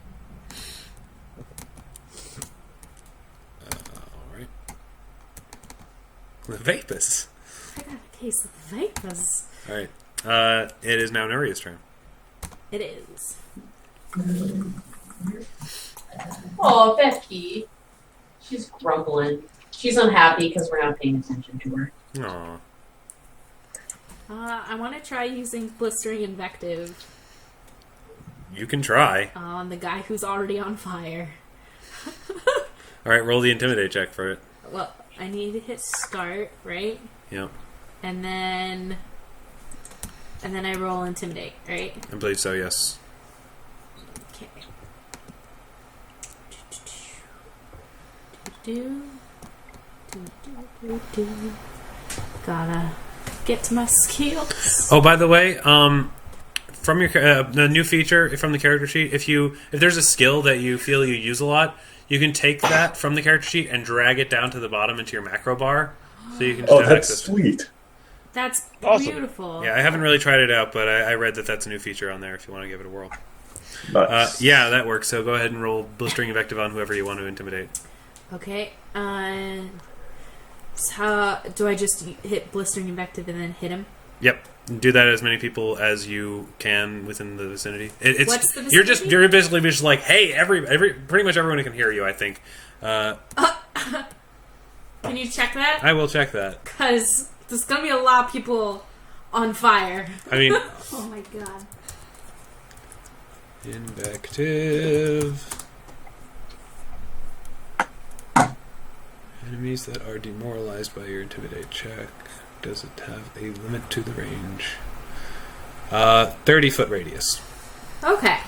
All right. The vapors. I got a case of vapors. All right. It is now Nuria's turn. It is. Oh, Becky. She's grumbling. She's unhappy because we're not paying attention to her. Aww. I want to try using blistering invective You can try. on the guy who's already on fire. All right, roll the intimidate check for it. Well, I need to hit start, right? Yeah, And then I roll intimidate, right? I believe so. Yes. Okay. Do. Gotta get to my skills. Oh, by the way, from your the new feature from the character sheet, if there's a skill that you feel you use a lot, you can take that from the character sheet and drag it down to the bottom into your macro bar, so you can just Oh, have that's access. sweet. That's Awesome. beautiful. Yeah, I haven't really tried it out, but I read that that's a new feature on there if you want to give it a whirl. Nice. Yeah, that works. So go ahead and roll Blistering Invective on whoever you want to intimidate. Okay. So how, do I just hit Blistering Invective and then hit him? Yep. Do that as many people as you can within the vicinity. It's What's the you're vicinity? you're basically just like, hey, every pretty much everyone can hear you. I think. Can you check that? I will check that. Because there's gonna be a lot of people on fire. I mean, Oh my god. invective. Enemies that are demoralized by your intimidate check. Does it have a limit to the range? 30-foot radius. Okay.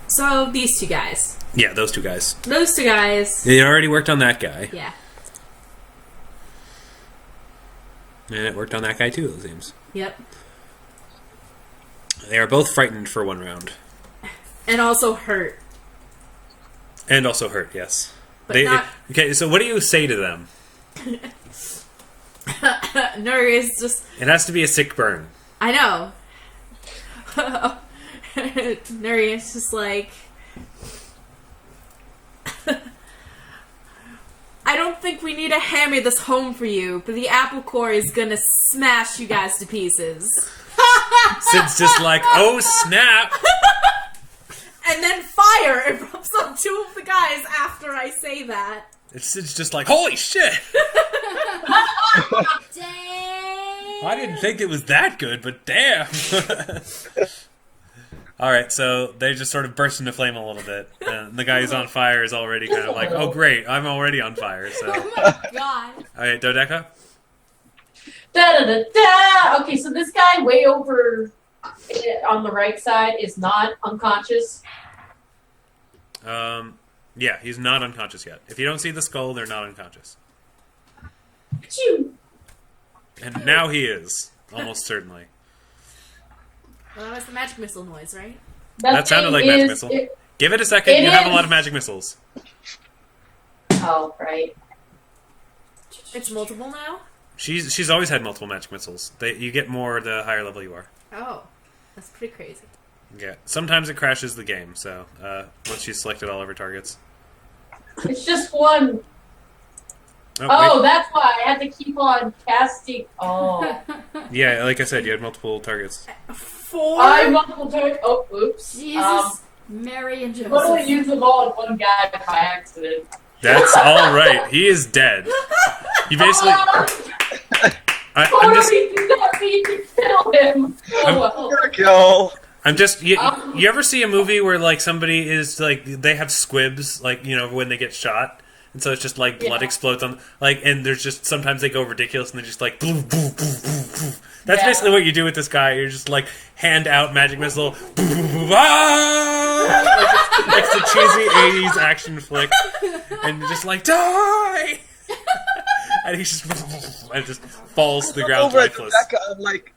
So these two guys. Yeah, those two guys. Those two guys. It already worked on that guy. Yeah. And it worked on that guy too, it seems. Yep. They are both frightened for 1 round. And also hurt. And also hurt, yes. But not... Okay, so what do you say to them? Nuria is just... It has to be a sick burn. I know. Nuria is just like... I don't think we need to hammer this home for you, but the apple core is gonna smash you guys to pieces. Sid's just like, oh snap! And then fire erupts on 2 of the guys after I say that. Sid's just like, holy shit! Dang. I didn't think it was that good, but damn! Alright, so they just sort of burst into flame a little bit. And the guy who's on fire is already kind of like, oh great, I'm already on fire, so... Oh my god. Alright, Dodeka? Da-da-da-da! Okay, so this guy way over on the right side is not unconscious. Yeah, he's not unconscious yet. If you don't see the skull, they're not unconscious. Achoo! And now he is, almost certainly. Well, that was the magic missile noise, right? That sounded like magic missile. Give it a second, it you have a is- lot of magic missiles. Oh, right. It's multiple now? She's always had multiple magic missiles. You get more the higher level you are. Oh. That's pretty crazy. Yeah. Sometimes it crashes the game, so once she's selected all of her targets. It's just one. Oh, Oh, wait. that's why I had to keep on casting. Oh. Yeah, like I said, you had multiple targets. 4? I multiple target. Oh, oops. Jesus, Mary and Joseph. Totally use them all in one guy by accident. That's all right. He is dead. You basically. I'm just. Totally did not mean to kill him. Oh, well. Go. I'm just. You ever see a movie where like somebody is like they have squibs like when they get shot, and so it's just like blood Yeah. explodes on and there's just sometimes they go ridiculous and they just like boo, boo, boo, boo, boo. That's Yeah. basically what you do with this guy. You're just like hand out magic missile. Boo, boo, boo, boo, ah! Like it's the cheesy '80s action flick, and you're just like die. And he just and just falls to the ground Over at lifeless. Dodeka, I'm like,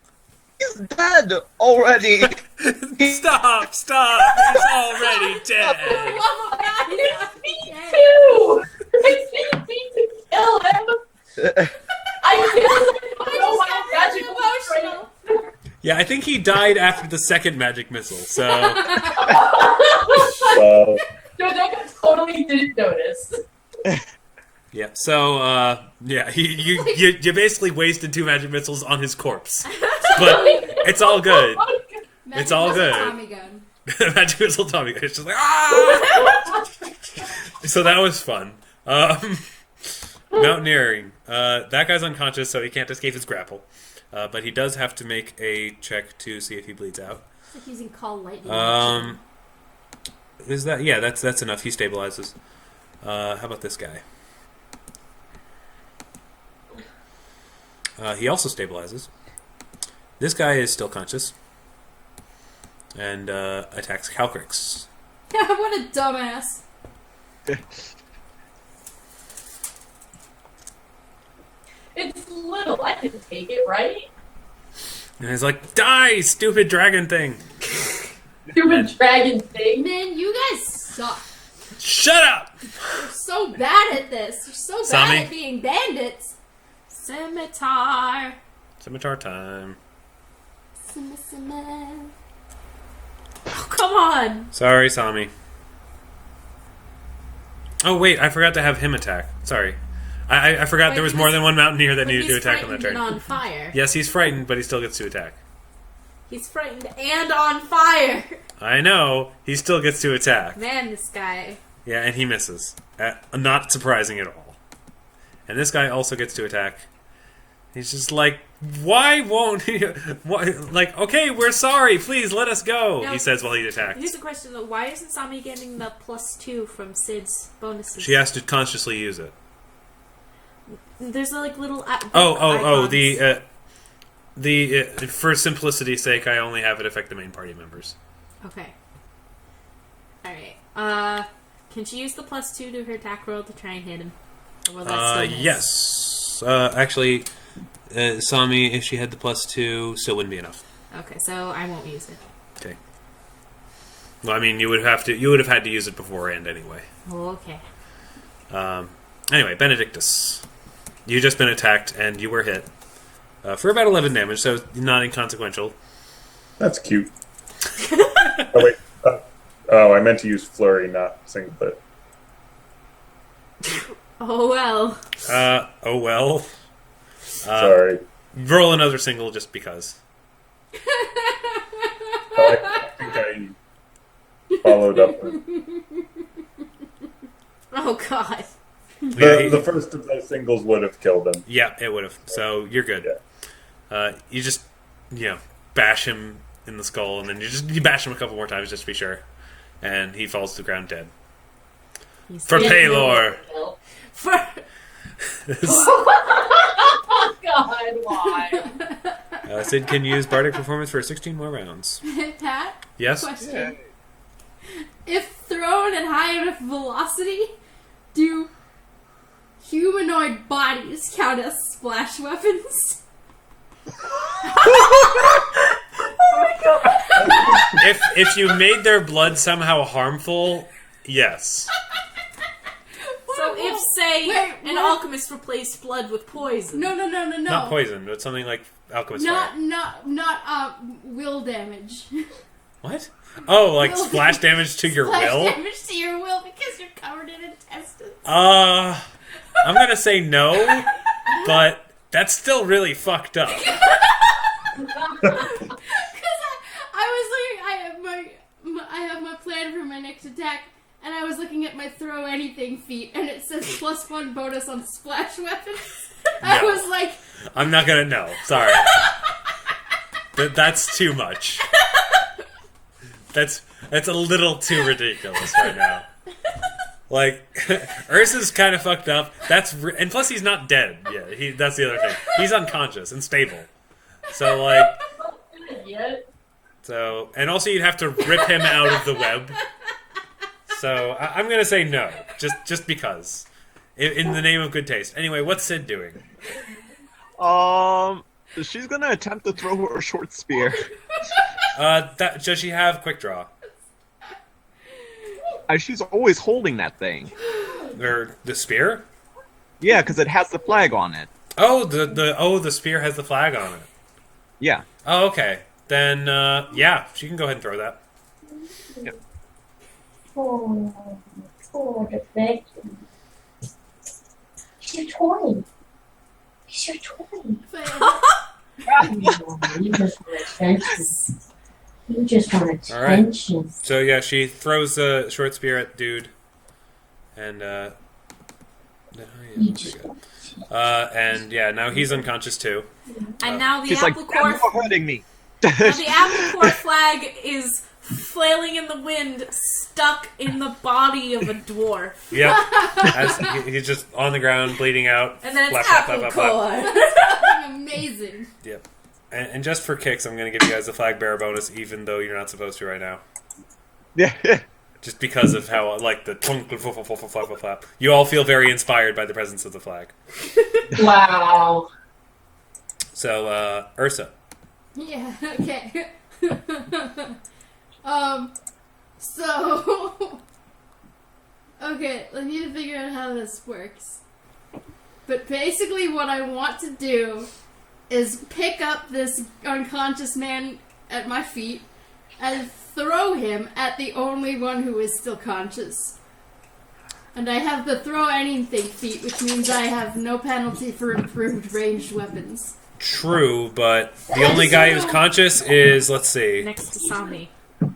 he's dead already. Stop! He's already dead. Me too! I didn't mean to kill him! I know my magic emotional. Yeah, I think he died after the second magic missile. So So, Dodeka totally didn't notice. yeah, so yeah, you basically wasted 2 magic missiles on his corpse, but it's all good. Magic It's all missile good. Tommy gun. Magic missile Tommy, it's just like ah. So that was fun. Mountaineering. That guy's unconscious, so he can't escape his grapple. But he does have to make a check to see if he bleeds out. It's like using call lightning. Is that? Yeah, that's enough. He stabilizes. How about this guy? He also stabilizes. This guy is still conscious. And attacks Calcrix. What a dumbass. It's little. I can take it, right? And he's like, die, stupid dragon thing! Stupid dragon thing. Man, you guys suck. Shut up! You're so bad at this. You're so Sami? bad at being bandits. Scimitar. Scimitar time. Oh, come on! Sorry, Sami. Oh, wait, I forgot to have him attack. Sorry. I forgot there was more than one Mountaineer that needed to attack on that He's turn. frightened and on fire. Yes, he's frightened, but he still gets to attack. He's frightened and on fire! I know, he still gets to attack. Man, this guy. Yeah, and he misses. Not surprising at all. And this guy also gets to attack. He's just like, why won't he? Like, okay, we're sorry, please let us go, Now, he says while he attacks. Here's the question though, why isn't Sami getting the +2 from Sid's bonuses? She has to consciously use it. There's like little For simplicity's sake, I only have it affect the main party members. Okay. Alright. Can she use the +2 to her attack roll to try and hit him? Or will that still miss? Yes. Actually, Sami, if she had the +2, still wouldn't be enough. Okay, so I won't use it. Okay. Well, I mean, you would have had to use it beforehand anyway. Oh, okay. Anyway, Benedictus. You just been attacked, and you were hit. For about 11 damage, so not inconsequential. That's cute. Oh, wait. I meant to use Flurry, not Singlet. Oh, well. Oh well. Sorry. Roll another single just because. I think I followed up with... Oh, God. The first of those singles would have killed him. Yeah, it would have. So you're good. Yeah. You just, bash him in the skull, and then you bash him a couple more times just to be sure, and he falls to the ground dead. For Paylor. For... God, why? Sid can use Bardic Performance for 16 more rounds. Pat? Yes? Question. If thrown at high enough velocity, do humanoid bodies count as splash weapons? If you made their blood somehow harmful, yes. So if, say, an what? alchemist replaced blood with poison... No. Not poison, but something like Alchemist fire. Not will damage. What? Oh, like Will splash damage to your Splash will? damage to your will because you're covered in intestines. I'm gonna say no, but that's still really fucked up. Because I was looking, I have my plan for my next attack, and I was looking at my throw anything feat, and it says +1 bonus on splash weapons. I No. was like, I'm not gonna know. Sorry. That's too much. That's a little too ridiculous right now. Like, Ursa's kind of fucked up. And plus he's not dead yet. That's the other thing. He's unconscious and stable. So like, and also you'd have to rip him out of the web. So I'm gonna say no, just because, in the name of good taste. Anyway, what's Sid doing? She's gonna attempt to throw her short spear. Does she have quick draw? She's always holding that thing. Or the spear? Yeah, because it has the flag on it. Oh, the spear has the flag on it. Yeah. Oh, okay. Then yeah, she can go ahead and throw that. Yep. For the bed. It's your toy. It's your toy. You just want attention. You just want attention. Right. So yeah, she throws a short spear at dude, and and yeah, now he's unconscious too. And now the She's like, apple "You're core... hurting me." Now the apple core flag is flailing in the wind, stuck in the body of a dwarf. Yep. He's just on the ground, bleeding out. And then it's Flap, flap, apple flap, flap, flap. core. amazing. Yep. And just for kicks, I'm going to give you guys the flag bearer bonus, even though you're not supposed to right now. Yeah. Just because of how, like, the flap, flap, flap, flap, flap. You all feel very inspired by the presence of the flag. Wow. So, Ursa. Yeah, okay. So... Okay, I need to figure out how this works. But basically what I want to do is pick up this unconscious man at my feet and throw him at the only one who is still conscious. And I have the throw anything feat, which means I have no penalty for improved ranged weapons. True, but the only guy who's conscious is, let's see. Next to Sami.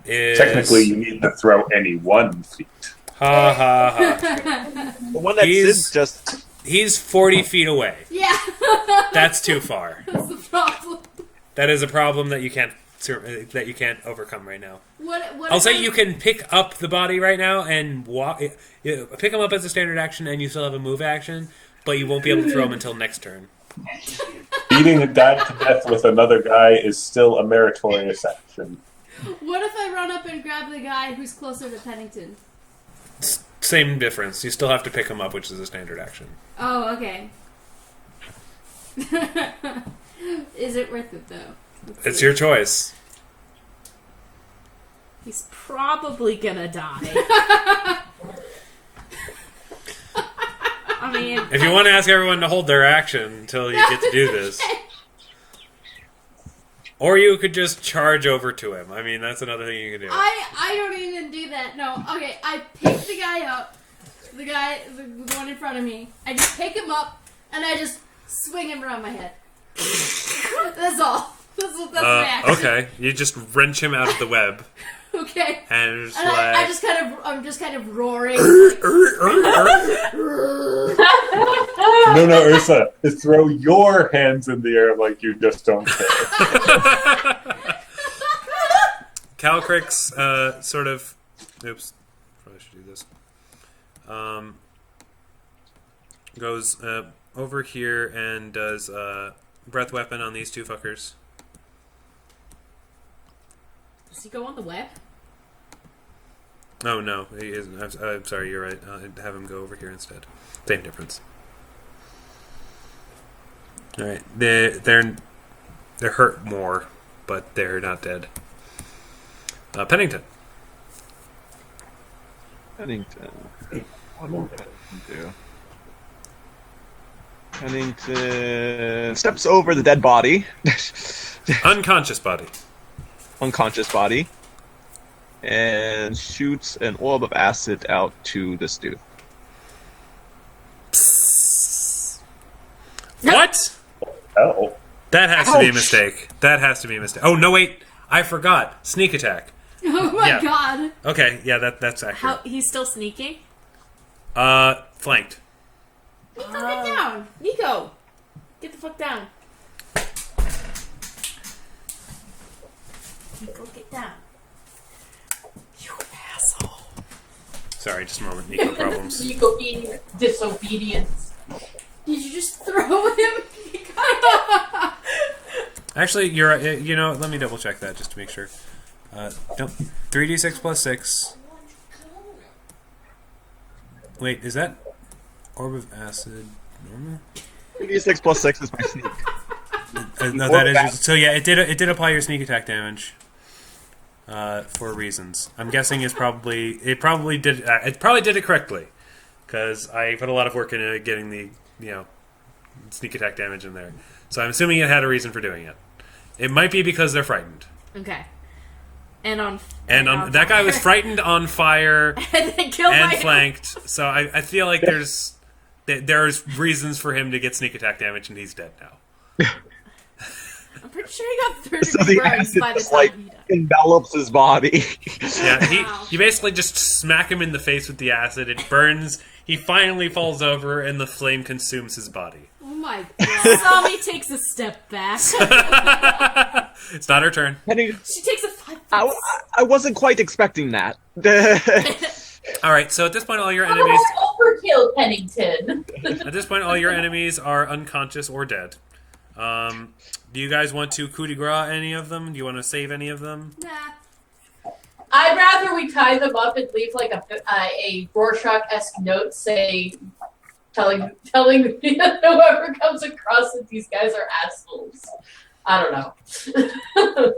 Technically, you need to throw any one feet. Ha ha ha. The one that He's- did just... He's 40 feet away. Yeah. That's too far. That's the problem. That is a problem that you can't overcome right now. What I'll if say I- you can pick up the body right now and walk. Pick him up as a standard action, and you still have a move action, but you won't be able to throw him until next turn. Beating a guy to death with another guy is still a meritorious action. What if I run up and grab the guy who's closer to Pennington? Same difference. You still have to pick him up, which is a standard action. Oh, okay. Is it worth it, though? Let's It's see. your choice. He's probably gonna die. I mean, If you want to ask everyone to hold their action until you get to do this. Or you could just charge over to him. I mean, that's another thing you can do. I don't even do that. No. Okay, I pick the guy up. The one in front of me. I just pick him up, and I just swing him around my head. That's all. That's my action. Okay, you just wrench him out of the web. Okay. And just And like... I'm just kind of roaring. No, Ursa. Just throw your hands in the air like you just don't care. Calcrix sort of... Oops. Probably should do this. Goes over here and does breath weapon on these two fuckers. does he go on the web? Oh, no. He isn't. I'm sorry, you're right. I'll have him go over here instead. Same difference. Alright. They're hurt more, but they're not dead. Pennington. Pennington. What will Pennington do? Pennington steps over the dead body. Unconscious body. Unconscious body. And shoots an orb of acid out to this dude. What? Oh. That has to be a Ouch. mistake. That has to be a mistake. Oh, no, wait. I forgot. Sneak attack. Oh my Yeah. god. Okay, yeah, that's accurate. How he's still sneaking? Flanked. Get the fuck down. Nico, get the fuck down. Nico, get down. You asshole. Sorry, just a moment. Nico problems. Nico being disobedience. Did you just throw him? Actually, you're right. You know, let me double check that just to make sure. Don't 3d6 plus 6. Wait, is that orb of acid normal? 3d6 plus 6 is my sneak. No, that is. So yeah, it did apply your sneak attack damage. For reasons, I'm guessing it probably did it correctly, because I put a lot of work into getting the sneak attack damage in there. So I'm assuming it had a reason for doing it. It might be because they're frightened. Okay. And on That guy was frightened, on fire, and then killed and my flanked. So I feel like there's reasons for him to get sneak attack damage, and he's dead now. I'm pretty sure he got 30 So the burns acid by the just time like he died. envelops his body. Yeah, Wow. you basically just smack him in the face with the acid. It burns. He finally falls over, and the flame consumes his body. Oh my god. Sami takes a step back. It's not her turn. She takes a 5 I wasn't quite expecting that. All right. So at this point, all your enemies. Overkill, Pennington. At this point, all your enemies are unconscious or dead. Do you guys want to coup de grace any of them? Do you want to save any of them? Nah. I'd rather we tie them up and leave like a Rorschach-esque note, say, telling whoever comes across that these guys are assholes. I don't know.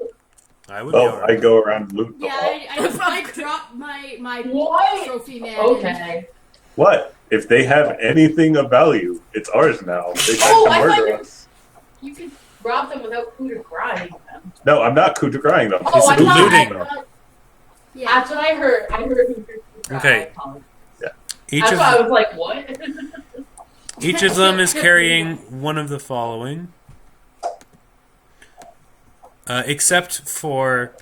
I would. Be Oh, all right. I go around and loot the Yeah, hall. I dropped my What? trophy man. Okay. What? If they have anything of value, it's ours now. They tried Oh, to I thought murder you- us. You could. rob them without coup de grace them. No, I'm not coup de grace them. Oh, I thought looting. Yeah. that's what I heard. I heard coup de grace. Okay. Each That's of why I was like, what? each of them is carrying one of the following, except for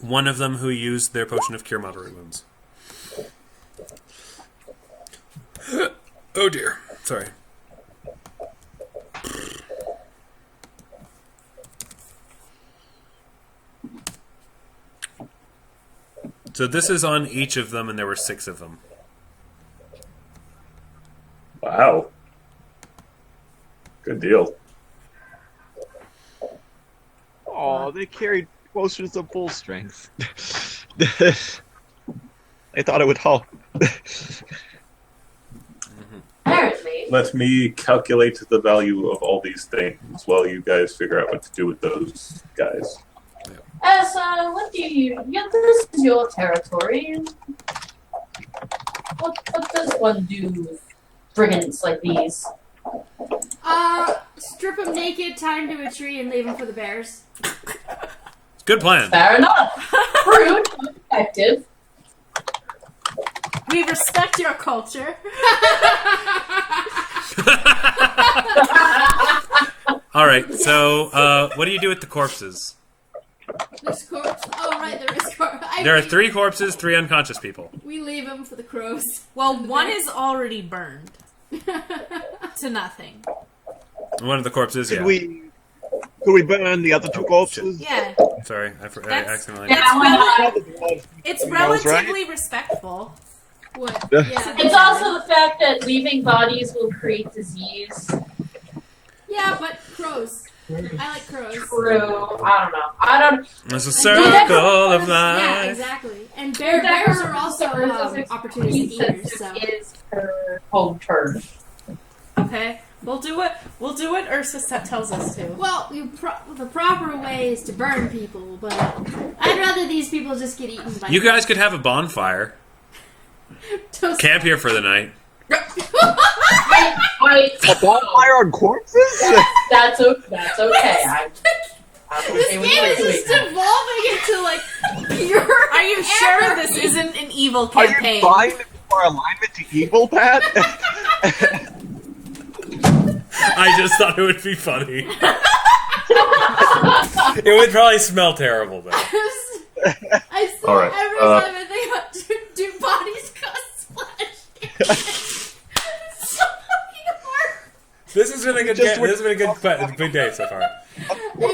one of them who used their potion of cure moderate wounds. Oh dear. Sorry. So this is on each of them, and there were 6 of them. Wow. Good deal. Oh, they carried potions of full strength. I thought it would help. Apparently. Let me calculate the value of all these things while you guys figure out what to do with those guys. What do you... Yeah, this is your territory. What does one do with brigands like these? Strip them naked, tie them to a tree, and leave them for the bears. Good plan. Fair enough. Rude, but effective. We respect your culture. All right. So, what do you do with the corpses? There's corpse. Oh, right, there is corpse. There are 3 corpses, 3 unconscious people. We leave them for the crows. Well, one is already burned to nothing. One of the corpses, yeah. Could we burn the other 2 corpses? Yeah, Sorry, I That's- accidentally. it's Knows, relatively respectful. What? Yeah. It's also the fact that leaving bodies will create disease. Yeah, but crows. I like crows. True. I don't know. It's a circle of life. Yeah, exactly. And bears are also opportunistic eaters, so. Is her home turf. Okay, we'll do it. We'll do what Ursa tells us to. Well, the proper way is to burn people, but I'd rather these people just get eaten by You guys could have a bonfire. toast. Camp here for the night. Wait, A bonfire on corpses? that's okay. I'm This okay with game is doing just that. evolving into, like, pure Are you sure anarchy. this isn't an evil Are campaign? you fine for alignment to evil, Pat? I just thought it would be funny. It would probably smell terrible, though. I still, All right, every time I think about do bodies cause splash. It's so fucking hard. This has been a good. Just This has been a good day so far. If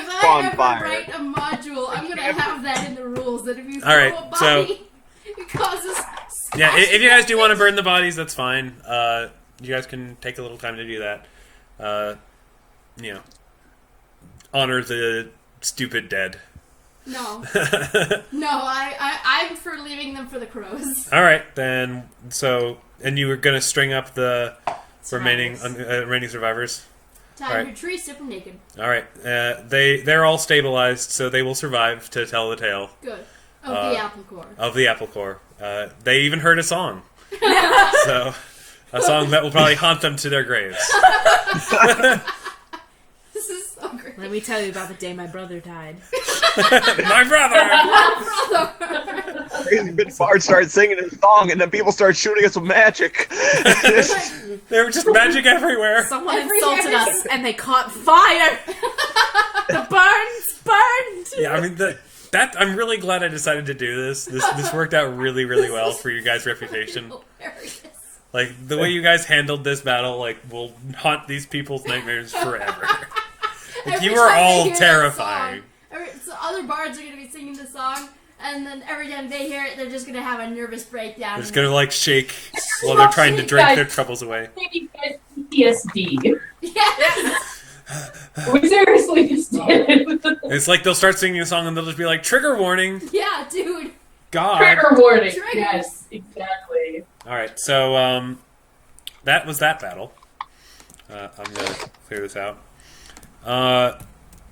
I ever Bonfire. write a module, I'm gonna have that in the rules that if you throw All right, a body, it causes. Yeah, if you guys do want to burn the bodies, that's fine. You guys can take a little time to do that. You know, honor the stupid dead. No, I'm for leaving them for the crows. All right, then. So, and you were gonna string up the remaining survivors. Time Alright. your tree, strip them naked. All right, they're all stabilized, so they will survive to tell the tale Good. Of the apple core. of the apple core. They even heard a song, so a song that will probably haunt them to their graves. This is so great. Let me tell you about the day my brother died. My brother. Crazy bit Bard started singing his song, and then people started shooting us with magic. There were just magic everywhere. Someone Everywhere. insulted us, and they caught fire. The burns burned. Yeah, I mean that. I'm really glad I decided to do this. This worked out really, really well for you guys' reputation. Hilarious. Like the way you guys handled this battle, like will haunt these people's nightmares forever. Like, Every you were time they all hear that terrifying. song, so other bards are going to be singing the song, and then every time they hear it, they're just going to have a nervous breakdown. They're just gonna like shake while they're trying to drink their troubles away. Maybe PTSD. Yes. We seriously just did it. It's like they'll start singing a song and they'll just be like, "Trigger warning, Yeah, dude. God." Trigger warning. Triggers. Yes, exactly. All right, so that was that battle. I'm gonna clear this out.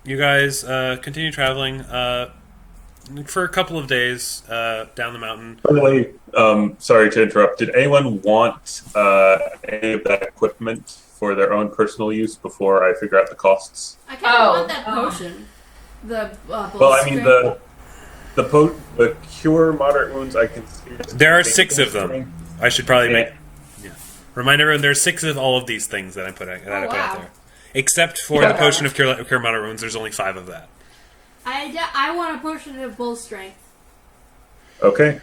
You guys continue traveling for a couple of days down the mountain. By the way, sorry to interrupt. Did anyone want any of that equipment for their own personal use before I figure out the costs. I kind of want that potion. The Well, I mean the cure moderate wounds. I can. There are 6 of them. I should probably remind everyone. There are 6 of all of these things that I put out there, except for the potion of cure moderate wounds. There's only 5 of that. I want a potion of bull strength. Okay.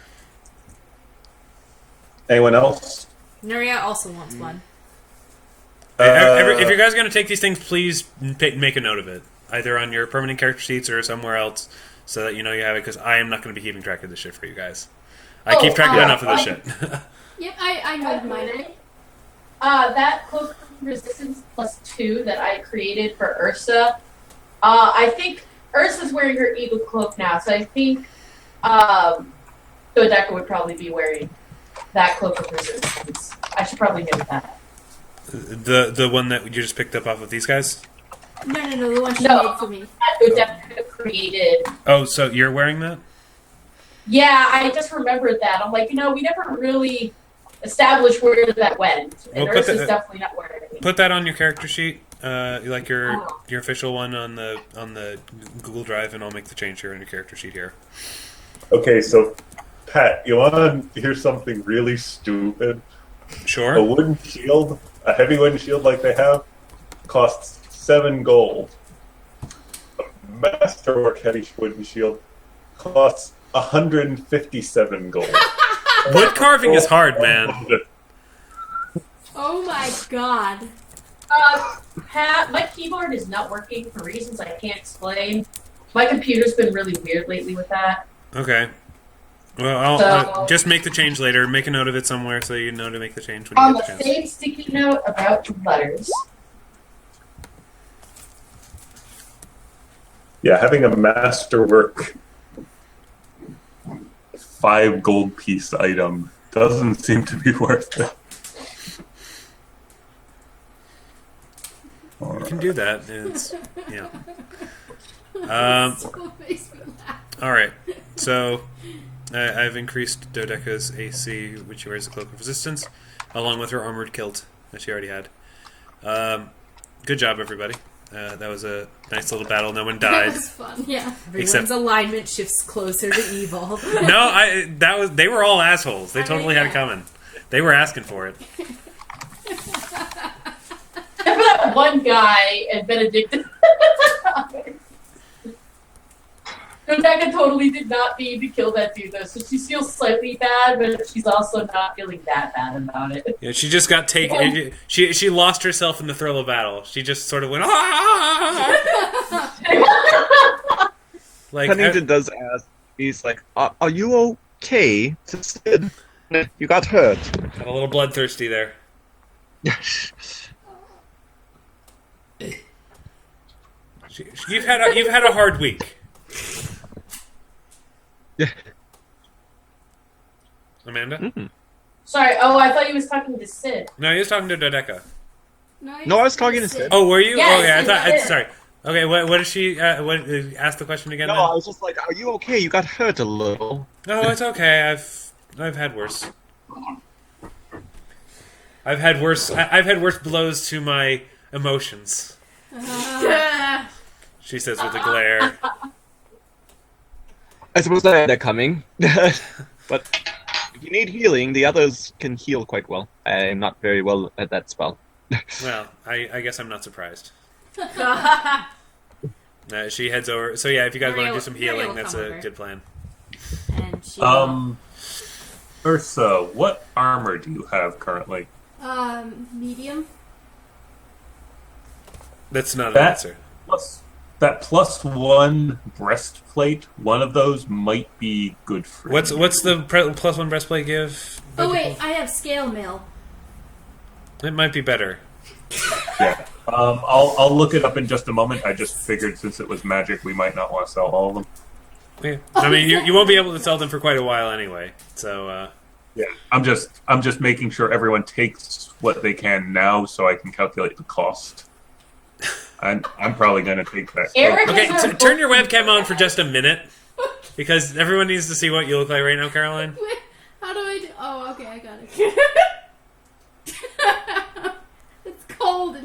Anyone else? Nuria also wants one. If you guys are going to take these things, please make a note of it, either on your permanent character sheets or somewhere else, so that you know you have it. Because I am not going to be keeping track of this shit for you guys. I keep track of enough of this shit. Yep, I know mine. That cloak of resistance +2 that I created for Ursa. I think Ursa's wearing her eagle cloak now, so I think Dodeka would probably be wearing that cloak of resistance. I should probably note that. The one that you just picked up off of these guys? No, the one she made for me. That Dodeka created. Oh, so you're wearing that? Yeah, I just remembered that. I'm like, we never really established where that went. And Ursa's definitely not wearing it. Put that on your character sheet, like your official one on the Google Drive, and I'll make the change here on your character sheet here. Okay, so Pat, you want to hear something really stupid? Sure. A wooden shield, a heavy wooden shield like they have, costs 7 gold. A masterwork heavy wooden shield costs 157 gold. Wood carving is hard, man. Oh my god. Pat, my keyboard is not working for reasons I can't explain. My computer's been really weird lately with that. Okay. Well, I'll just make the change later. Make a note of it somewhere so you know to make the change when you On get the the chance. same sticky note about the letters. Yeah, having a masterwork 5 gold piece item doesn't seem to be worth it. You can do that. It's, yeah. So makes me laugh. All right. So I've increased Dodeka's AC, which she wears a cloak of resistance, along with her armored kilt that she already had. Good job, everybody. That was a nice little battle. No one died. That was fun, yeah. Everyone's alignment shifts closer to evil. No, they were all assholes. They totally had it coming. They were asking for it. Except for that one guy and Benedictus. Dodeka totally did not mean to kill that dude, though, so she feels slightly bad, but she's also not feeling that bad about it. Yeah, she just got taken. She lost herself in the thrill of battle. She just sort of went. Ah! Like Pennington does ask, he's like, are you okay? Sid? You got hurt. Got a little bloodthirsty there. You've had a hard week. Yeah. Amanda? Mm-hmm. Sorry, I thought he was talking to Sid. No, he was talking to Dodeka. No, I was talking to Sid. Oh, were you? Yes, oh, yeah. I thought. Sid. Sorry. Okay. What is she? What? Ask the question again. No, then? I was just like, are you okay? You got hurt a little. No, it's okay. I've had worse. I've had worse blows to my emotions. She says with a glare. I suppose they're coming. But if you need healing, the others can heal quite well. I am not very well at that spell. Well, I guess I'm not surprised. She heads over. So yeah, if you guys want to do some healing, that's a good plan. And she Ursa, what armor do you have currently? Medium. That's not an That answer. That +1 breastplate, one of those might be good for What's you. the +1 breastplate give? Oh wait, I have scale mail. It might be better. Yeah. I'll look it up in just a moment. I just figured since it was magic, we might not want to sell all of them. Yeah. I mean, you won't be able to sell them for quite a while anyway. So Yeah. I'm just making sure everyone takes what they can now, so I can calculate the cost. I'm probably going to take that. Eric okay, is our turn your webcam on for just a minute, because everyone needs to see what you look like right now, Caroline. Wait, how do I do? Oh, okay, I got it. It's cold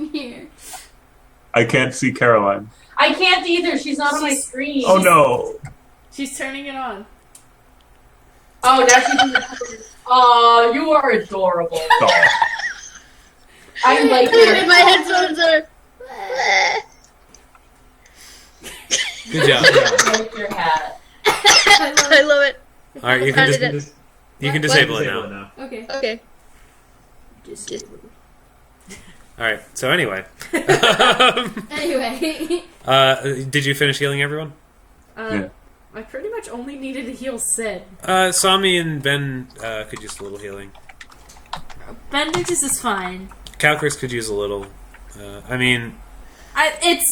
I can't see Caroline. I can't either. She's not on my screen. Oh no! She's turning it on. Oh, now she's in the. Oh, you are adorable. Oh. I like My your. headphones are. Good job. I like your hat. I love it. All right, you How can did just it- you can disable it now. Okay. Okay. All right. So anyway, Anyway. did you finish healing everyone? Yeah. I pretty much only needed to heal Sid. Sami and Ben could use a little healing. Benedictus is fine. Calcris could use a little. I mean,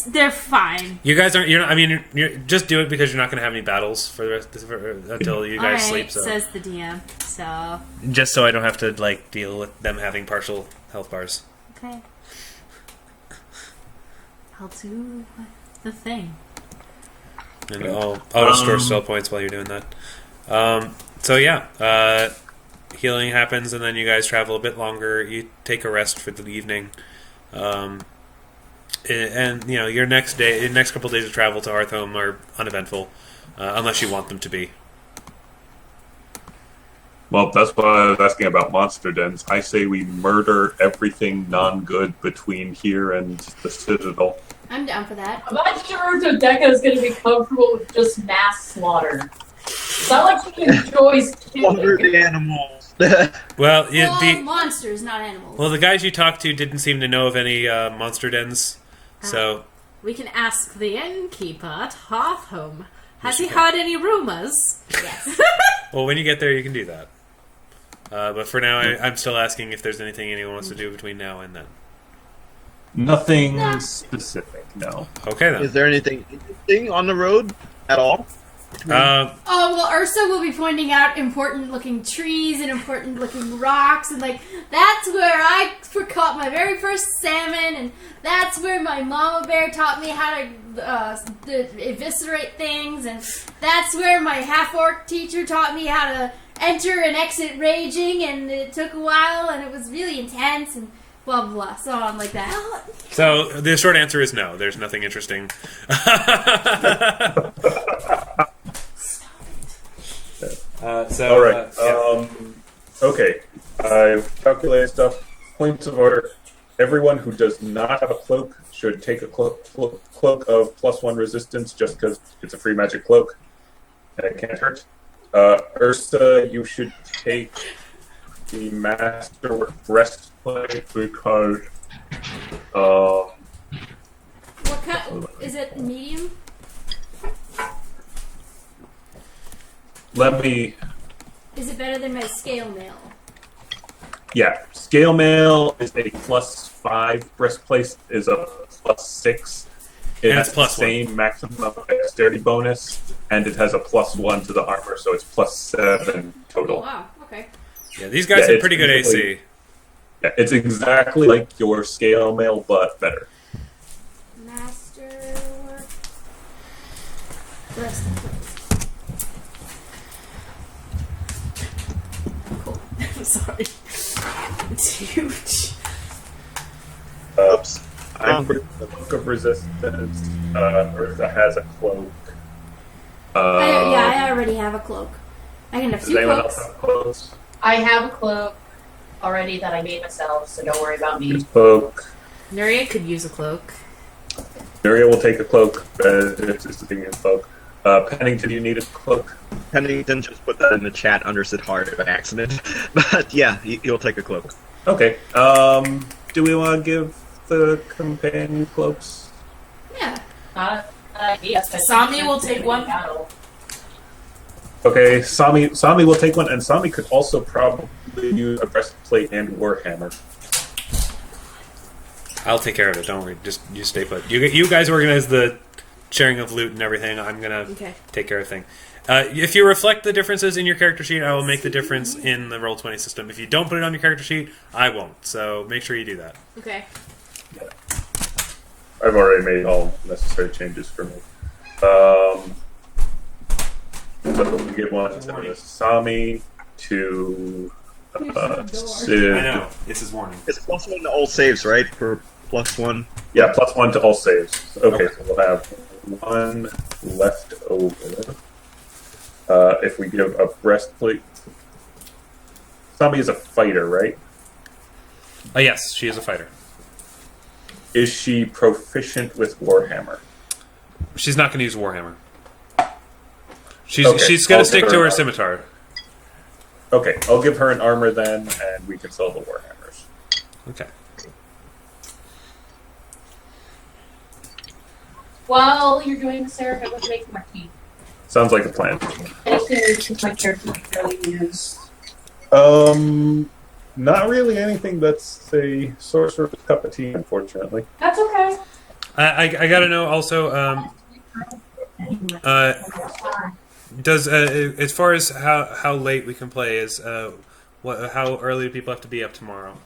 They're fine. you guys aren't. You're not. I mean, you're just do it because you're not going to have any battles for the rest until you guys Alright, sleep. So says the DM. So just so I don't have to like deal with them having partial health bars. okay, I'll do the thing. And I'll store spell points while you're doing that. So yeah, healing happens, and then you guys travel a bit longer. You take a rest for the evening, and you know your next couple days of travel to Arthome are uneventful, unless you want them to be. Well, that's why I was asking about monster dens. I say we murder everything non-good between here and the Citadel. I'm down for that. I'm not sure if Dodeka is going to be comfortable with just mass slaughter. It's not like she enjoys Slaughter killing. the animals. Well, Monsters, not animals. the guys you talked to didn't seem to know of any monster dens, so We can ask the innkeeper at Hearthhome. Has he heard any rumors? Yes. well, when you get there, you can do that. But for now, I'm still asking if there's anything anyone wants to do between now and then. Nothing specific, no. Okay then. Is there anything interesting on the road at all? Oh, well, Ursa will be pointing out important-looking trees and important-looking rocks, and, like, that's where I caught my very first salmon, and that's where my mama bear taught me how to eviscerate things, and that's where my half-orc teacher taught me how to enter and exit raging, and it took a while, and it was really intense, and blah, blah, blah, so on like that. So the short answer is no. There's nothing interesting. All right. Okay. I've calculated stuff. Points of order. Everyone who does not have a cloak should take a cloak of +1 resistance just because it's a free magic cloak and it can't hurt. Ursa, you should take the Masterwork breastplate because What kind? Is it medium? let me. Is it better than my scale mail? Yeah, scale mail is a +5. Breastplate is a +6. It And has it's the +1. same maximum dexterity bonus, and it has a +1 to the armor, so it's +7 Oh, total. wow, okay. Yeah, these guys Yeah, have it's pretty good basically- AC. Yeah, it's exactly like your scale mail, but better. Masterwork. Breast. Cool. Sorry. It's huge. Oops. I'm the Cloak of Resistance. Ursa has a cloak. I already have a cloak. I can have Does 2 anyone else cloaks. have cloaks? I have a cloak already that I made myself, so don't worry about me. Use cloak. Nuria could use a cloak. Nuria will take a cloak. It's just a thing in cloak. Pennington, you need a cloak. Pennington just put that in the chat under Sid Hard by accident. But yeah, he'll take a cloak. Okay. Do we want to give the companion cloaks? Yeah. Not an idea. especially Sami since will it's take gonna be one. battle. Okay, Sami will take one, and Sami could also probably use a breastplate and warhammer. I'll take care of it. Don't worry. Just you stay put. You guys organize the sharing of loot and everything. I'm gonna Okay. take care of things. If you reflect the differences in your character sheet, I will make the difference in the Roll20 system. If you don't put it on your character sheet, I won't. So make sure you do that. Okay. I've already made all necessary changes for me. So we give one to Sami, to I Sid. know. This is warning. It's also in the old saves, right? For +1. Yeah, +1 to all saves. Okay, so we'll have 1 left over. If we give a breastplate... Zombie is a fighter, right? Yes, she is a fighter. Is she proficient with Warhammer? She's not going to use Warhammer. She's Okay, she's going I'll to stick give to her her a- scimitar. Okay, I'll give her an armor then, and we can sell the Warhammers. Okay. While you're doing this, Sarah, I'm going to make my tea. Sounds like a plan. Anything my character can really use. Not really anything that's a sorcerer's cup of tea, unfortunately. That's okay. I got to know also, does as far as how late we can play is how early do people have to be up tomorrow?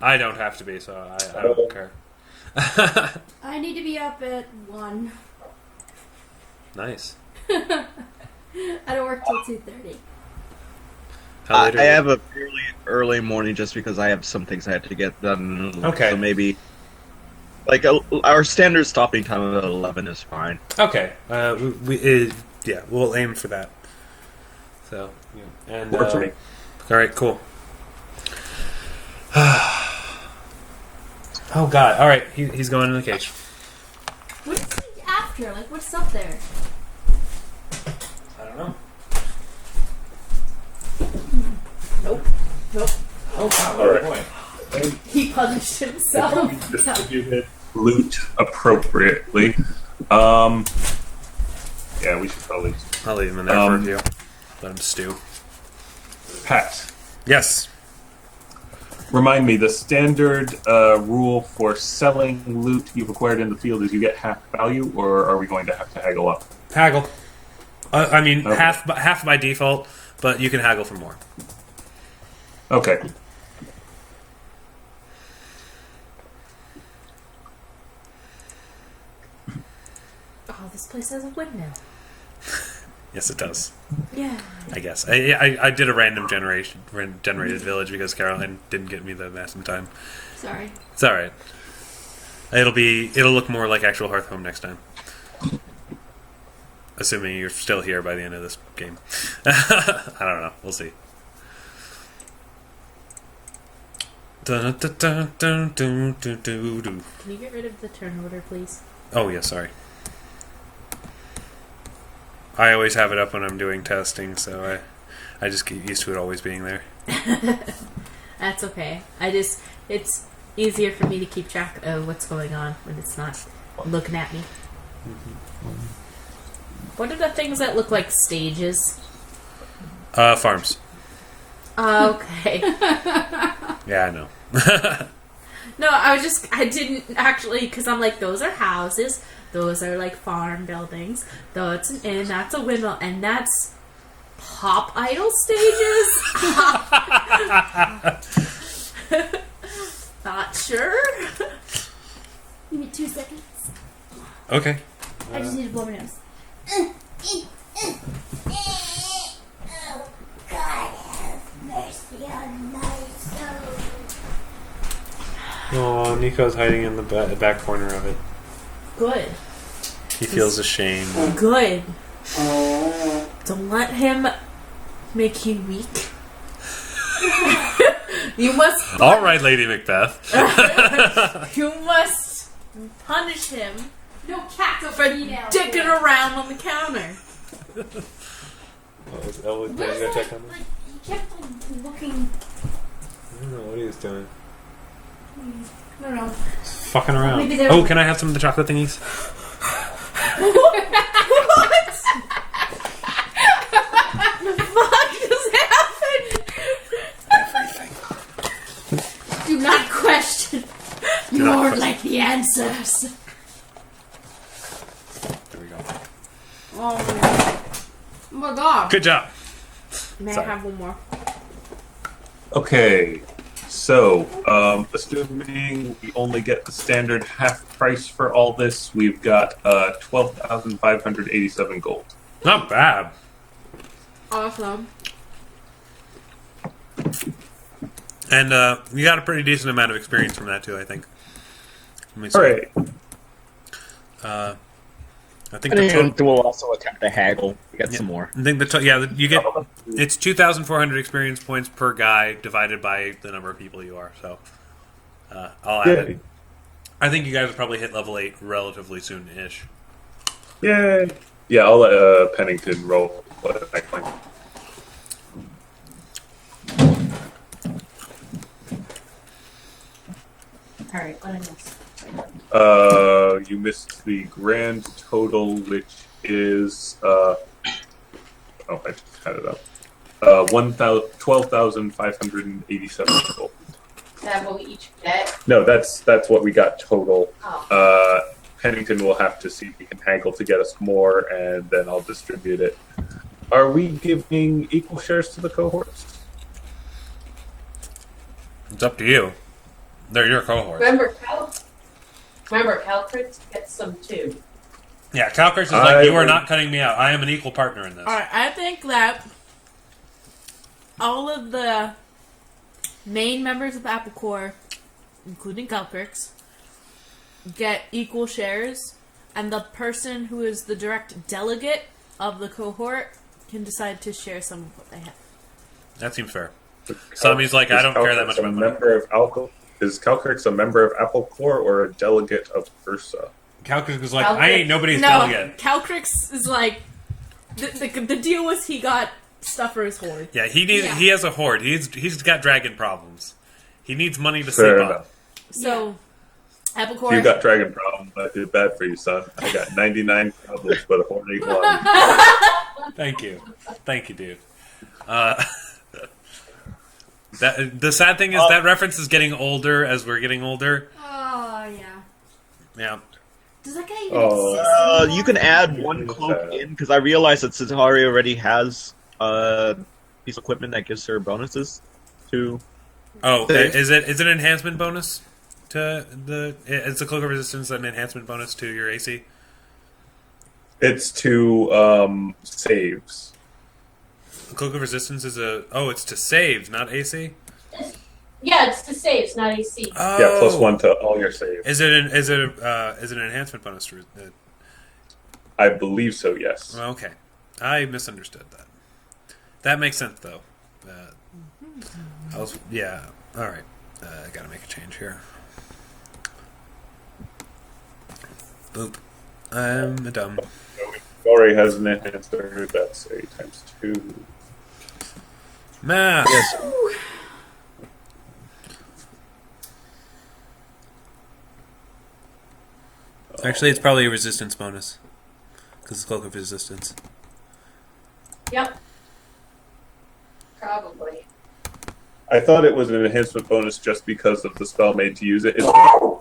I don't have to be, so I don't care. I need to be up at 1. Nice. I don't work till 2:30. How late are I you? have a fairly early morning just because I have some things I had to get done. Okay. So maybe... Like, our standard stopping time of 11 is fine. Okay. Yeah, we'll aim for that. So, yeah. And Works for me. all right, cool. Oh God! All right, he's going in the cage. What is he after? Like, what's up there? I don't know. Nope. Oh, All right. he punished himself. Distributed loot appropriately. Yeah, we should probably... I'll leave him in there for a few. Let him stew. Pat, Yes. remind me, the standard rule for selling loot you've acquired in the field is you get half value, or are we going to have to haggle up? Haggle. I mean, Okay. half by default, but you can haggle for more. Okay. Oh, this place has a windmill. Yes, it does. Yeah. I guess. I did a generated village because Caroline didn't get me the massive time. Sorry. It's all right. It'll look more like actual Hearthhome next time. Assuming you're still here by the end of this game. I don't know. We'll see. Can you get rid of the turn order, please? Oh, yeah, sorry. I always have it up when I'm doing testing, so I just get used to it always being there. That's okay. It's easier for me to keep track of what's going on when it's not looking at me. What are the things that look like stages? Farms. Okay. Yeah, I know. No, I didn't actually, because I'm like, those are houses, those are like farm buildings, that's an inn, that's a windmill, and that's pop idol stages? Not sure. Give me 2 seconds. Okay. I just need to blow my nose. Oh, God have mercy on my soul. Oh, Nico's hiding in the back corner of it. Good. He feels ashamed. Good. Don't let him make you weak. You must. All right, Lady Macbeth. You must punish him No cat for dicking around on the counter. What was Elwood What is going to that? check on him? Like, he kept like, looking. I don't know what he was doing. I don't know. Fucking around. Maybe they're- Oh, can I have some of the chocolate thingies? What the fuck just happened? Do not question. You're like the answers. There we go. Oh my god. Good job. May Sorry. I have one more? Okay. So, assuming we only get the standard half price for all this, we've got 12,587 gold. Not bad. Awesome. And you got a pretty decent amount of experience from that too, I think. Let me see. All right. I think the total. Pennington will also attempt to haggle. We get some more. I think you get it's 2,400 experience points per guy divided by the number of people you are. So I'll add it. I think you guys will probably hit level 8 relatively soon-ish. Yay! Yeah, I'll let Pennington roll. Alright, what I missed? You missed the grand total, which is I just had it up. 12,587 total. Is that what we each get? No, that's what we got total. Oh. Pennington will have to see if he can haggle to get us more, and then I'll distribute it. Are we giving equal shares to the cohorts? It's up to you. They're your cohorts. Remember, Calcrit gets some too. Yeah, Calcris is like, you are not cutting me out. I am an equal partner in this. Alright, I think that all of the main members of Apple Corps, including Calcrix, get equal shares, and the person who is the direct delegate of the cohort can decide to share some of what they have. That seems fair. Sami's like, I don't care that much about money. Is Calcrix a member of Apple Corps or a delegate of Ursa? Calcrix was like, I ain't nobody's No, delegate. Calcrix is like, the deal was he got stuff for his horde. Yeah, he has a horde. He's got dragon problems. He needs money to Fair sleep on. enough. So, Apple Corps... You got dragon problems. I did bad for you, son. I got 99 problems, but a horde ain't one. Thank you, dude. The sad thing is that reference is getting older as we're getting older. Oh, yeah. Yeah. Does that guy even exist? You can add one cloak in, because I realize that Centauri already has a piece of equipment that gives her bonuses to... Oh, is it an enhancement bonus to the... Is the Cloak of Resistance an enhancement bonus to your AC? It's to saves. Cloak of Resistance is it's to saves, not AC? Yeah, it's to saves, not AC. Oh. Yeah, +1 to all your saves. Is it an enhancement bonus? I believe so, yes. Okay. I misunderstood that. That makes sense, though. Yeah. All right. I gotta make a change here. Boop. I'm dumb. Already has an enhancer. That's a ×2. Math. Yes. Actually, it's probably a resistance bonus. Because it's Cloak of Resistance. Yep. Probably. I thought it was an enhancement bonus just because of the spell made to use it.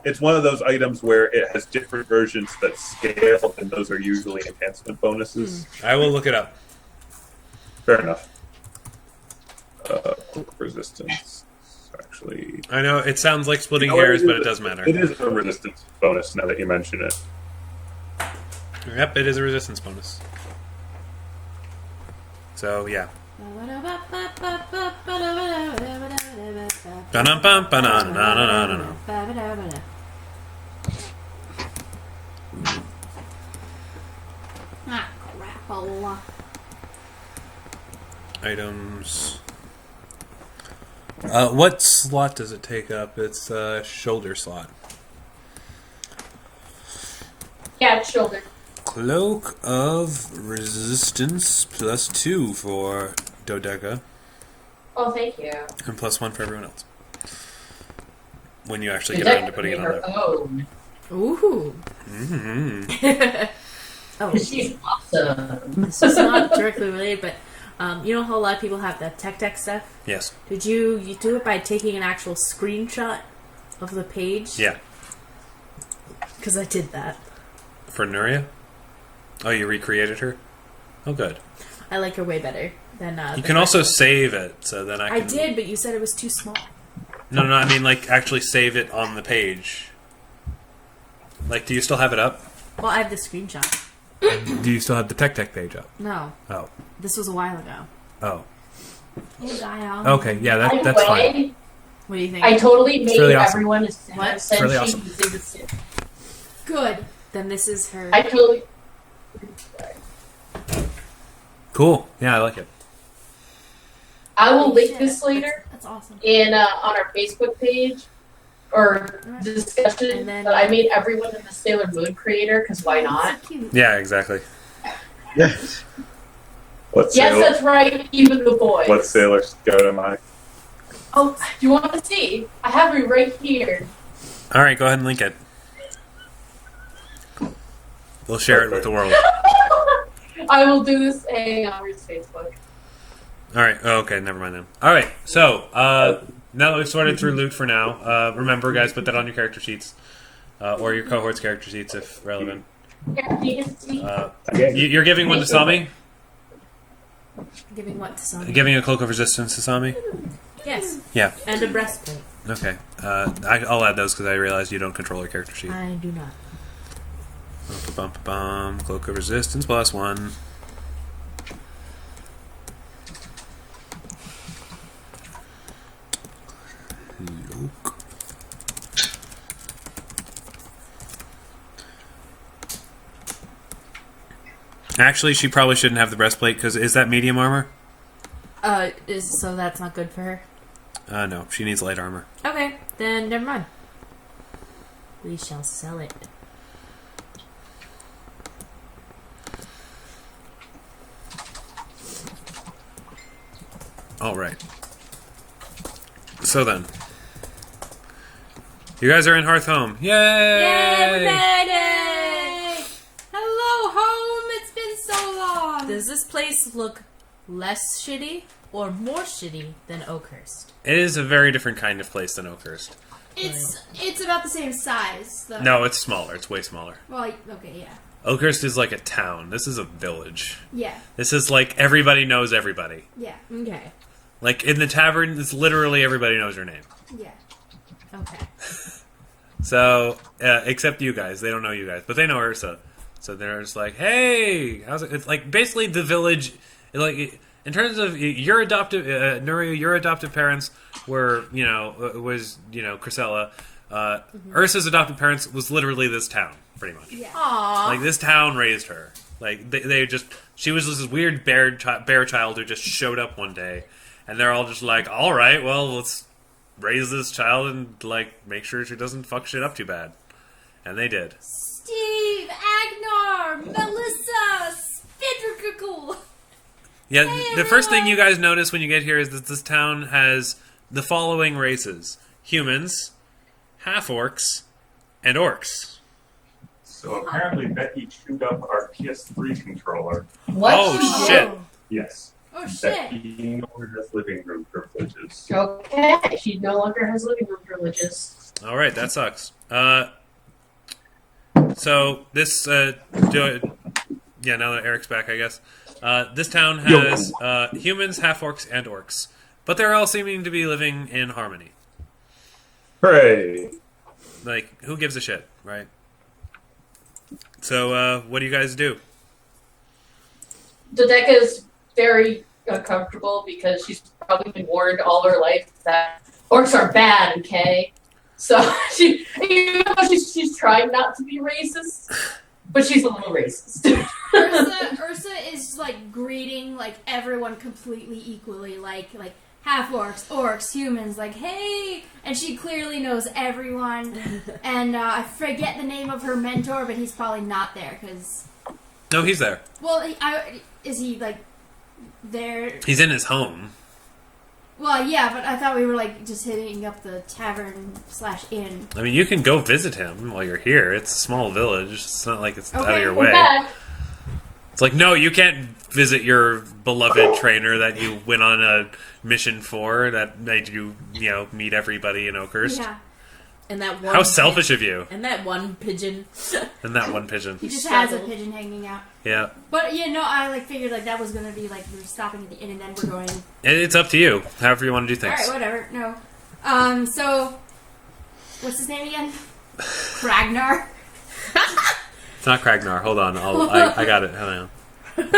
It's one of those items where it has different versions that scale, and those are usually enhancement bonuses. I will look it up. Fair enough. Resistance. Actually, I know it sounds like splitting hairs, but it does matter. It is a resistance bonus now that you mention it. Yep, it is a resistance bonus. So, yeah. Ah, crap. Items. What slot does it take up? It's shoulder slot. Yeah, it's shoulder. Cloak of Resistance +2 for Dodeka. Oh, thank you. And +1 for everyone else. When you actually get around to putting it on there. Own. Ooh. Mm-hmm. Oh, She's awesome. this is not directly related, but you know how a lot of people have that tech stuff? Yes. Did you do it by taking an actual screenshot of the page? Yeah. Because I did that. For Nuria? Oh, you recreated her? Oh, good. I like her way better than... you can also save it, so then I can... I did, but you said it was too small. No, I mean, like, actually save it on the page. Like, do you still have it up? Well, I have the screenshot. Do you still have the tech page up? No. Oh. This was a while ago. Oh. Hey, Dial. Okay, yeah, that's fine. What do you think? I totally made really awesome. everyone What? send really sheet awesome. using the Good. Then this is her. I totally. Cool. Yeah, I like it. I will link Shit, this later That's awesome. in on our Facebook page or discussion. And then- But I made everyone in the Sailor Moon creator because why not? So cute. Yeah, exactly. Yes. What Yes, sailor? that's right. Even the boys. What Sailor Scout am I? Oh, do you want to see? I have it right here. All right, go ahead and link it. We'll share it with the world. I will do this on his Facebook. All right. Oh, okay, never mind then. All right. So now that we've sorted through loot for now, remember, guys, put that on your character sheets or your cohort's character sheets if relevant. Yeah, you can see. You're giving one to Sami? Giving what to Sami? Giving a cloak of resistance to Sami? Yes. Yeah. And a breastplate. Okay. I'll add those because I realized you don't control your character sheet. I do not. Bum. Cloak of resistance +1. Yoke. Actually, she probably shouldn't have the breastplate because is that medium armor? So that's not good for her. No, she needs light armor. Okay, then never mind. We shall sell it. All right. So then, you guys are in Hearth Home. Yay! Yay, we made it! Hello, home. It's been so long. Does this place look less shitty or more shitty than Oakhurst? It is a very different kind of place than Oakhurst. It's about the same size, though. No, it's smaller. It's way smaller. Well, okay, yeah. Oakhurst is like a town. This is a village. Yeah, This is like everybody knows everybody. yeah, Okay. Like in the tavern, it's literally everybody knows your name. yeah. Okay. So, except you guys. They don't know you guys, but they know Ursa. So they're just like, hey, how's it? It's like basically the village, like in terms of your adoptive, Nuria, your adoptive parents were, Chrysella. Ursa's adoptive parents was literally this town, pretty much. Yeah. Aww. Like this town raised her. Like they just, she was this weird bear child who just showed up one day, and they're all just like, all right, well, let's raise this child and like make sure she doesn't fuck shit up too bad, and they did. Steve, Agnar, Melissa, Spidrickle. Yeah, Hey, the first thing everyone. you guys notice when you get here is that this town has the following races: humans, half-orcs, and orcs. So apparently Becky chewed up our PS3 controller. What? Oh, shit. Yes. Oh shit. Becky no longer has living room privileges. Okay, she no longer has living room privileges. All right, that sucks. So this, now that Eric's back, I guess, this town has humans, half-orcs, and orcs, but they're all seeming to be living in harmony. Hooray! Like, who gives a shit, right? So, what do you guys do? Dodeka is very uncomfortable because she's probably been warned all her life that orcs are bad, okay? So even though she's trying not to be racist, but she's a little racist. Ursa is like greeting like everyone completely equally, like half orcs, humans, like hey, and she clearly knows everyone. And I forget the name of her mentor, but he's probably not there because. No, he's there. Well, is he like there? He's in his home. Well, yeah, but I thought we were like just hitting up the tavern/inn. I mean, you can go visit him while you're here. It's a small village. It's not like it's out of your We're way. back. It's like, no, you can't visit your beloved trainer that you went on a mission for that made you, meet everybody in Oakhurst. Yeah, And that one How selfish of you. And that one pigeon. And that one pigeon. he just has a struggled. pigeon hanging out. Yeah. But I figured that was gonna be like we were stopping at the inn and then we're going. It's up to you. However you want to do things. All right, whatever. No. So, what's his name again? Ragnar. It's not Kragnar. Hold on. I got it. Hang on.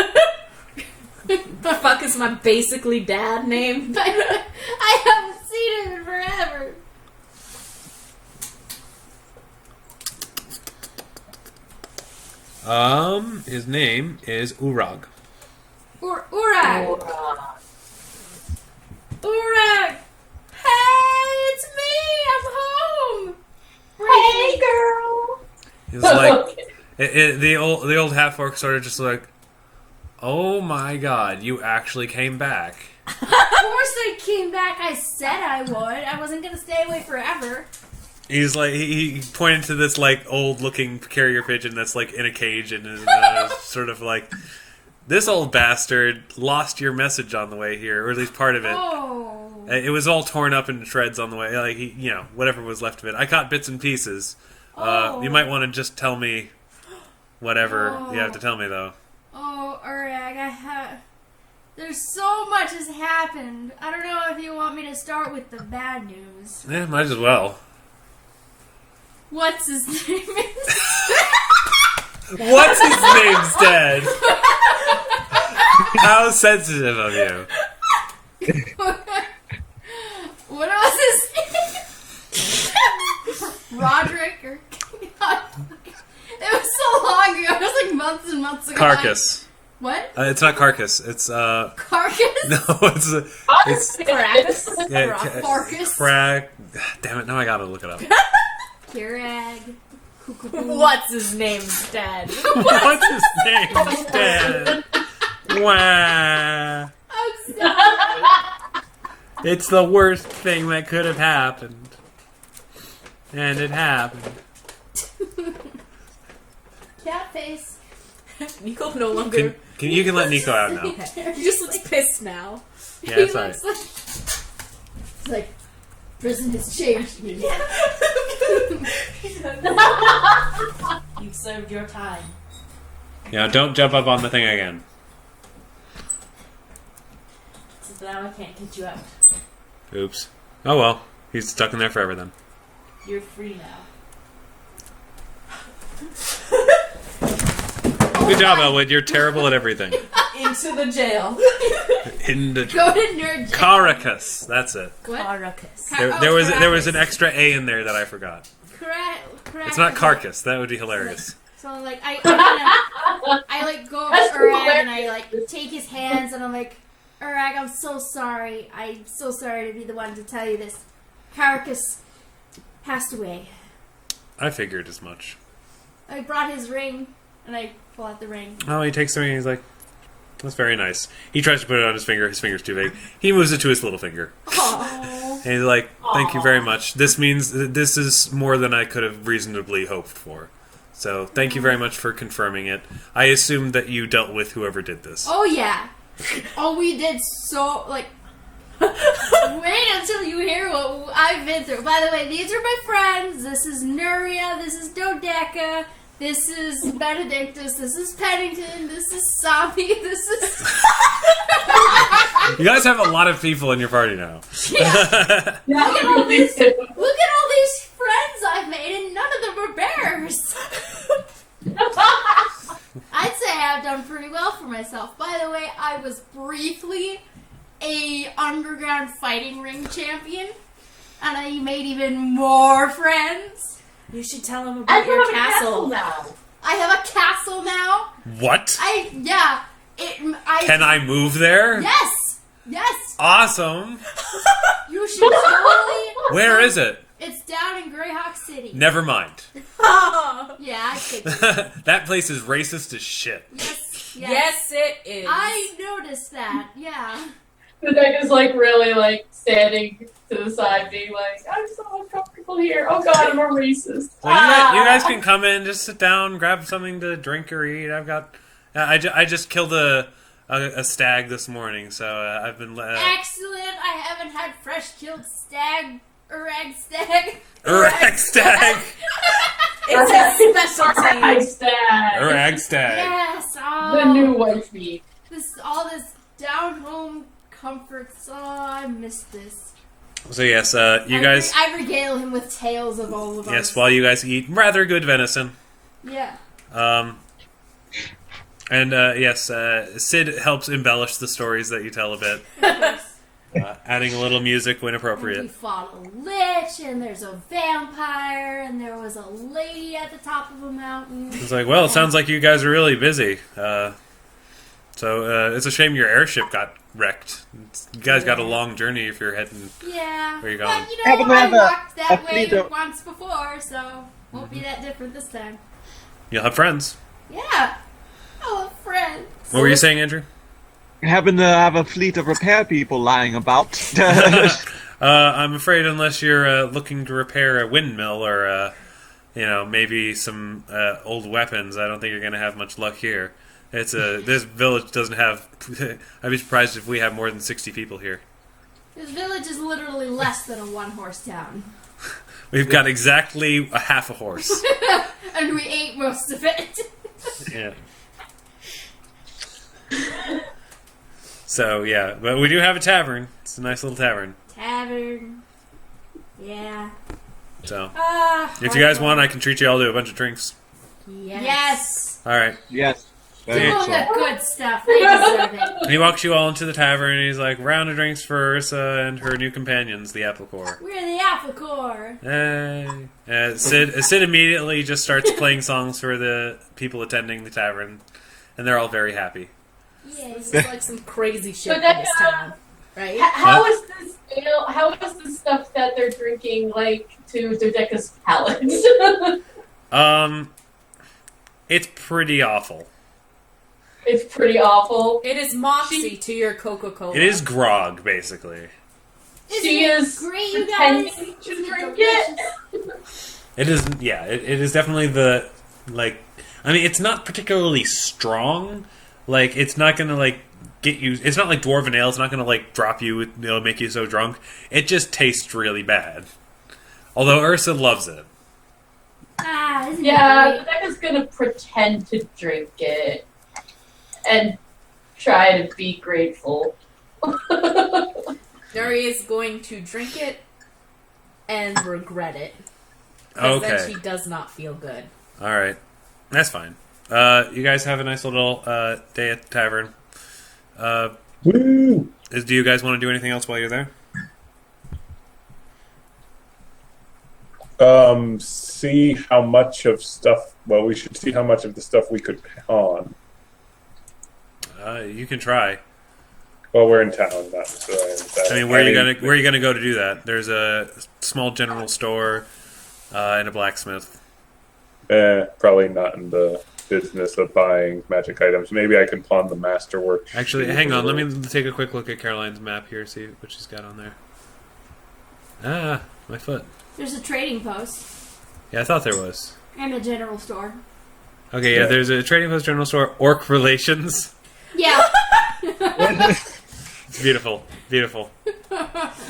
The fuck is my basically dad name? I haven't seen him in forever. His name is Urag. Urag! Urag! Hey, it's me! I'm home! Hey, girl. He's like, the old half orc sort of just like, oh my god, you actually came back. Of course I came back. I said I would. I wasn't gonna stay away forever. He's like, he pointed to this like old looking carrier pigeon that's like in a cage and is sort of like, this old bastard lost your message on the way here, or at least part of it. Oh. It was all torn up into shreds on the way, like whatever was left of it. I caught bits and pieces. You might want to just tell me whatever you have to tell me, though. Oh, Urag, there's so much has happened. I don't know if you want me to start with the bad news. Yeah, might as well. What's his name? What's his name's dead? How sensitive of you. What was his name? Roderick or... It was so long ago. It was like months and months ago. Carcass. What? It's not Carcass. It's Carcass? No, it's Carcass? yeah, Carcass? Crag. Damn it! Now I gotta look it up. Kirag. What's his name's dead? What's his name's dead? Wah. I'm sorry. It's the worst thing that could have happened, and it happened. Cat face. Nico no longer. You can let Nico out now. He just looks pissed now. Yeah, He that's all right. looks like... It's like, prison has changed me. You've served your time. Yeah, don't jump up on the thing again. So now I can't get you out. Oops. Oh well, he's stuck in there forever then. You're free now. Good job, Elwood. You're terrible at everything. Into the jail. In the Go to nerd jail. Caracas. That's it. What? Caracas. There was an extra A in there that I forgot. It's not carcass. That would be hilarious. So like I like go over That's to Urag hilarious. and I like take his hands and I'm like, Urag, I'm so sorry. I'm so sorry to be the one to tell you this. Caracas passed away. I figured as much. I brought his ring and I pull out the ring. Oh, he takes the ring and he's like, that's very nice. He tries to put it on his finger. His finger's too big. He moves it to his little finger. Oh. And he's like, thank you very much. This means this is more than I could have reasonably hoped for. So thank you very much for confirming it. I assumed that you dealt with whoever did this. Oh yeah. Oh, we did so like. Wait until you hear what I've been through. By the way, these are my friends. This is Nuria. This is Dodeka. This is Benedictus. This is Pennington. This is Sami. This is. You guys have a lot of people in your party now. Yeah. Yeah, Look at all these friends I've made, and none of them are bears. I'd say I've done pretty well for myself. By the way, I was briefly a underground fighting ring champion, and I made even more friends. You should tell him I about your have a castle castle. now. I have a castle now. What? Can I move there? Yes. Awesome. You should totally. Where is it? It's down in Greyhawk City. Never mind. Yeah, I think. That place is racist as shit. Yes, it is. I noticed that. Yeah. The deck is like really like standing to the side, being like, "I'm so uncomfortable here. Oh God, I'm a racist." Well, you guys can come in, just sit down, grab something to drink or eat. I've got. I just killed a stag this morning, so I've been. Excellent. I haven't had fresh killed stag. Urag stag. Urag stag. It's a specialty. Urag stag. Urag stag. Yes. Oh, The new white meat. all this down home comforts. Oh, I miss this. So yes, you guys. I regale him with tales of all of us. Yes, while you guys eat rather good venison. Yeah. And yes, Sid helps embellish the stories that you tell a bit. Adding a little music when And we appropriate. fought a lich, and there's a vampire, and there was a lady at the top of a mountain. It's like, well, it sounds like you guys are really busy. So it's a shame your airship got wrecked. You guys got a long journey if you're heading. Yeah, Where you going? but you Haven't know, I had walked that a way fleet of- once before, so won't be that different this time. You'll have friends. Yeah, oh, friends. What were you saying, Andrew? Happen to have a fleet of repair people lying about. I'm afraid unless you're looking to repair a windmill or, maybe some old weapons, I don't think you're going to have much luck here. This village doesn't have. I'd be surprised if we have more than 60 people here. This village is literally less than a one-horse town. We've got exactly a half a horse. And we ate most of it. Yeah. So yeah, but we do have a tavern. It's a nice little tavern. Tavern. Yeah. So if you guys want, I can treat you all to a bunch of drinks. Yes. All right. Yes. Give Very them so. the good stuff. They deserve it. And he walks you all into the tavern, and he's like, round of drinks for Ursa and her new companions, the Apple Core. We're the Apple Core. Hey. Sid immediately just starts playing songs for the people attending the tavern, and they're all very happy. Yes. It's like some crazy shit in But this town, right? How is this? How is the stuff that they're drinking like to Dodeka's palate? It's pretty awful. It's pretty awful. It is moxie to your Coca-Cola. It is grog, basically. She is Great, you guys. pretending to drink it. It is, yeah. It is definitely the it's not particularly strong. Like, it's not gonna get you. It's not like dwarven ale. It's not gonna drop you. Make you so drunk. It just tastes really bad. Although Ursa loves it. Isn't Yeah, it Dodeka's gonna pretend to drink it and try to be grateful. Nuria is going to drink it and regret it. Because Okay. then she does not feel good. All right, that's fine. You guys have a nice little day at the tavern. Woo! Do you guys want to do anything else while you're there? See how much of stuff. Well, we should see how much of the stuff we could pawn. You can try. Well, we're in town, not so. I mean, where are you gonna go to do that? There's a small general store and a blacksmith. Probably not in the business of buying magic items. Maybe I can pawn the masterwork. Actually, hang on. Let me take a quick look at Caroline's map here. See what she's got on there. Ah, my foot. There's a trading post Yeah, I thought there was. and a general store. Okay, yeah. There's a trading post, general store, orc relations. Yeah. It's beautiful, beautiful.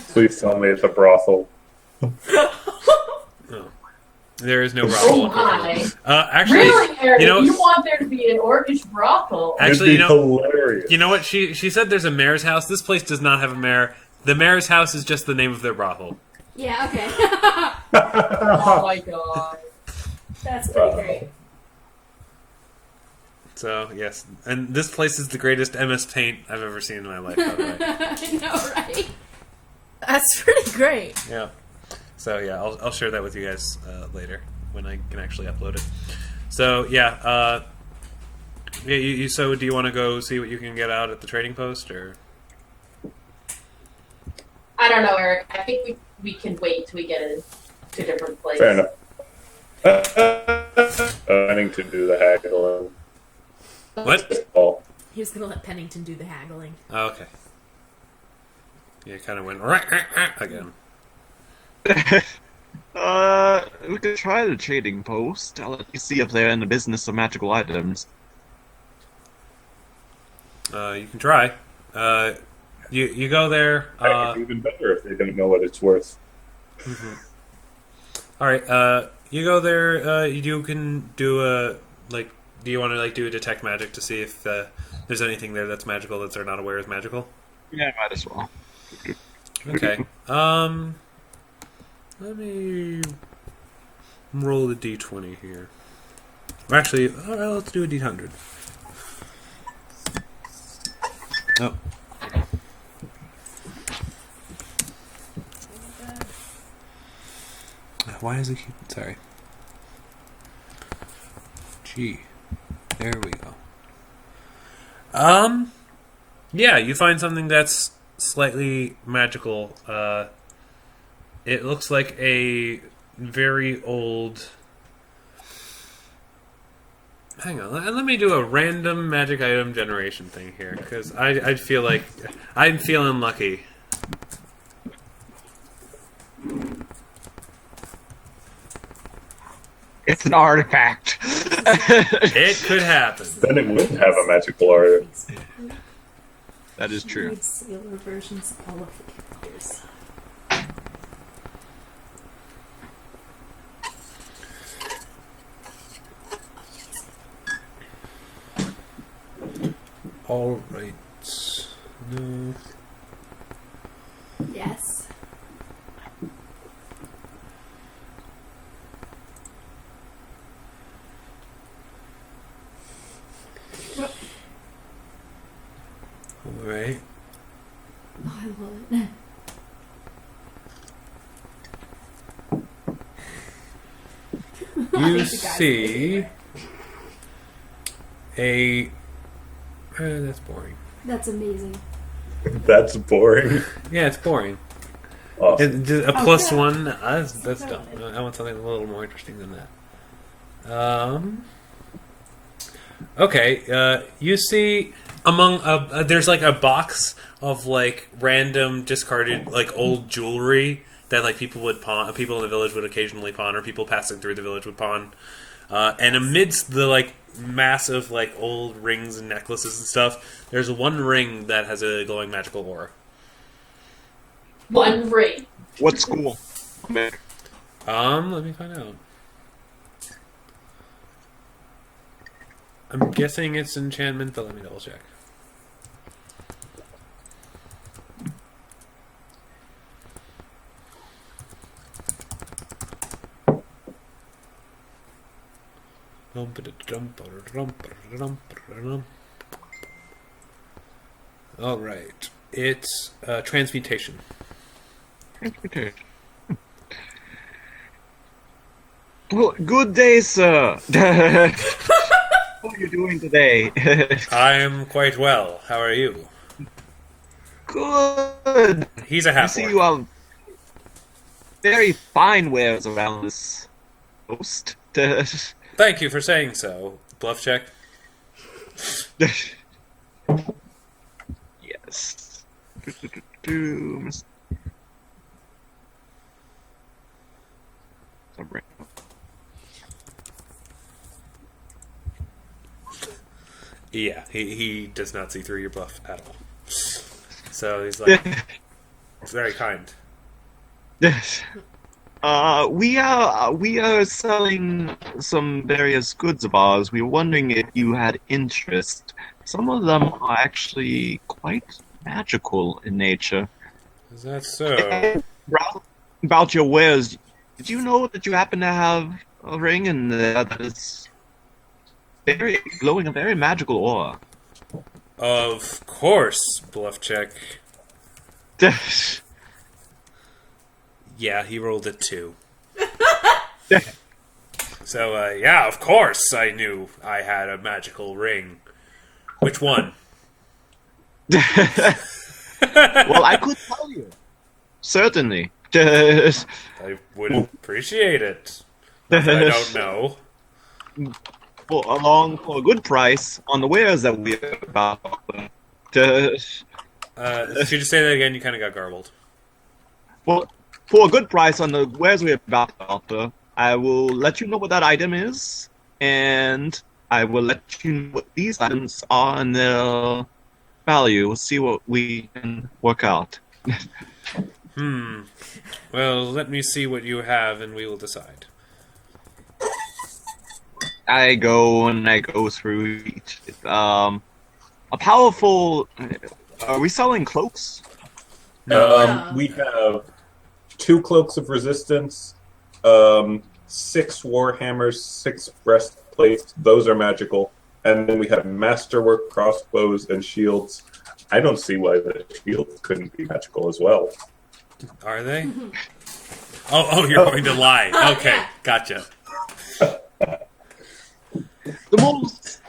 Please tell me it's a brothel. Oh. There is no Oh brothel. my. Actually, Really, Harry? you know- You want there to be an orcish brothel? Actually, It'd be hilarious. you know what? She said there's a mayor's house. This place does not have a mayor. The mayor's house is just the name of their brothel. Yeah, okay. Oh my god. That's pretty great. So yes, and this place is the greatest MS Paint I've ever seen in my life. By the way. I know, right? That's pretty great. Yeah. So yeah, I'll share that with you guys later when I can actually upload it. So yeah, so do you want to go see what you can get out at the trading post, or? I don't know, Eric. I think we can wait till we get to a different place. Fair enough. Pennington do the haggling. What? Oh, He was going to let Pennington do the haggling. Oh, okay. Yeah, it kind of went again. We could try the trading post. I'll let you see if they're in the business of magical items. You can try. You go there. it's even better if they don't know what it's worth. All right. You go there. You can do a Do you want to do a detect magic to see if there's anything there that's magical that they're not aware is magical? Yeah, might as well. Okay. Let me roll the d20 here. Actually, let's do a d100. Oh. Why does it keep... Sorry. G. There we go. Yeah, you find something that's slightly magical. It looks like a very old... Hang on, let me do a random magic item generation thing here, because I feel like I'm feeling lucky. It's an artifact. It could happen. Then it would have a magical aura. That is true. Sailor versions of all of the characters. All right. No. Yes. All right. Oh, I love it. You see a. That's boring. That's amazing. That's boring. Yeah, it's boring. Awesome. A plus one. That's dumb. I want something a little more interesting than that. Okay. You see among there's like a box of like random discarded like old jewelry that like people would pawn. People in the village would occasionally pawn, or people passing through the village would pawn. And amidst the like massive like old rings and necklaces and stuff, there's one ring that has a glowing magical aura. One ring. What school? Let me find out. I'm guessing it's enchantment, but let me double check. All right, it's transmutation. Transportation. Well, good day, sir. What are you doing today? I am quite well. How are you? Good. He's a I half see orc. you have very fine wares around this coast. Thank you for saying so. Bluff check. Yes. Yeah, he does not see through your bluff at all. So he's like, it's very kind. We are selling some various goods of ours. We were wondering if you had interest. Some of them are actually quite magical in nature. Is that so? About your wares, did you know that you happen to have a ring in there that is very glowing a very magical aura? Of course, bluff check. Yeah, he rolled a 2. So, yeah, of course I knew I had a magical ring. Which one? Well, I could tell you. Certainly. I would appreciate it. Not that I don't know. For a good price on the wares that we're about. Could you say that again? You kind of got garbled. Well, for a good price on the wares we're about to offer, I will let you know what that item is, and I will let you know what these items are and their value. We'll see what we can work out. Well, let me see what you have, and we will decide. I go through each. A powerful. Are we selling cloaks? We have 2 cloaks of resistance, 6 war hammers, 6 breastplates. Those are magical, and then we have masterwork crossbows and shields. I don't see why the shields couldn't be magical as well. Are they? Oh, you're going to lie. Okay, Yeah. gotcha. The most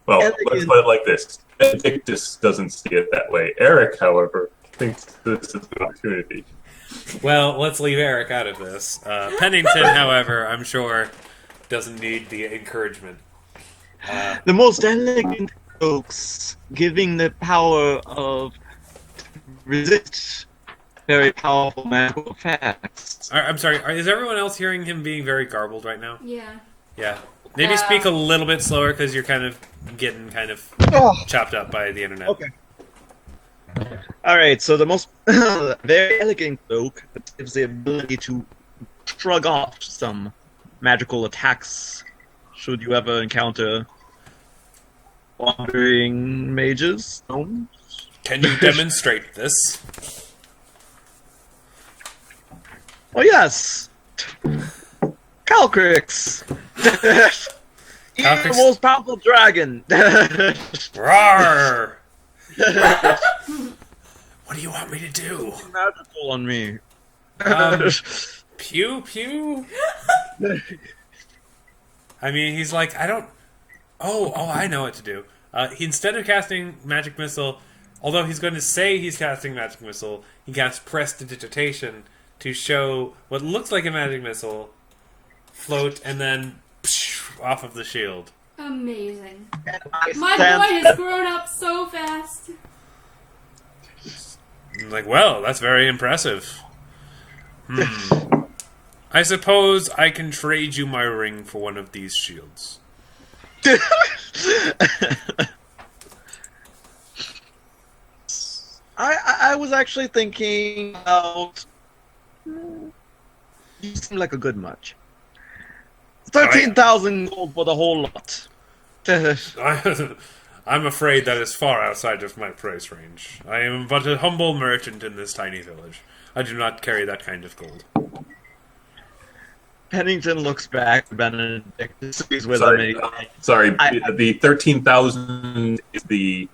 Well, elegant- let's put it like this. Benedictus doesn't see it that way. Eric, however, thinks this is an opportunity. Well, let's leave Eric out of this. Pennington, however, I'm sure doesn't need the encouragement. The most elegant cloaks, giving the power of resist very powerful magical effects. I'm sorry, is everyone else hearing him being very garbled right now? Yeah. Yeah. Maybe speak a little bit slower because you're kind of getting Oh. chopped up by the internet. Okay. Alright, so the most very elegant cloak gives the ability to shrug off some magical attacks should you ever encounter wandering mages. Gnomes? Can you demonstrate this? Oh yes! Calcrix! You're the Calcrix? most powerful dragon! Roar! What do you want me to do? Magical on me. Pew pew. I mean, he's like, I don't. Oh, I know what to do. Instead of casting magic missile, although he's going to say he's casting magic missile, he casts prestidigitation to show what looks like a magic missile float and then off of the shield. Amazing. I My stand- boy has grown up so fast. I'm like, well, that's very impressive. I suppose I can trade you my ring for one of these shields. I was actually thinking about. You seem like a good match. 13,000 gold for the whole lot. I'm afraid that is far outside of my price range. I am but a humble merchant in this tiny village. I do not carry that kind of gold. Pennington looks back. Benedictus is with Sorry, him. sorry. I- The 13,000 is the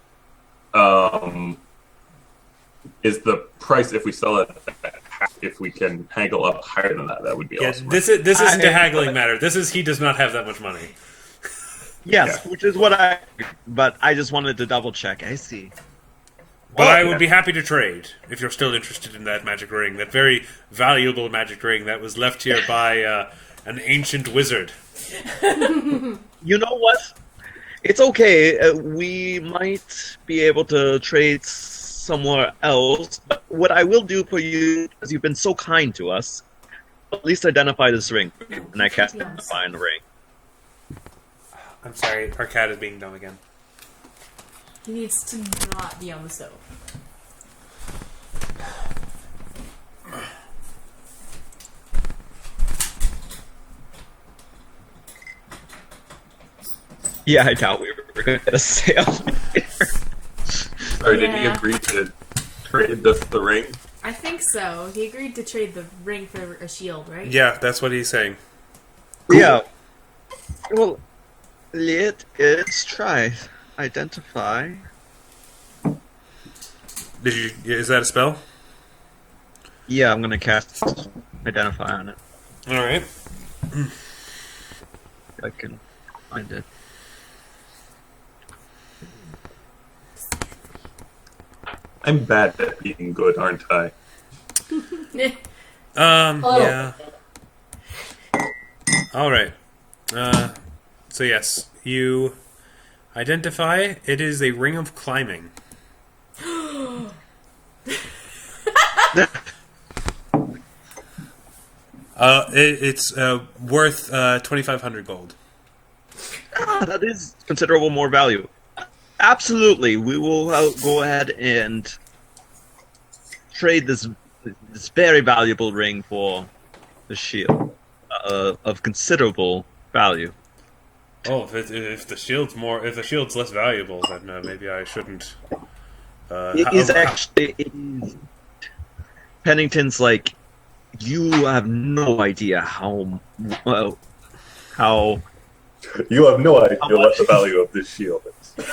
price if we sell it. If we can haggle up higher than that, that would be Yeah, awesome. this isn't a haggling matter. This is he does not have that much money. Yes, which is what I. But I just wanted to double check. I see. But I would be happy to trade if you're still interested in that magic ring, that very valuable magic ring that was left here by an ancient wizard. You know what? It's okay. We might be able to trade somewhere else. But what I will do for you, because you've been so kind to us, at least identify this ring. And I cast identify on the ring. I'm sorry, our cat is being dumb again. He needs to not be on the stove. Yeah, I doubt we were going to get a sale. Sorry, did he Yeah. agree to trade the ring? I think so. He agreed to trade the ring for a shield, right? Yeah, that's what he's saying. Yeah. Well, let's try. Identify. Is that a spell? Yeah, I'm going to cast identify on it. All right. If I can find it. I'm bad at being good, aren't I? Oh. Yeah. All right. So yes, you identify. It is a ring of climbing. It's worth 2,500 gold. That is considerable more value. Absolutely, we will go ahead and trade this very valuable ring for the shield of considerable value. Oh, if the shield's less valuable, then maybe I shouldn't. It is actually. It is, Pennington's like, you have no idea how. You have no idea what the value of this shield is.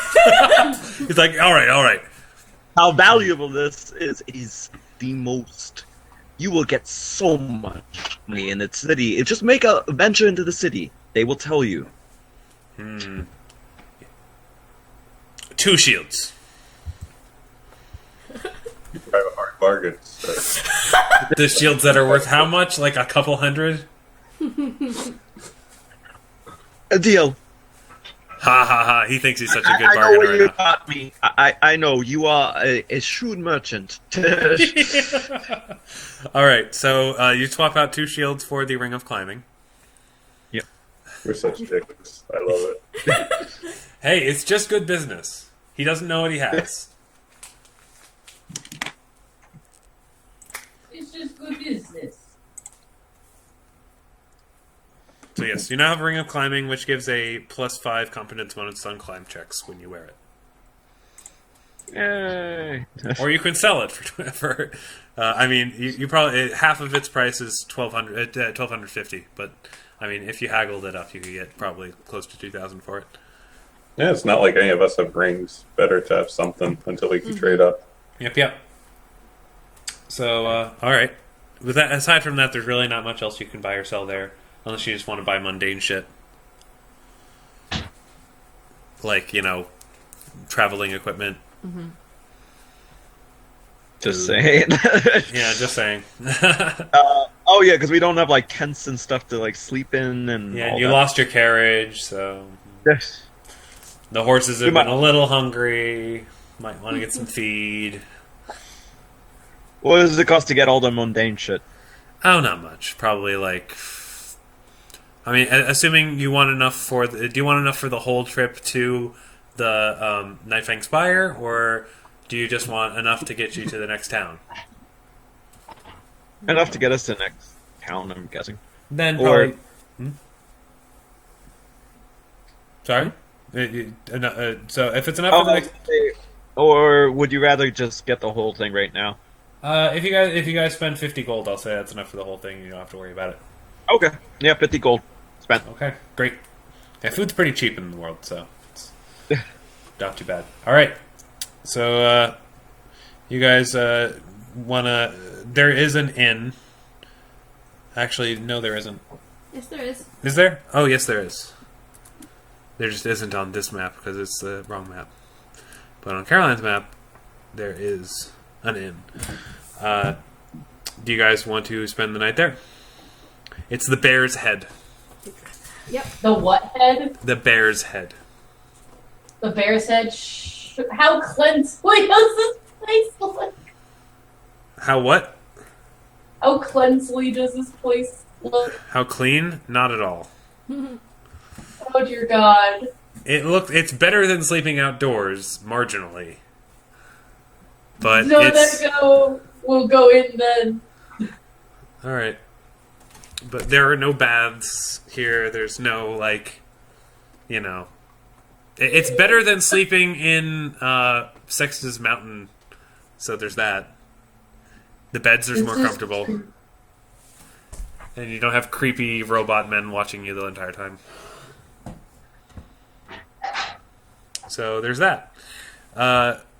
He's like, all right. How valuable this is the most. You will get so much Agni in its city. Just make a venture into the city. They will tell you. 2 shields. You drive a hard bargain. So. The shields that are worth how much? Like a couple hundred? A deal. Ha ha ha, he thinks he's such a good I know what bargainer you right now. got me. I know you are a shrewd merchant. Alright, so you swap out 2 shields for the Ring of Climbing. You're such dicks. I love it. Hey, it's just good business. He doesn't know what he has. It's just good business. So yes, you now have a Ring of Climbing, which gives a +5 competence bonus on climb checks when you wear it. Yay. Or you can sell it for I mean, you probably half of its price is 1250, but I mean, if you haggled it up, you could get probably close to 2,000 for it. Yeah, it's not like any of us have rings. Better to have something until we can trade up. Yep. So, all right. With that, aside from that, there's really not much else you can buy or sell there, unless you just want to buy mundane shit, like traveling equipment. Just saying. Yeah, just saying. Oh yeah, because we don't have like tents and stuff to like sleep in and. Yeah, all you that. lost your carriage, so Yes. the horses have We might- been a little hungry. Might want to get some feed. What does it cost to get all the mundane shit? Oh, not much. Probably like. I mean, assuming you want enough for do you want enough for the whole trip to the Nightfang Spire, or do you just want enough to get you to the next town? Enough to get us to the next town, I'm guessing. Then Or- probably. Sorry. So if it's enough for the next, Or would you rather just get the whole thing right now? if you guys spend 50 gold, I'll say that's enough for the whole thing. You don't have to worry about it. Okay. Yeah, 50 gold. Spent. Okay, great. Yeah, food's pretty cheap in the world, so it's not too bad. All right, so you guys wanna? There is an inn. Actually, no, there isn't. Yes, there is. Is there? Oh, yes, there is. There just isn't on this map because it's the wrong map. But on Caroline's map, there is an inn. Do you guys want to spend the night there? It's the Bear's Head. The what head? The Bear's Head. The bear's head? How cleansely does this place look? How what? How cleansely does this place look? How clean? Not at all. Oh dear God. It's better than sleeping outdoors, marginally. But it's We'll go in then. all right. But there are no baths here. There's no it's better than sleeping in Sexta's mountain. So there's that. The beds are more comfortable, and you don't have creepy robot men watching you the entire time. So there's that.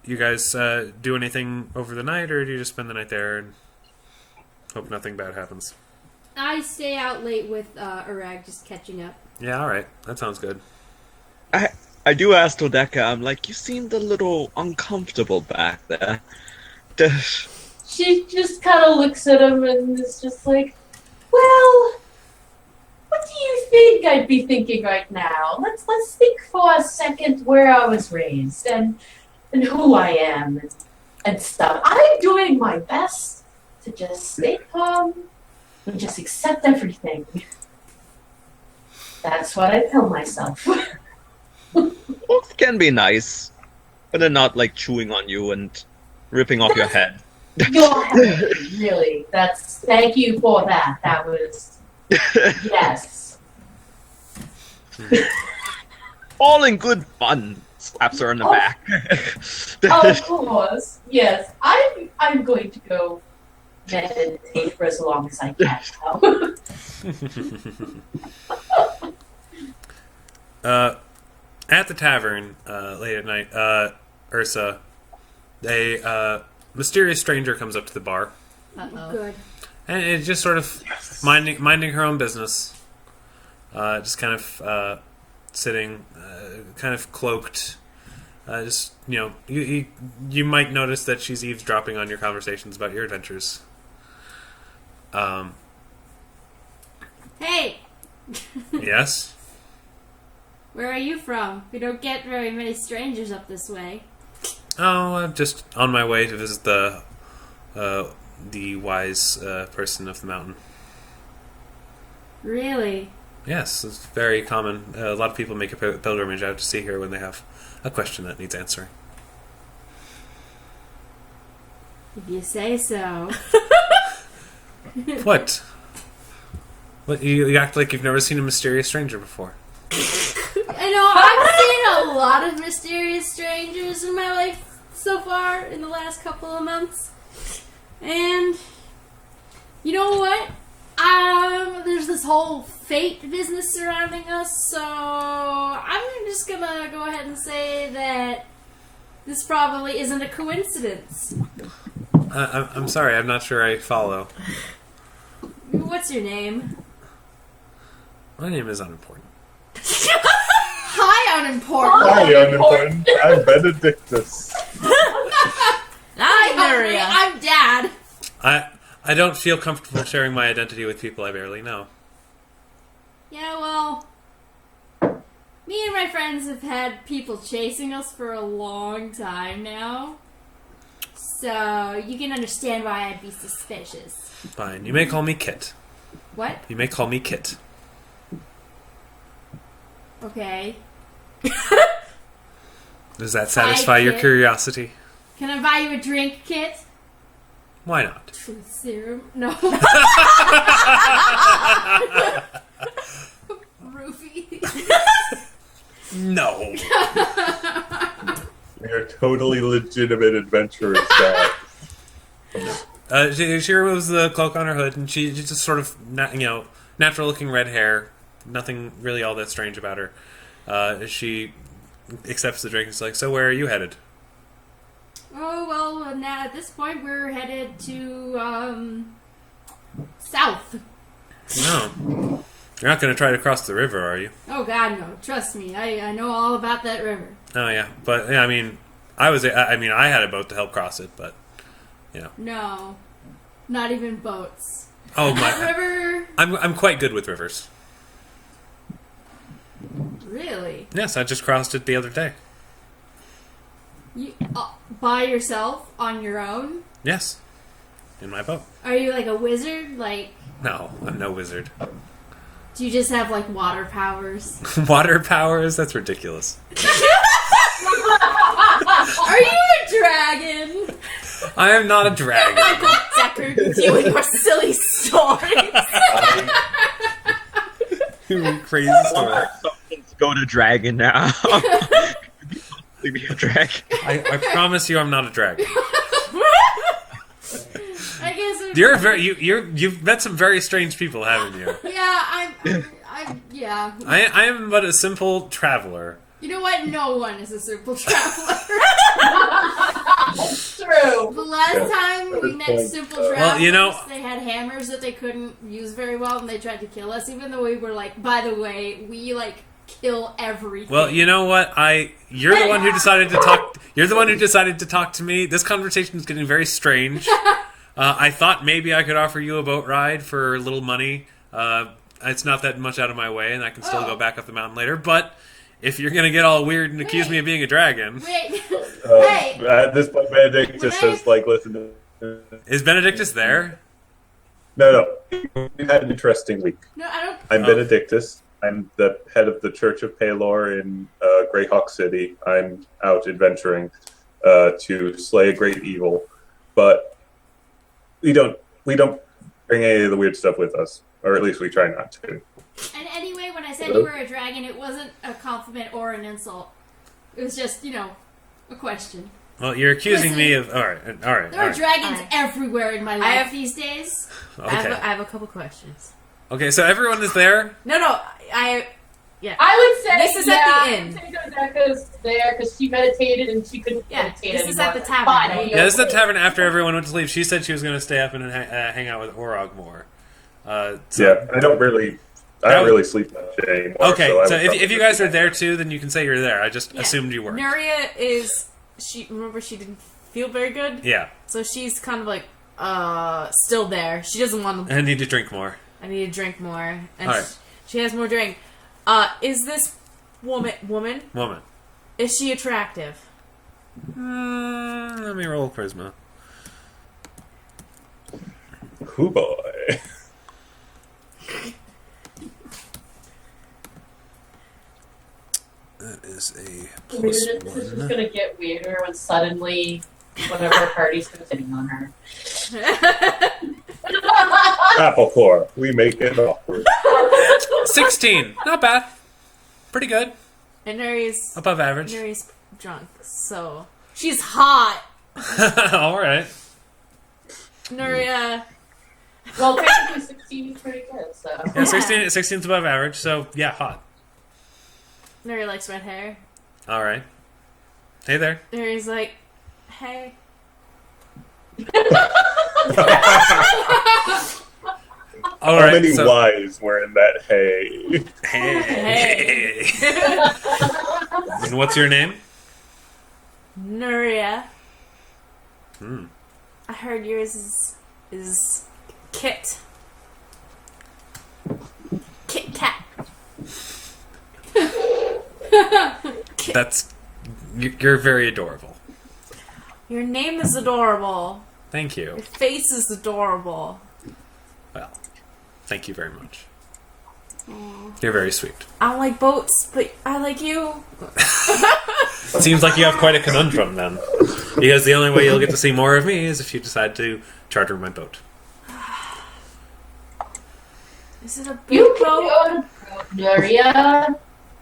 You guys do anything over the night, or do you just spend the night there and hope nothing bad happens? I stay out late with Urag, just catching up. Yeah, all right. That sounds good. I do ask Dodeka, I'm like, you seemed a little uncomfortable back there. She just kind of looks at him and is just like, well, what do you think I'd be thinking right now? Let's think for a second where I was raised and who I am and stuff. I'm doing my best to just stay calm and just accept everything. That's what I tell myself. It can be nice, but they're not like chewing on you and ripping off your head. Your head, really. Thank you for that. That was, yes. All in good fun. Slaps her on the back. Of course, yes. I'm going to go meditate for as long as I can now. At the tavern, late at night, Ursa, a mysterious stranger comes up to the bar. Uh-oh. Good. And it's just sort of minding her own business. Just kind of sitting, kind of cloaked. Just, you might notice that she's eavesdropping on your conversations about your adventures. Hey, Yes? where are you from? We don't get very many strangers up this way. Oh, I'm just on my way to visit the wise person of the mountain. Really? Yes, it's very common. A lot of people make a pilgrimage out to see her when they have a question that needs answering. If you say so. What? What? You act like you've never seen a mysterious stranger before. I know, I've seen a lot of mysterious strangers in my life so far in the last couple of months. And you know what? There's this whole fate business surrounding us, so I'm just gonna go ahead and say that this probably isn't a coincidence. I'm sorry, I'm not sure I follow. What's your name? My name is unimportant. Hi, unimportant. Hi, unimportant. I'm Benedictus. I'm Nuria. I'm Dad. I don't feel comfortable sharing my identity with people I barely know. Yeah, well, me and my friends have had people chasing us for a long time now. So you can understand why I'd be suspicious. Fine, you may call me Kit. What? You may call me Kit. Okay. Does that satisfy your Kit. curiosity? Can I buy you a drink, Kit? Why not? Truth serum? No. Roofie. No. We are totally legitimate adventurers, Dad. She removes the cloak on her hood, and she just sort of, natural-looking red hair. Nothing really all that strange about her. She accepts the drink and is like, so where are you headed? Oh, well, now at this point we're headed to, south. No. You're not going to try to cross the river, are you? Oh, God, no. Trust me. I know all about that river. Oh, yeah. But, yeah, I had a boat to help cross it, but, No. Not even boats. Oh, That my. river... I'm quite good with rivers. Really? Yes, I just crossed it the other day. You by yourself on your own? Yes. In my boat. Are you like a wizard? Like, No, I'm no wizard. do you just have like water powers? Water powers? That's ridiculous. Are you a dragon? I am not a dragon. Decker, dealing with silly stories. Crazy story. Something's go to dragon now. Leave me a dragon. I promise you I'm not a dragon. I guess. You've met some very strange people, haven't you? Yeah, yeah. I am but a simple traveler. You know what? No one is a simple traveler. True. The last time we met simple travelers, Well, they had hammers that they couldn't use very well, and they tried to kill us. Even though we were like, by the way, we like kill everything. Well, you know what? You're the one who decided to talk. You're the one who decided to talk to me. This conversation is getting very strange. I thought maybe I could offer you a boat ride for a little money. It's not that much out of my way, and I can still go back up the mountain later. But if you're gonna get all weird and accuse me of being a dragon, Wait. Hey. At this point, Benedictus says, listen to... is Benedictus there? No. We've had an interesting week. No, I don't. I'm Benedictus. I'm the head of the Church of Palor in Greyhawk City. I'm out adventuring to slay a great evil, but we don't bring any of the weird stuff with us, or at least we try not to. And anyway, when I said you were a dragon, it wasn't a compliment or an insult. It was just, a question. Well, you're accusing me of. All right. There are dragons everywhere in my life have- these days. Okay. I have a couple questions. Okay. So everyone is there. No, Yeah. I would say This is at the inn. I would say Dodeka's there because she meditated and she couldn't Yeah, meditate this is anymore. at the tavern, Fine, right? Yeah, this is the tavern after everyone went to sleep. She said she was going to stay up and hang out with Orog more. Yeah, I don't really sleep much anymore. Okay, I so would if you guys are there too, then you can say you're there. I just Yeah. assumed you were. Nuria is she didn't feel very good. Yeah, So she's kind of like still there. She doesn't want to I need to drink more. I need to drink more. And Alright. she has more drink. Is this woman Woman. is she attractive? Let me roll charisma. Hoo boy. That is a This plus is just one. gonna get weirder when suddenly one of our party's sitting on her. Apple core. We make it awkward. 16. Not bad. Pretty good. And Nuri's Above average. drunk, so she's hot. All right. Nuria, Well, technically 16 is pretty good, so. Yeah, 16 is above average, so yeah, hot. Nuria likes red hair. All right. Hey there. Nuri's like, hey. All How right. many so, Y's were in that hay? hey. And what's your name? Nuria. Hmm. I heard yours is Kit. Kit Kat. That's you're very adorable. Your name is adorable. Thank you. Your face is adorable. Well, thank you very much. You're very sweet. I don't like boats, but I like you. It seems like you have quite a conundrum then, because the only way you'll get to see more of me is if you decide to charter my boat. Is it a big You can boat? go on a boat, Nuria.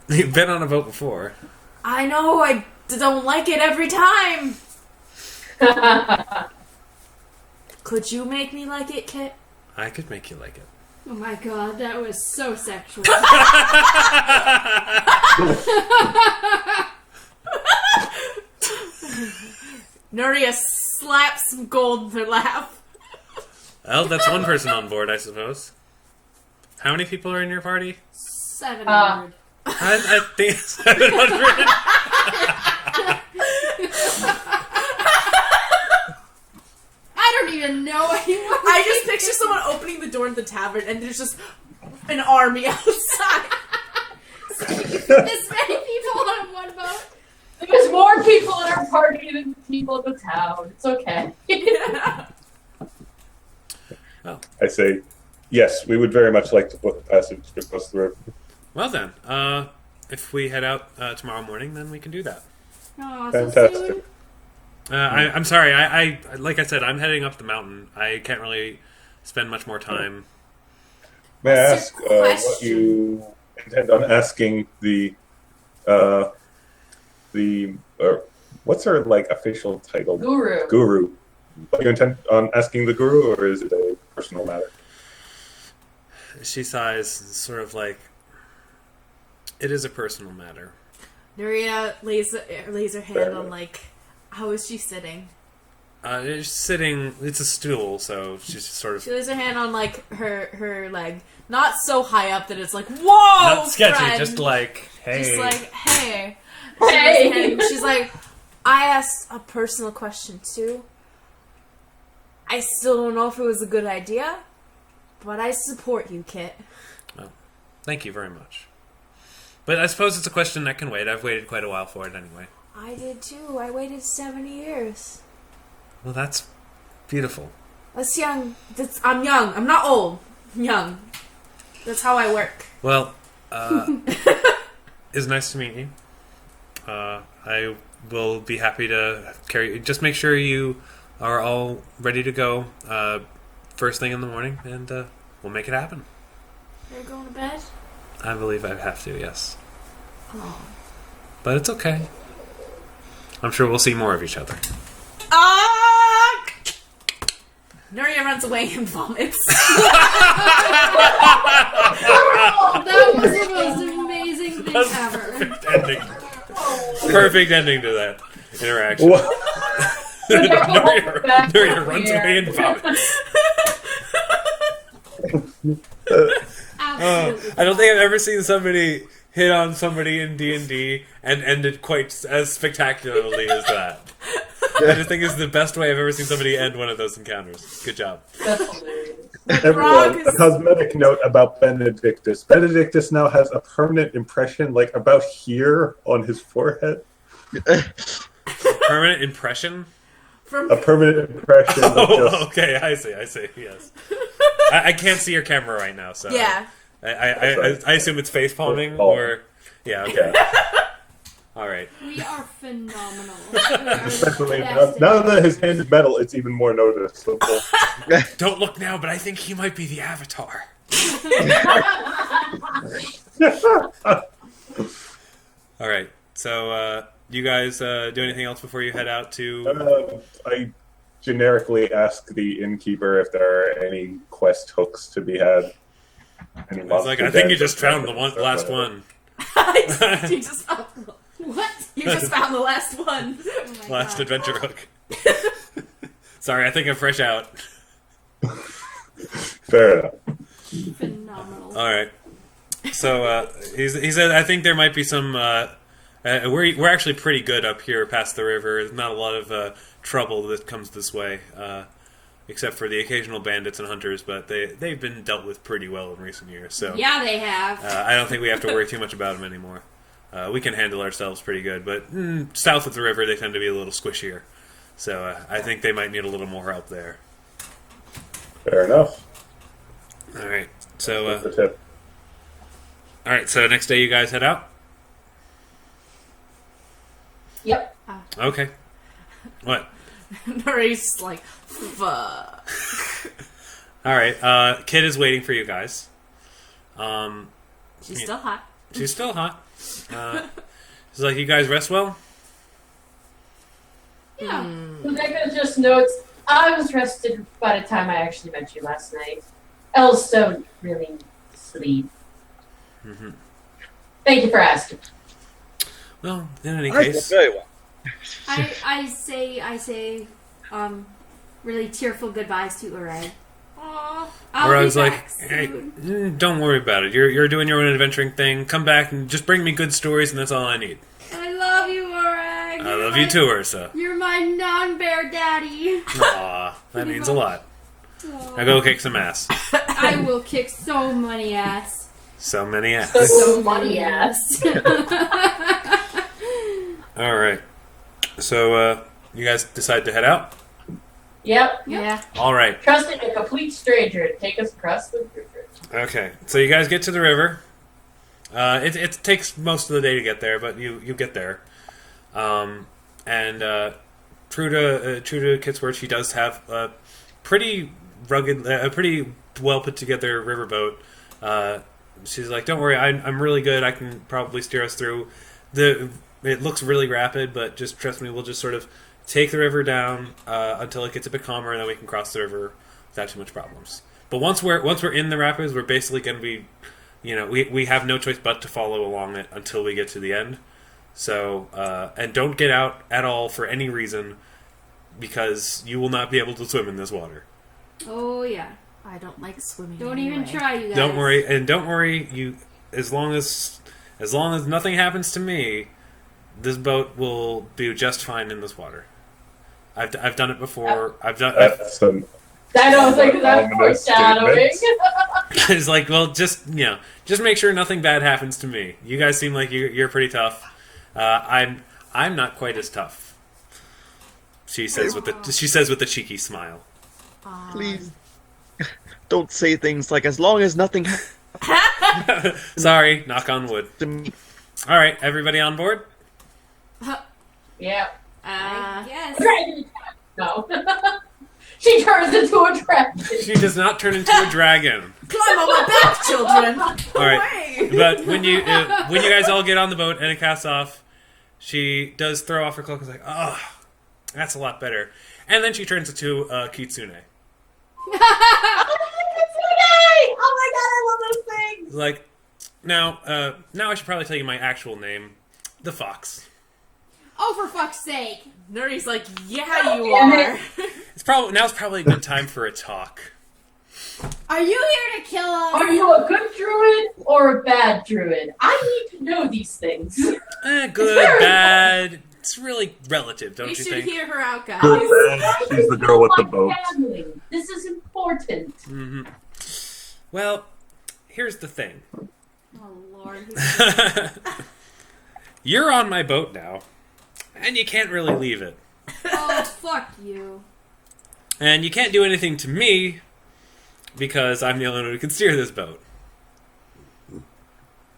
You've been on a boat before. I know, I don't like it every time. Could you make me like it, Kit? I could make you like it. Oh my god, that was so sexual. Nuria slaps some gold in her lap. Well, that's one person on board, I suppose. How many people are in your party? 700. I think 700. I don't even know anyone. I just picture someone opening the door to the tavern and there's just an army outside. This many people on one boat. There's more people in our party than people in the town. It's okay. I say, yes, we would very much like to book a passage across the river. Well then, if we head out tomorrow morning, then we can do that. Oh, Fantastic. I'm sorry. I like I said, I'm heading up the mountain. I can't really spend much more time. May I What's ask your what question? you intend on asking the what's her official title? Guru. Guru. What you intend on asking the guru, or is it a personal matter? She sighs, sort of like, it is a personal matter. Nuria lays her hand on how is she sitting? It's sitting. It's a stool, so she's sort of She lays her hand on her leg, not so high up that it's like whoa, not sketchy. friend. Just like, hey, Just like hey. Hey. She's like, I asked a personal question too. I still don't know if it was a good idea, but I support you, Kit. thank you very much. But I suppose it's a question that can wait. I've waited quite a while for it anyway. I did too. I waited 70 years. Well, that's beautiful. That's young. I'm young. I'm not old. I'm young. That's how I work. Well, it's nice to meet you. I will be happy to carry. Just make sure you are all ready to go first thing in the morning, and we'll make it happen. You're going to bed? I believe I have to, yes. Oh. But it's okay. I'm sure we'll see more of each other. Ah! Nuria runs away and vomits. That was the most amazing ending ever. Perfect ending to that interaction. What? Nuria runs away and vomits. Absolutely. I don't think I've ever seen somebody hit on somebody in D&D and end it quite as spectacularly as that. I just think it's the best way I've ever seen somebody end one of those encounters. Good job. That's hilarious. Everyone, a cosmetic note about Benedictus. Benedictus now has a permanent impression, like about here on his forehead. Permanent impression? A permanent impression. Of Oh, okay, I see, yes. I can't see your camera right now, so... Yeah. I assume it's face palming, or... Yeah, okay. Alright. We are phenomenal. Especially now that his hand is metal, it's even more noticeable. Don't look now, but I think he might be the Avatar. Alright, so, you guys do anything else before you head out to... I generically ask the innkeeper if there are any quest hooks to be had. I was like, I think you just found the last one. You just found What? You just found the last one. Oh my Last God. adventure hook. Sorry, I think I'm fresh out. Fair enough. Phenomenal. Alright. So, he said, I think there might be some... we're actually pretty good up here past the river. There's not a lot of trouble that comes this way, except for the occasional bandits and hunters, but they've been dealt with pretty well in recent years. So Yeah, they have. I don't think we have to worry too much about them anymore. We can handle ourselves pretty good, but south of the river they tend to be a little squishier. So I think they might need a little more help there. Fair enough. Alright, so... That's the tip. Alright, so next day you guys head out? Yep. Okay. What? Nuri's like, fuck. Alright, Kid is waiting for you guys. She's still hot. She's still hot. She's like, you guys rest well? Yeah. Dodeka just notes, I was rested by the time I actually met you last night. Elves don't really sleep. Mm-hmm. Thank you for asking. Well, in any I case... very well. I say, really tearful goodbyes to Urag. Aww. Or I be was like, back hey, soon. don't worry about it. You're doing your own adventuring thing. Come back and just bring me good stories, and that's all I need. I love you, Urag. I love you too, Ursa. You're my non-bear daddy. Aw, that means a lot. Now go kick some ass. I will kick so many ass. So many ass. So money ass. All right. So you guys decide to head out? Yep. Yeah. All right. Trusting a complete stranger to take us across the river. Okay. So you guys get to the river. It takes most of the day to get there, but you get there. And true to Kit's word, she does have a pretty rugged, a pretty well put together riverboat. She's like, "Don't worry, I'm really good. I can probably steer us through. It looks really rapid, but just trust me. We'll just sort of take the river down until it gets a bit calmer, and then we can cross the river without too much problems. But once we're in the rapids, we're basically going to be, we have no choice but to follow along it until we get to the end. So and don't get out at all for any reason, because you will not be able to swim in this water. Oh yeah. I don't like swimming. Don't anyway. even try, you guys. Don't worry. You as long as nothing happens to me, this boat will do just fine in this water. I've done it before. That's some I don't think that's ominous foreshadowing. statements. It's like, well, just make sure nothing bad happens to me. You guys seem like you're pretty tough. I'm not quite as tough. She says with the cheeky smile. Please, don't say things like, as long as nothing Sorry, knock on wood. to me. All right, everybody on board? Yeah. Yes. Dragon. No. She turns into a dragon. She does not turn into a dragon. Climb on my back, children. All right, but when you guys all get on the boat and it casts off, she does throw off her cloak and is like, "Oh, that's a lot better." And then she turns into Kitsune. Oh my god, I love those things. Like, now I should probably tell you my actual name, the Fox. Oh, for fuck's sake! Nuri's like, yeah, you damn are. Now's probably a good time for a talk. Are you here to kill us? Are you a good druid or a bad druid? I need to know these things. Good, bad. It's really relative, don't We you should think? hear her out, guys. Good man. She's the girl with the boat. Family. This is important. Mm-hmm. Well, here's the thing. Oh, Lord. You're on my boat now, and you can't really leave it. Oh, fuck you. And you can't do anything to me, because I'm the only one who can steer this boat.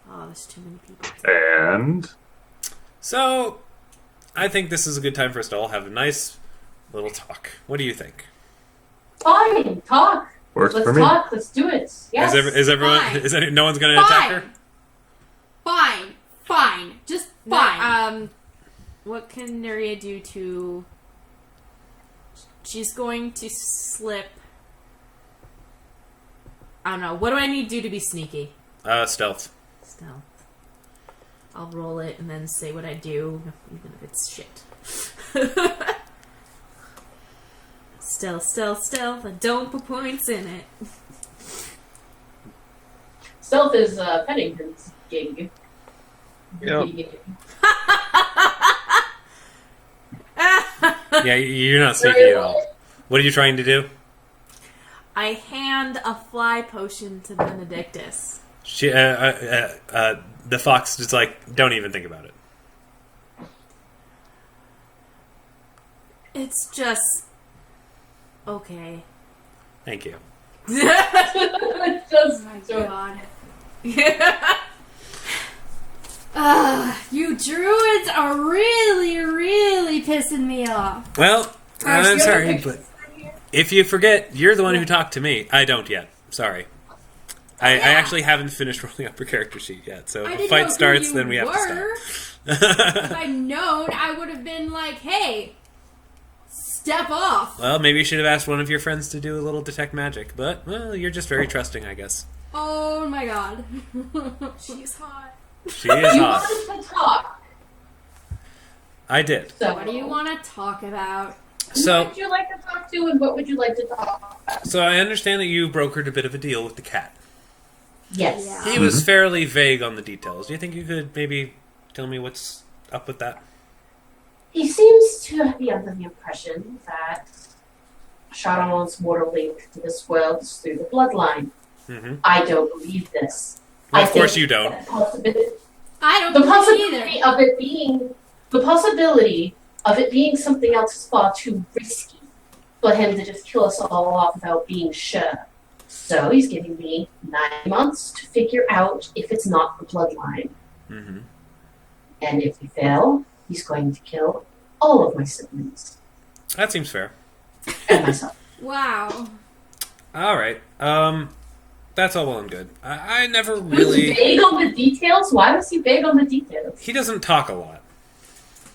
Oh, there's too many people. And So, I think this is a good time for us to all have a nice little talk. What do you think? Fine, talk. works Let's for me. talk. Let's do it. Yes. Is everyone? Fine. No one's going to attack her? Fine. Just fine. No, what can Nuria do to... She's going to slip... I don't know. What do I need to do to be sneaky? Stealth. Stealth. I'll roll it and then say what I do, even if it's shit. Stealth. I don't put points in it. Stealth is Pennington's gig. Yep. Yeah, you're not sneaky at all. What are you trying to do? I hand a fly potion to Benedictus. The fox just like, don't even think about it. It's just... okay. Thank you. It's just Oh my god. You druids are really, really pissing me off. Well, I'm sorry, but if you forget, you're the one who talked to me. I don't yet. Sorry. I actually haven't finished rolling up her character sheet yet, so I if the didn't know fight who starts, you then we have to were. stop. If I'd known, I would have been like, hey, step off. Well, maybe you should have asked one of your friends to do a little detect magic, but, well, you're just very trusting, I guess. Oh my god. She's hot. She is You hot. wanted to talk. I did. So, What do you want to talk about? Who So, would you like to talk to, and what would you like to talk about? so I understand that you brokered a bit of a deal with the cat. Yes. Yeah. He was fairly vague on the details. Do you think you could maybe tell me what's up with that? He seems to be under the impression that Shadowlan's water link to this world is through the bloodline. Mm-hmm. I don't believe this. Well, I of course think you don't. I don't The believe possibility either. of it being something else is far too risky for him to just kill us all off without being sure. So he's giving me 9 months to figure out if it's not the bloodline. Mm-hmm. And if we fail, he's going to kill all of my siblings That seems fair. and myself. Wow. All right. That's all well and good. I never Was he really... vague on the details? Why was he vague on the details? He doesn't talk a lot.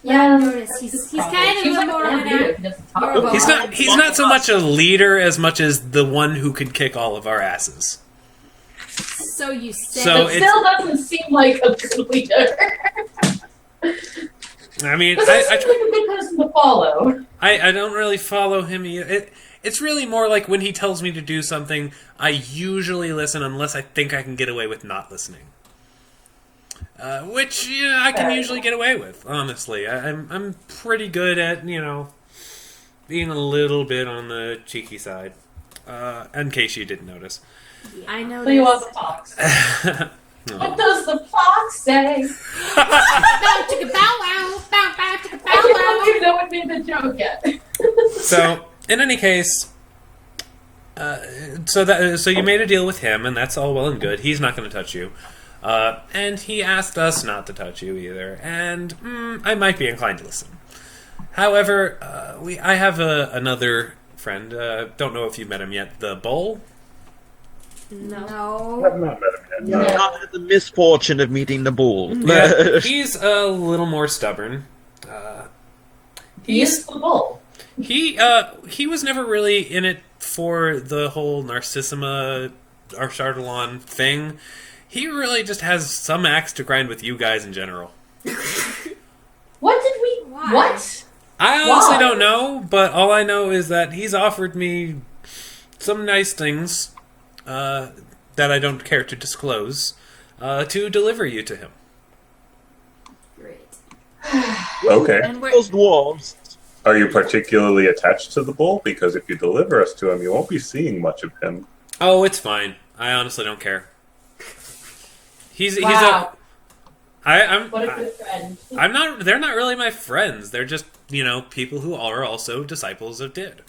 Yeah, I noticed. that's He's the problem. kind of Seems a like more an of an ambiguous. He doesn't talk more a of a- lot. He's not so much a leader as much as the one who could kick all of our asses. So you say. So It still doesn't seem like a good leader. I mean, Doesn't seem like a good person to follow. I don't really follow him either. It's really more like when he tells me to do something, I usually listen unless I think I can get away with not listening. Which, I can usually get away with, honestly. I'm pretty good at, being a little bit on the cheeky side. In case you didn't notice. I So you want noticed. the fox. What does the fox say? Bow chicka bow wow. Bow bow chicka bow I can't wow. believe no one made the joke yet. So, in any case, so you made a deal with him, and that's all well and good. He's not going to touch you. And he asked us not to touch you either, and I might be inclined to listen. However, I have another friend. Don't know if you've met him yet. The Bull. No. I've not met him yet. Yeah. Not had the misfortune of meeting the bull. Yeah, he's a little more stubborn. He is the bull. He was never really in it for the whole Narcissima or Chardalon thing. He really just has some axe to grind with you guys in general. What did we... Why? What? I honestly Why? don't know, but all I know is that he's offered me some nice things that I don't care to disclose to deliver you to him. Great. Okay. And we're, Those dwarves. Are you particularly attached to the bull? Because if you deliver us to him, you won't be seeing much of him. Oh, it's fine. I honestly don't care. Wow. I'm What a good friend. I'm not. They're not really my friends. They're just people who are also disciples of Did.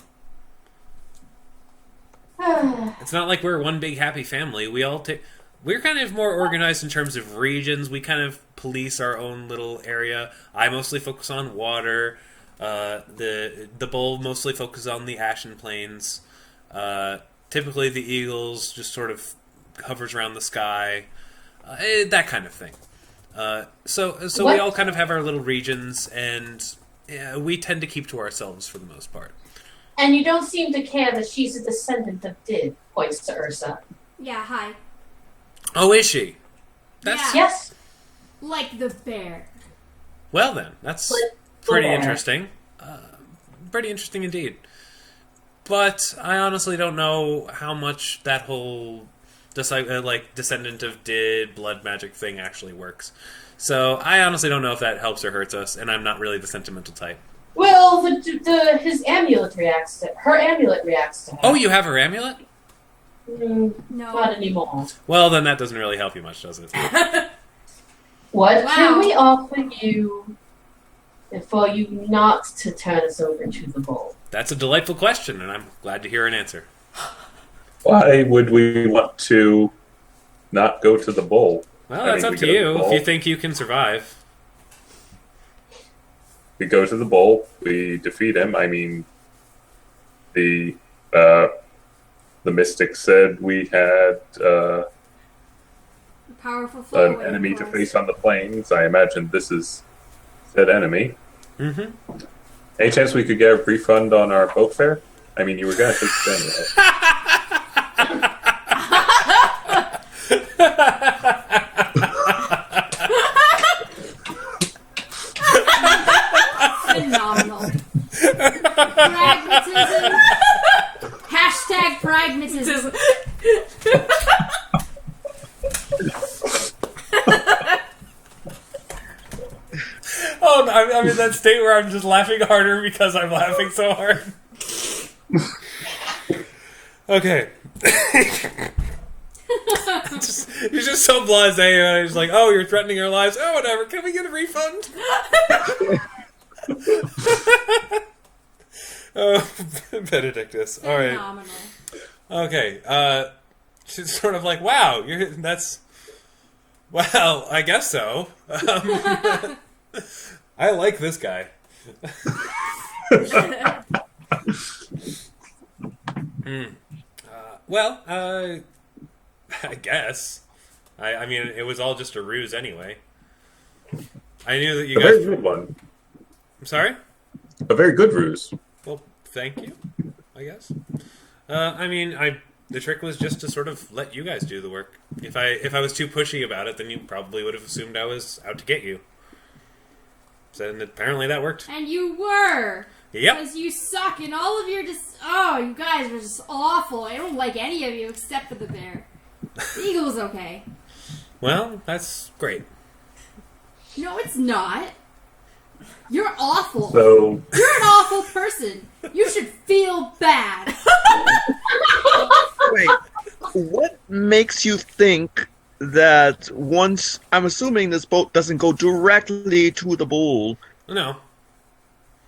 It's not like we're one big happy family. We're kind of more organized in terms of regions. We kind of police our own little area. I mostly focus on water. The bull mostly focuses on the Ashen Plains. Typically, the eagles just sort of hovers around the sky. That kind of thing. So What? we all kind of have our little regions, and we tend to keep to ourselves for the most part. And you don't seem to care that she's a descendant of Did, points to Ursa. Yeah, hi. Oh, is she? That's Yeah. Yes. Like the bear. well then. That's But- pretty Yeah. interesting. Pretty interesting indeed. But I honestly don't know how much that whole descendant of Did blood magic thing actually works. So I honestly don't know if that helps or hurts us, and I'm not really the sentimental type. Well, his amulet reacts to... Her amulet reacts to her. Oh, you have her amulet? Mm, No. not anymore. Well, then that doesn't really help you much, does it? What Wow. can we offer you for you not to turn us over to the bull? That's a delightful question, and I'm glad to hear an answer. Why would we want to not go to the bull? Well, I that's mean, up we to go to you the if bull. you think you can survive. We go to the bull. We defeat him. I mean, the mystic said we had Powerful foe. an enemy to face on the plains. I imagine this is said enemy. Mm-hmm. Any chance we could get a refund on our boat fare? I mean, you were going to take the anyway. Phenomenal. Pragmatism. Hashtag pragmatism. Oh, no, I'm in that state where I'm just laughing harder because I'm laughing so hard. Okay. He's just so blasé. He's like, oh, you're threatening our lives. Oh, whatever. Can we get a refund? Oh, Benedictus. All right. Phenomenal. Okay. She's sort of like, wow, that's... Well, I guess so. I like this guy. Well, I guess. I mean, it was all just a ruse anyway. I knew that you A very guys... good one. I'm sorry? A very good ruse. Well, thank you, I guess. I mean, the trick was just to sort of let you guys do the work. If I was too pushy about it, then you probably would have assumed I was out to get you. So and apparently that worked. And you were. Yep. Because you suck and all of your oh, you guys were just awful. I don't like any of you except for the bear. The eagle was okay. Well, that's great. No, it's not. You're awful. So, You're an awful person. You should feel bad. Wait, what makes you think that once... I'm assuming this boat doesn't go directly to the bull. No.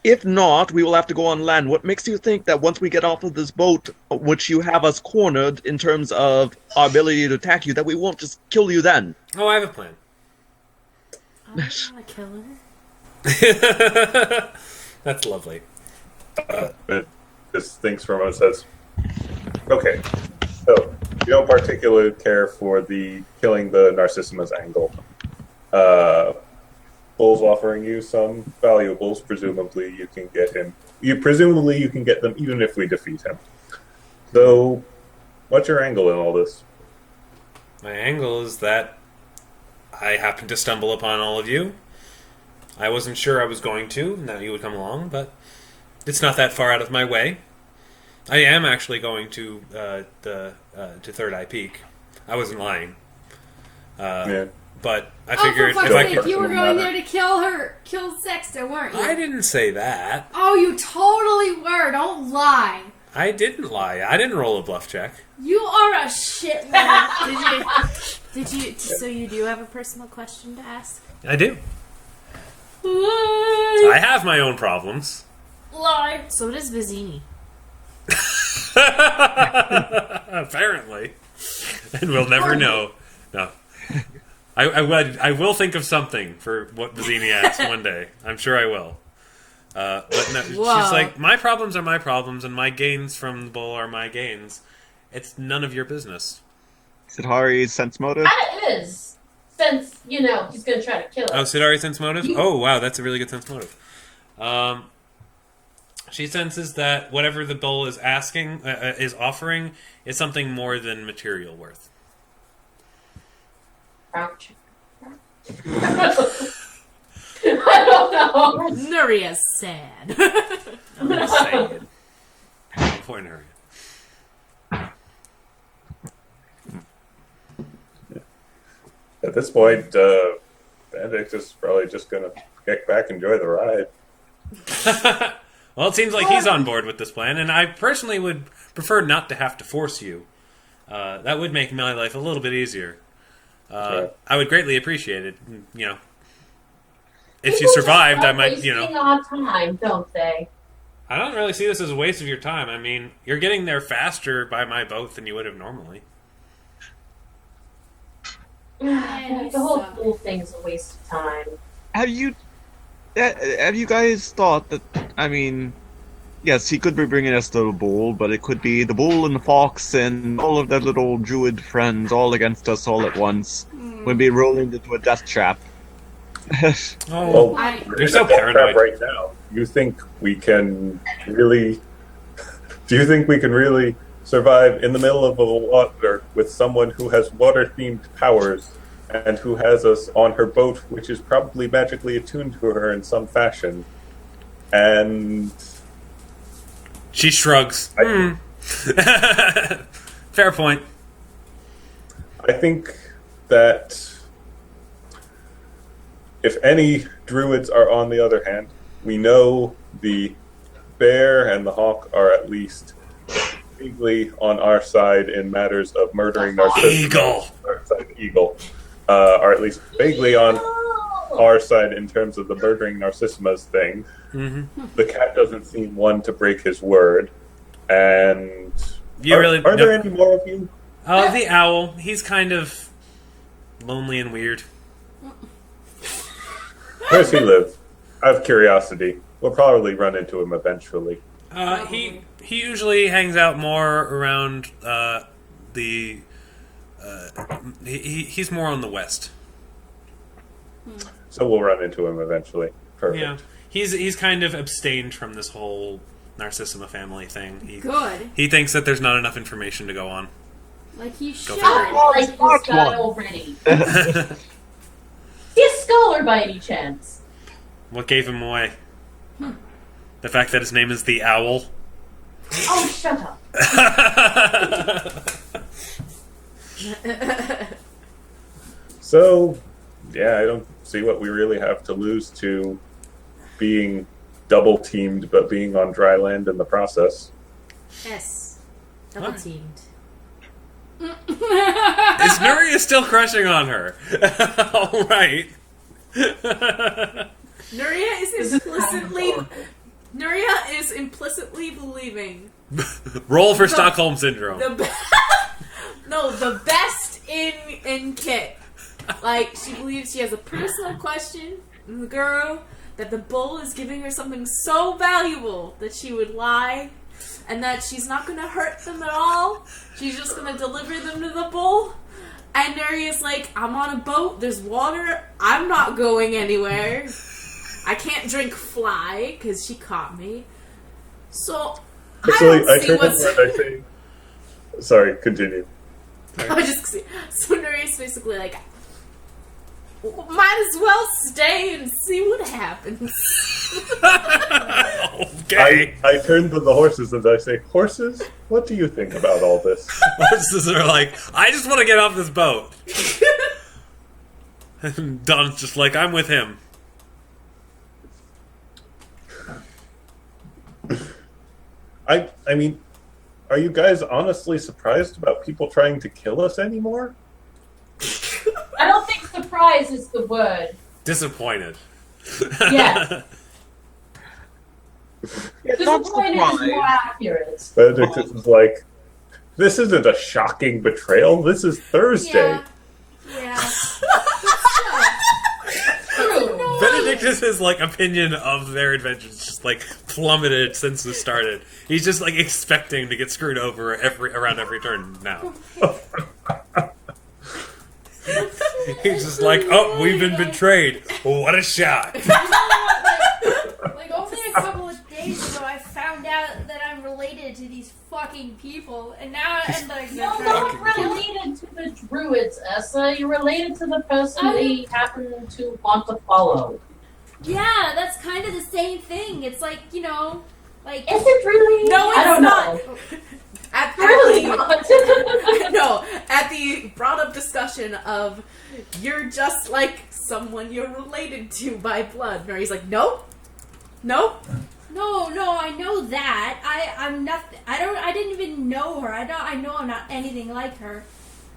If not, we will have to go on land. What makes you think that once we get off of this boat, which you have us cornered in terms of our ability to attack you, that we won't just kill you then? Oh, I have a plan. I'm not a killer. That's lovely. but this thinks from us says, okay, so you don't particularly care for the killing the Narcissima's angle. Bull's offering you some valuables. Presumably, you can get him. You can get them even if we defeat him. So, what's your angle in all this? My angle is that I happened to stumble upon all of you. I wasn't sure I was going to, and that you would come along, but it's not that far out of my way. I am actually going to Third Eye Peak. I wasn't lying. Yeah. But I Oh, figured for if fuck's I sake, could... you were going there to kill Sexta, weren't you? I didn't say that. Oh, you totally were. Don't lie. I didn't lie. I didn't roll a bluff check. You are a shitlord. Did you? So you do have a personal question to ask? I do. Lie. I have my own problems. Lie. So does Vizzini. Apparently. And we'll never know. No. I will think of something for what Vizzini asks one day. I'm sure I will. But no, she's like, my problems are my problems, and my gains from the bull are my gains. It's none of your business. Is it Hari's sense motive? That is. Since, he's going to try to kill Oh, us. Sidari sense motive? Oh, wow, that's a really good sense motive. She senses that whatever the bull is offering is something more than material worth. Ouch. I don't know. Nuria's sad. I'm just saying. Poor Nuria. At this point, Benedictus is probably just going to kick back and enjoy the ride. Well, it seems like he's on board with this plan, and I personally would prefer not to have to force you. That would make my life a little bit easier. I would greatly appreciate it. If you survived, I might, wasting our time, don't they? I don't really see this as a waste of your time. I mean, you're getting there faster by my boat than you would have normally. The whole fool thing's a waste of time. Have you guys thought that? I mean, yes, he could be bringing us to the bull, but it could be the bull and the fox and all of their little druid friends all against us all at once. We'd be rolling into a death trap. Oh, We're you're so in a death trap paranoid. right now. You think we can really? Do you think we can really survive in the middle of the water with someone who has water-themed powers and who has us on her boat, which is probably magically attuned to her in some fashion? And She shrugs. Fair point. I think that if any druids are on the other hand, we know the bear and the hawk are at least vaguely on our side in matters of murdering Narcissima. Eagle. Eagle. Are at least vaguely on our side in terms of the murdering Narcissima's thing. Mm-hmm. The cat doesn't seem one to break his word. And are there any more of you? Oh, the owl. He's kind of lonely and weird. Where does he live? Out of curiosity. We'll probably run into him eventually. He usually hangs out more around he's more on the west. So we'll run into him eventually. Perfect. Yeah, he's kind of abstained from this whole Narcissima family thing. Good. He thinks that there's not enough information to go on. Like he should. figure it. I like this guy already. Is he a scholar by any chance? What gave him away? The fact that his name is the Owl. Oh, shut up. So, yeah, I don't see what we really have to lose to being double teamed, but being on dry land in the process. Yes. Double teamed. Is Nuria still crushing on her? All right. Nuria is implicitly believing Roll for Stockholm Syndrome. the best in Kit. Like, she believes she has a personal question in the girl, that the bull is giving her something so valuable that she would lie, and that she's not going to hurt them at all. She's just going to deliver them to the bull. And Nuria's like, I'm on a boat, there's water, I'm not going anywhere. I can't drink fly, because she caught me. So, Actually, I don't see turn what's... around and I say... Sorry, continue. I just so Nuria's basically like, might as well stay and see what happens. Okay. I turn to the horses and I say, "Horses, what do you think about all this?" Horses are like, I just want to get off this boat. And Don's just like, I'm with him. I mean, are you guys honestly surprised about people trying to kill us anymore? I don't think surprise is the word. Disappointed. Yes. It's not Disappointed is surprise. more accurate. Benedictus is like, "This isn't a shocking betrayal. This is Thursday." Yeah. True. Benedictus' like opinion of their adventures just like plummeted since it started. He's just like expecting to get screwed over around every turn now. He's just like, oh, we've been betrayed. What a shot. Like only a couple of days ago, I found out that I'm related to these fucking people, and now I'm like, You're not related to the druids, Ursa. You're related to the person they happen to want to follow. yeah, that's kind of the same thing. It's like, you know, like Is it really? No, it's I don't not. know. At Really the, not. no, at the brought up discussion of you're just like someone you're related to by blood. Mary's like, nope, nope. no, I know that. I'm nothing. I didn't even know her. I know I'm not anything like her.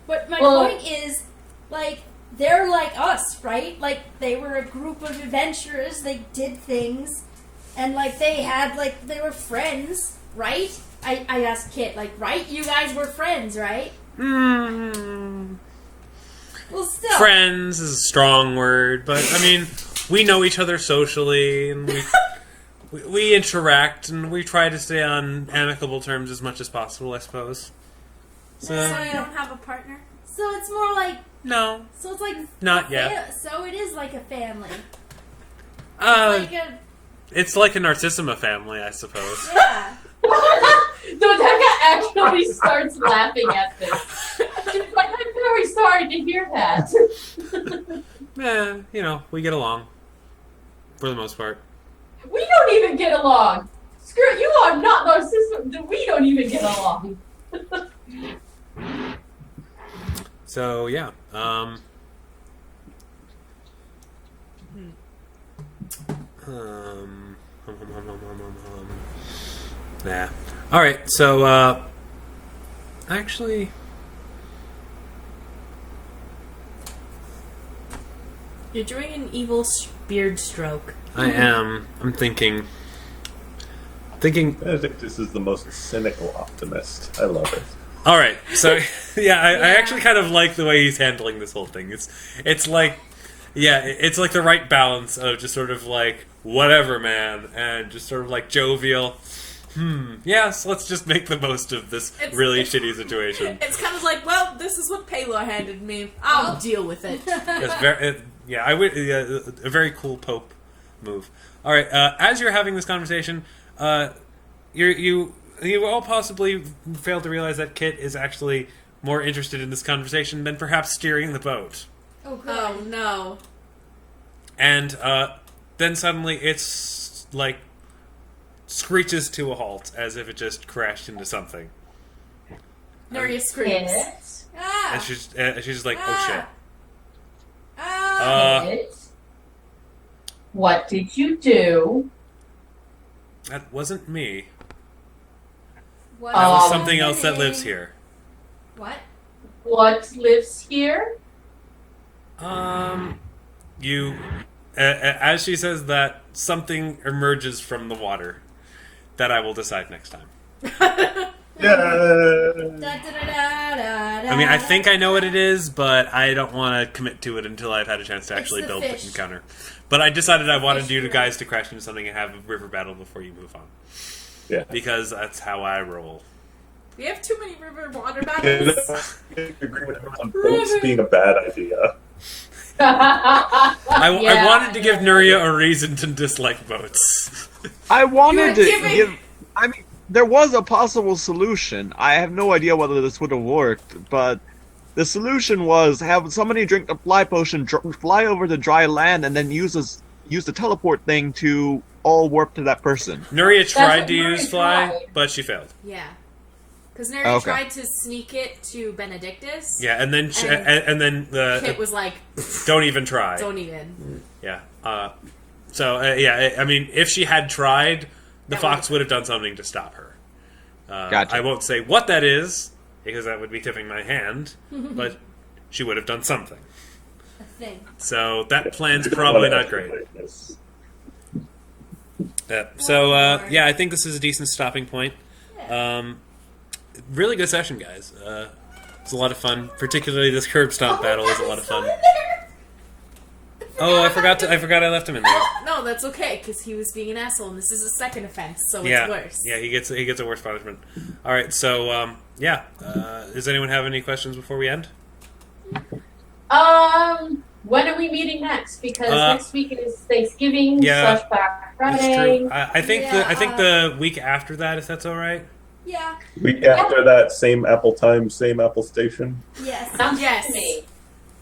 But my point is, like, they're like us, right? Like, they were a group of adventurers. They did things, and like they were friends, right? I asked Kit, like, right? You guys were friends, right? Mm. Well, still. Friends is a strong word, but I mean, we know each other socially, and we interact, and we try to stay on amicable terms as much as possible, I suppose. So you don't have a partner? So it's more like. No, So it's like. not yet. So it is like a family. It's like a Narcissima family, I suppose. Yeah. Dodeka actually starts laughing at this. She's like, I'm very sorry to hear that. You know, we get along. For the most part. We don't even get along. Screw it, you are not Narcissima. We don't even get along. So, yeah. Yeah. Alright, so, actually... You're doing an evil beard stroke. I am. I'm thinking... Benedictus is the most cynical optimist. I love it. Alright, so, yeah, I actually kind of like the way he's handling this whole thing. It's like... Yeah, it's like the right balance of just sort of like, whatever, man, and just sort of like jovial. Yes, let's just make the most of this really shitty situation. It's kind of like, well, this is what Paylor handed me. I'll deal with it. A very cool Pope move. All right, as you're having this conversation, you all possibly fail to realize that Kit is actually more interested in this conversation than perhaps steering the boat. Oh, good. Oh, no. And then suddenly it's like screeches to a halt as if it just crashed into something. Nuria screams. Kit? Ah! And she's just like, oh shit. Ah! Kit? What did you do? That wasn't me. What? That was something else that lives here. What? What lives here? You, as she says that, something emerges from the water that I will decide next time. I mean, I think I know what it is, but I don't want to commit to it until I've had a chance to actually the build fish. the encounter. But I decided I wanted you fish guys to crash into something and have a river battle before you move on. Yeah. Because that's how I roll. We have too many river water I battles. agree with him on boats being a bad idea. I wanted to give Nuria a reason to dislike boats. I wanted to You're giving- give. I mean, there was a possible solution. I have no idea whether this would have worked, but The solution was have somebody drink the fly potion, fly over to dry land, and then use the teleport thing to all warp to that person. Nuria tried what to Nuria use fly, tried. but she failed. Yeah. Because Nuria Okay. tried to sneak it to Benedictus. Yeah, and then and then Kit the was like, don't even try. don't even. Yeah. I mean, if she had tried, the That fox would have done something to stop her. Gotcha. I won't say what that is because that would be tipping my hand, but she would have done something. A thing. So that plan's probably not great. Yes. Yeah, I think this is a decent stopping point. Really good session, guys. It's a lot of fun. Particularly this curb stomp battle is a lot of fun. Oh, I forgot I left him in there. No, that's okay, because he was being an asshole, and this is a second offense, so Yeah, it's worse. yeah, he gets a worse punishment. All right, so does anyone have any questions before we end? When are we meeting next? Because Uh, next week is Thanksgiving yeah, / Black That's Friday. true. I think the week after that, if that's all right. Yeah. Week after that, same Apple time, same Apple station. Yes. Sounds Yes. good to me.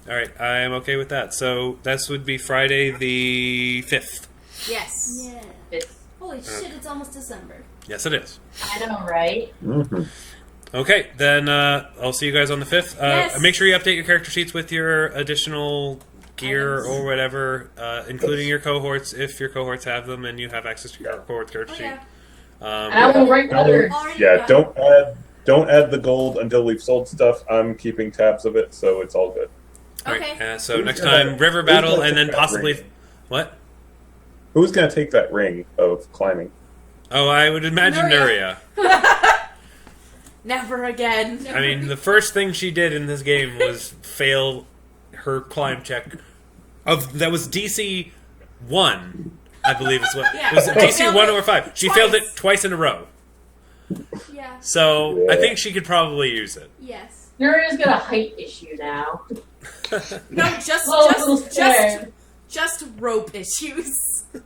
All right, I am okay with that. So this would be Friday the 5th. Yes. Yeah. It's, Holy shit! It's almost December. Yes, it is. I know, right? Mm-hmm. Okay, then I'll see you guys on the 5th. Yes. Make sure you update your character sheets with your additional gear Items. or whatever, including your cohorts, if your cohorts have them and you have access to your cohort character Oh sheet. yeah. And I will write letters. Already Yeah, got it. don't add the gold until we've sold stuff. I'm keeping tabs of it, so it's all good. All Okay. right, so Who's next gonna- time, river who's battle, gonna and then take that possibly... ring? What? Who's gonna take that ring of climbing? Oh, I would imagine Nuria. Nuria. Never again. I mean, the first thing she did in this game was fail her climb check. That was DC 1, I believe is what... Yeah. It was She DC failed 1 it or 5. She failed it twice in a row. Yeah. So, I Yeah. think she could probably use it. Yes. Nuria's got a height issue now. No, just rope issues. All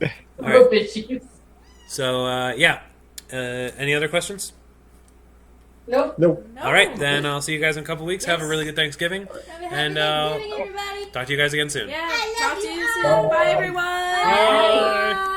right. Rope issues. So, any other questions? Nope. Nope. No. All right, then I'll see you guys in a couple weeks. Have a really good Thanksgiving. Have a happy And, Thanksgiving, everybody. Talk to you guys again soon. Yeah. I love Talk to you you soon. all. Bye, everyone. Bye.